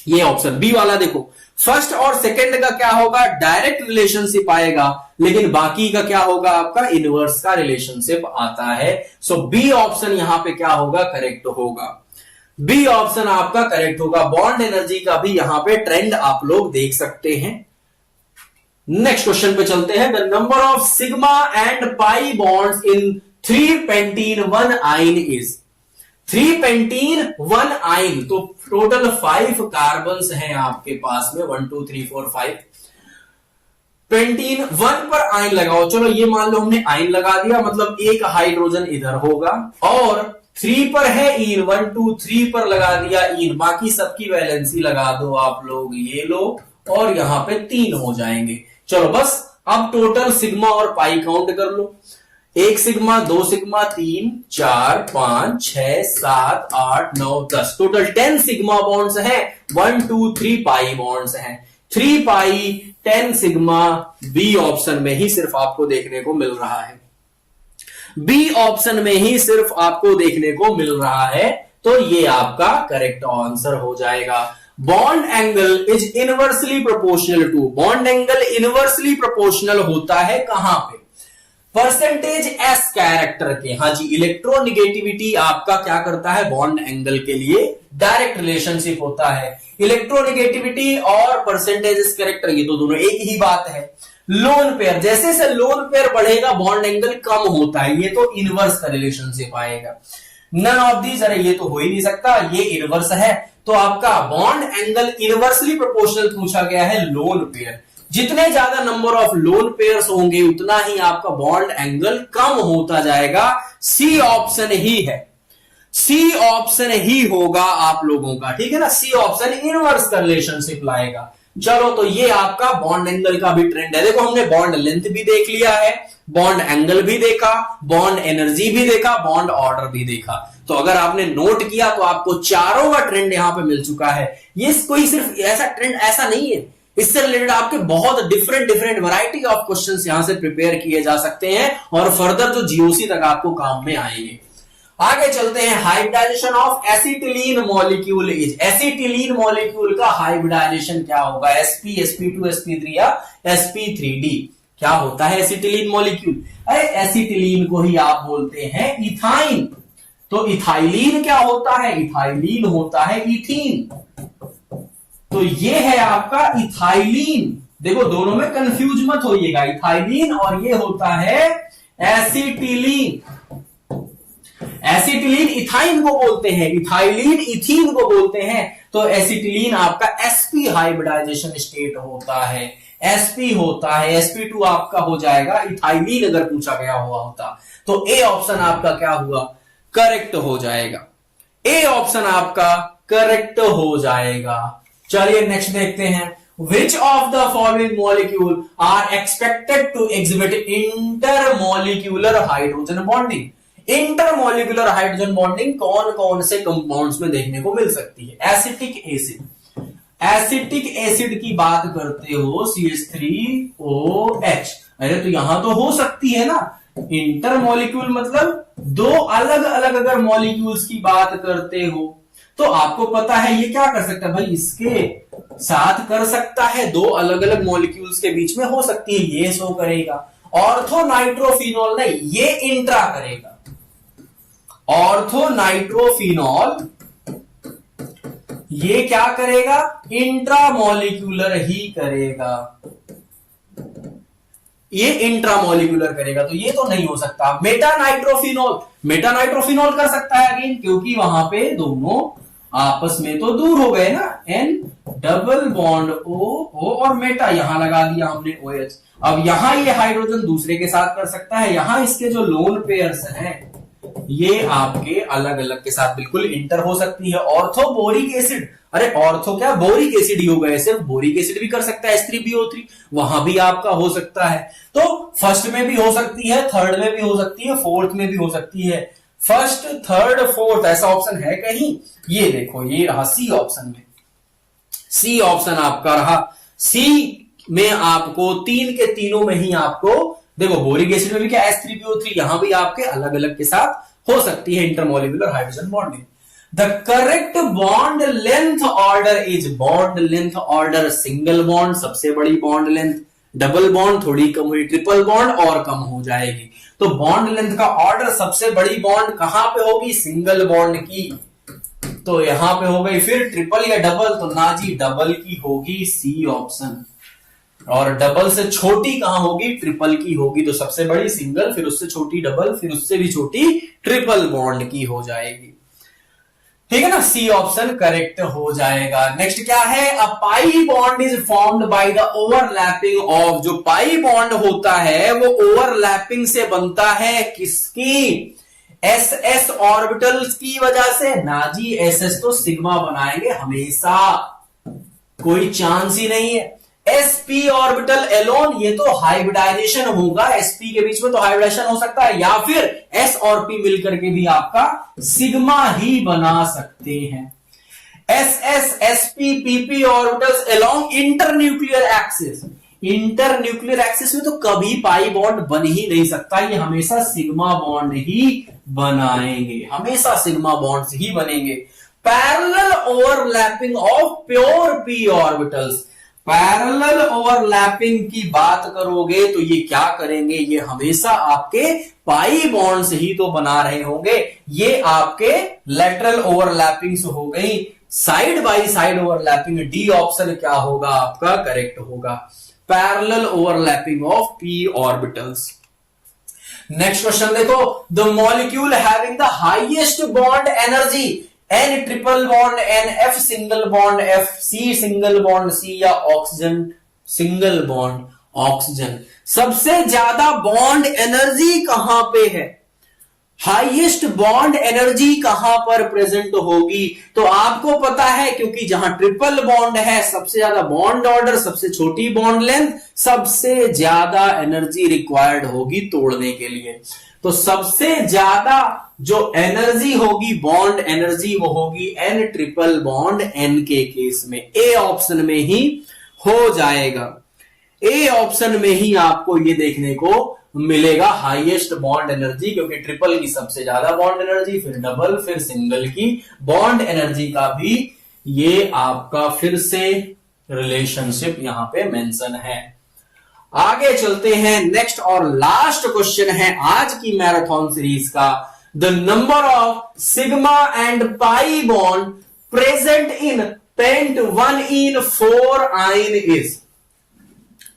ये ऑप्शन बी वाला, देखो फर्स्ट और सेकंड का क्या होगा, डायरेक्ट रिलेशनशिप आएगा, लेकिन बाकी का क्या होगा, आपका इनवर्स का रिलेशनशिप आता है। सो बी ऑप्शन यहां पे क्या होगा, करेक्ट होगा। बी ऑप्शन आपका करेक्ट होगा। बॉन्ड एनर्जी का भी यहां पे ट्रेंड आप लोग देख सकते हैं। नेक्स्ट क्वेश्चन पे चलते हैं। The number of sigma and pi bonds in 3 pentene 1 yne is. 3 pentene 1 आइन, तो टोटल 5 कार्बन्स हैं आपके पास में, 1 2 3 4 5। पेंटीन 1 पर आइन लगाओ, चलो ये मान लो हमने आइन लगा दिया, मतलब एक हाइड्रोजन इधर होगा, और 3 पर है इन, 1 2 3 पर लगा दिया इन, बाकी सबकी वैलेंसी लगा दो आप लोग, ये लो, और यहां पे 3 हो जाएंगे। चलो बस अब टोटल सिग्मा और पाई काउंट कर लो। 1 sigma, 2 sigma, 3 4 5 6 7 8 9 10, total 10 sigma bonds हैं, 1 2 3 पाई बॉन्ड्स हैं, 3 पाई 10 सिग्मा। बी ऑप्शन में ही सिर्फ आपको देखने को मिल रहा है, बी ऑप्शन में ही सिर्फ आपको देखने को मिल रहा है, तो ये आपका करेक्ट आंसर हो जाएगा। Bond angle is inversely proportional to, bond angle inversely proportional होता है कहां पे, परसेंटेज एस कैरेक्टर के। हाँ जी, इलेक्ट्रोनिगेटिविटी आपका क्या करता है, बॉन्ड एंगल के लिए डायरेक्ट रिलेशनशिप होता है। इलेक्ट्रोनिगेटिविटी और परसेंटेज एस कैरेक्टर, ये तो दोनों एक ही बात है। लोन पेयर, जैसे जैसे लोन पेयर बढ़ेगा बॉन्ड एंगल कम होता है, ये तो इनवर्स का रिलेशनशिप आएगा। नन ऑफ दीज, अरे ये तो हो ही नहीं सकता, ये इनवर्स है, तो आपका बॉन्ड एंगल इनवर्सली प्रोपोर्शनल पूछा गया है लोन पेयर। जितने ज्यादा नंबर ऑफ लोन पेयर्स होंगे उतना ही आपका बॉन्ड एंगल कम होता जाएगा। सी ऑप्शन ही है, सी ऑप्शन ही होगा आप लोगों का, ठीक है ना, सी ऑप्शन इनवर्स का रिलेशनशिप लाएगा। चलो तो ये आपका बॉन्ड एंगल का भी ट्रेंड है। देखो हमने बॉन्ड लेंथ भी देख लिया है, बॉन्ड एंगल भी देखा, बॉन्ड एनर्जी भी देखा, बॉन्ड ऑर्डर भी देखा। तो अगर आपने नोट किया तो आपको चारों का ट्रेंड यहां पे मिल चुका है। ये कोई सिर्फ ऐसा ट्रेंड ऐसा नहीं है, इससे रिलेटेड आपके बहुत डिफरेंट वैरायटी ऑफ क्वेश्चंस यहां से प्रिपेयर किए जा सकते हैं, और फर्दर जो जीओसी तक आपको काम में आएंगे। आगे चलते हैं। Hybridization of acetylene molecule is, acetylene molecule का हाइब्रिडाइजेशन क्या होगा, sp sp2 sp3 या sp3d, क्या होता है एसिटिलीन मॉलिक्यूल। अरे एसिटिलीन को ही आप बोलते हैं इथाइन, तो इथाइलीन क्या होता है, इथाइलीन होता है इथीन, तो ये है आपका इथाइलीन। देखो दोनों में कंफ्यूज मत होइएगा, इथाइलीन और ये होता है एसिटिलीन। एसिटिलीन इथाइन को बोलते हैं, इथाइलीन इथीन को बोलते हैं, तो एसिटिलीन आपका sp हाइब्रिडाइजेशन स्टेट होता है, sp होता है, sp2 आपका हो जाएगा इथाइलीन अगर पूछा गया हुआ होता। तो ए ऑप्शन आपका क्या हुआ, करेक्ट हो जाएगा, ए ऑप्शन आपका करेक्ट हो जाएगा। चलिए नेक्स्ट देखते हैं। Which of the following molecule are expected to exhibit intermolecular hydrogen bonding? Intermolecular hydrogen bonding कौन कौन से कंपाउंड्स में देखने को मिल सकती है। एसिटिक एसिड, एसिटिक एसिड की बात करते हो CH3OH, अरे तो यहां तो हो सकती है ना। इंटरमोलिक्यूल मतलब दो अलग अलग अगर मॉलिक्यूल्स की बात करते हो तो आपको पता है ये क्या कर सकता है भाई, इसके साथ कर सकता है, दो अलग अलग मॉलिक्यूल्स के बीच में हो सकती है, ये शो करेगा। ऑर्थो नाइट्रोफिनॉल नहीं, ये इंट्रा करेगा। ऑर्थो नाइट्रोफिनॉल ये क्या करेगा, इंट्रामोलिक्यूलर ही करेगा, ये इंट्रामोलिक्यूलर करेगा, तो ये तो नहीं हो सकता। मेटा नाइट्रोफिनॉल, मेटा नाइट्रोफिनॉल कर सकता है अगेन, क्योंकि वहां पे दोनों आपस में तो दूर हो गए ना, N डबल बॉन्ड O और मेटा यहां लगा दिया हमने OH। अब यहां ये हाइड्रोजन दूसरे के साथ कर सकता है, यहां इसके जो लोन पेयर्स हैं ये आपके अलग अलग के साथ बिल्कुल इंटर हो सकती है। ऑर्थो बोरिक एसिड, अरे ऑर्थो क्या बोरिक एसिड ही हो गए, सिर्फ बोरिक एसिड भी कर सकता है H3BO3, वहां भी आपका हो सकता है। तो फर्स्ट में भी हो सकती है, थर्ड में भी हो सकती है, फोर्थ में भी हो सकती है। फर्स्ट थर्ड फोर्थ ऐसा ऑप्शन है कहीं, ये देखो ये रहा सी ऑप्शन में, सी ऑप्शन आपका रहा। सी में आपको तीन के तीनों में ही आपको देखो बोरिक एसिड में भी क्या H3PO3, यहां भी आपके अलग अलग के साथ हो सकती है intermolecular hydrogen bonding. The correct bond length order is, bond length order, single bond सबसे बड़ी बॉन्ड लेंथ, डबल बॉन्ड थोड़ी कम हुई, ट्रिपल बॉन्ड और कम हो जाएगी। तो बॉन्ड लेंथ का ऑर्डर सबसे बड़ी बॉन्ड कहां पे होगी, सिंगल बॉन्ड की, तो यहां पे हो गई। फिर ट्रिपल या डबल, तो ना जी डबल की होगी, सी ऑप्शन। और डबल से छोटी कहां होगी, ट्रिपल की होगी। तो सबसे बड़ी सिंगल, फिर उससे छोटी डबल, फिर उससे भी छोटी ट्रिपल बॉन्ड की हो जाएगी। ठीक है ना, सी ऑप्शन करेक्ट हो जाएगा। नेक्स्ट क्या है, a pi bond is formed by the overlapping of, जो पाई बॉन्ड होता है वो ओवरलैपिंग से बनता है किसकी, एस एस ऑर्बिटल्स की वजह से। ना जी एस एस तो सिग्मा बनाएंगे हमेशा, कोई चांस ही नहीं है। sp ऑर्बिटल एलोन, ये तो हाइब्रिडाइजेशन होगा, sp के बीच में तो हाइब्रिडाइजेशन हो सकता है, या फिर s और p मिलकर के भी आपका सिग्मा ही बना सकते हैं। ss sp pp orbitals along internuclear axis, internuclear axis में तो कभी पाई बॉन्ड बन ही नहीं सकता, ये हमेशा सिग्मा बॉन्ड ही बनाएंगे, हमेशा सिग्मा बॉन्ड ही बनेंगे। Parallel overlapping of pure p orbitals, parallel overlapping की बात करोगे तो ये क्या करेंगे, ये हमेशा आपके पाई बॉन्ड्स ही तो बना रहे होंगे। ये आपके लेटरल ओवरलैपिंग हो गई, side by side overlapping, D option क्या होगा आपका करेक्ट होगा, parallel overlapping of p orbitals. Next question देखो, the molecule having the highest bond energy, N triple bond N, F single bond F, C single bond C, या oxygen single bond oxygen. सबसे ज्यादा bond energy कहां पे है, highest bond energy कहां पर present होगी, तो आपको पता है क्योंकि जहां ट्रिपल बॉन्ड है सबसे ज्यादा बॉन्ड ऑर्डर, सबसे छोटी बॉन्ड लेंथ, सबसे ज्यादा एनर्जी रिक्वायर्ड होगी तोड़ने के लिए। तो सबसे ज्यादा जो एनर्जी होगी बॉन्ड एनर्जी वो होगी N ट्रिपल बॉन्ड N के केस में, ए ऑप्शन में ही हो जाएगा, ए ऑप्शन में ही आपको ये देखने को मिलेगा हाईएस्ट बॉन्ड एनर्जी, क्योंकि ट्रिपल की सबसे ज्यादा बॉन्ड एनर्जी, फिर डबल, फिर सिंगल की बॉन्ड एनर्जी का भी ये आपका फिर से रिलेशनशिप यहां पे मेंशन है। आगे चलते हैं, नेक्स्ट और लास्ट क्वेश्चन है आज की मैराथन सीरीज का, the number of sigma and pi bond present in pent 1in4 ion is,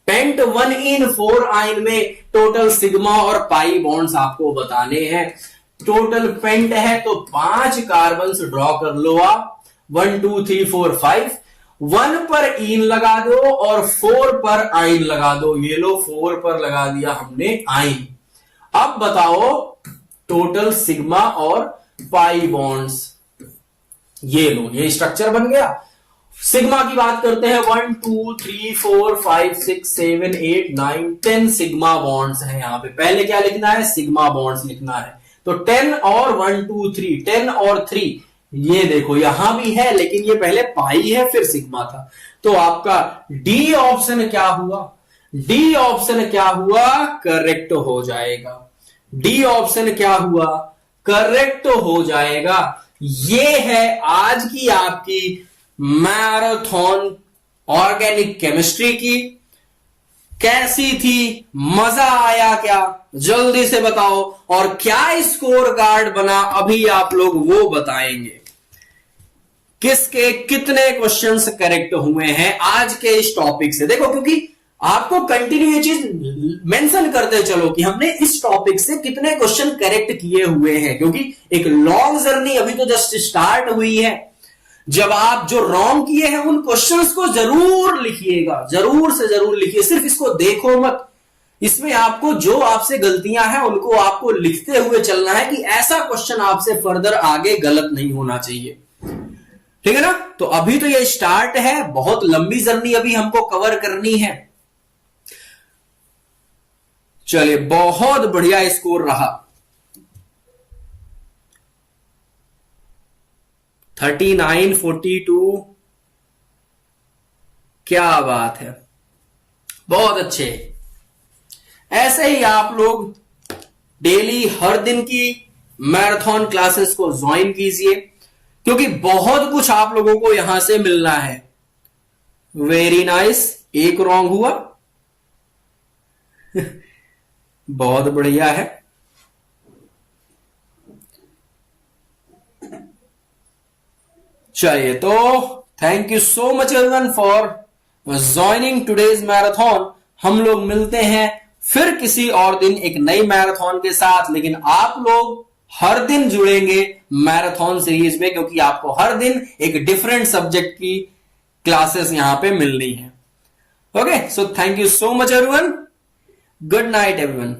pent 1in4 ion में टोटल सिग्मा और पाई बॉन्ड्स आपको बताने हैं। टोटल पेंट है तो 5 कार्बन ड्रॉ कर लो आप, 1 2 3 4 5, 1 पर इन लगा दो और 4 पर आइन लगा दो, ये लो 4 पर लगा दिया हमने आइन। अब बताओ टोटल सिग्मा और पाई बॉन्ड्स, ये लो ये स्ट्रक्चर बन गया। सिग्मा की बात करते हैं, 1 2 3 4 5 6 7 8 9 10 सिग्मा बॉन्ड्स हैं। यहां पे पहले क्या लिखना है, सिग्मा बॉन्ड्स लिखना है, तो 10 और 1 2 3, 10 और 3, ये देखो यहां भी है लेकिन ये पहले पाई है फिर सिग्मा था, तो आपका डी ऑप्शन क्या हुआ, डी ऑप्शन क्या हुआ करेक्ट हो जाएगा, डी ऑप्शन क्या हुआ करेक्ट हो जाएगा। ये है आज की आपकी मैराथन ऑर्गेनिक केमिस्ट्री की। कैसी थी, मजा आया क्या, जल्दी से बताओ, और क्या स्कोर कार्ड बना अभी आप लोग वो बताएंगे, किसके कितने क्वेश्चंस करेक्ट हुए हैं आज के इस टॉपिक से। देखो क्योंकि आपको कंटिन्यू ये चीज मेंशन करते चलो कि हमने इस टॉपिक से कितने क्वेश्चन करेक्ट किए हुए हैं, क्योंकि एक लॉन्ग जर्नी अभी तो जस्ट स्टार्ट हुई है। जब आप जो रॉन्ग किए हैं उन क्वेश्चंस को जरूर लिखिएगा, जरूर से जरूर लिखिए, सिर्फ इसको देखो मत, इसमें आपको जो आपसे गलतियां हैं उनको आपको लिखते हुए चलना है कि ऐसा क्वेश्चन आपसे फर्दर आगे गलत नहीं होना चाहिए, ठीक है ना। तो अभी तो ये स्टार्ट है, बहुत लंबी जर्नी अभी हमको कवर करनी है। चलिए बहुत बढ़िया स्कोर रहा, 39-42, क्या बात है, बहुत अच्छे। ऐसे ही आप लोग डेली हर दिन की मैराथन क्लासेस को ज्वाइन कीजिए, क्योंकि बहुत कुछ आप लोगों को यहां से मिलना है। वेरी नाइस, एक रॉन्ग हुआ। बहुत बढ़िया है। चलिए, तो thank you so much everyone for joining today's marathon. हम लोग मिलते हैं फिर किसी और दिन एक नई मैराथन के साथ, लेकिन आप लोग हर दिन जुड़ेंगे मैराथन सीरीज में, क्योंकि आपको हर दिन एक डिफरेंट सब्जेक्ट की क्लासेस यहां पे मिलनी है। Okay, so thank you so much everyone. Good night everyone.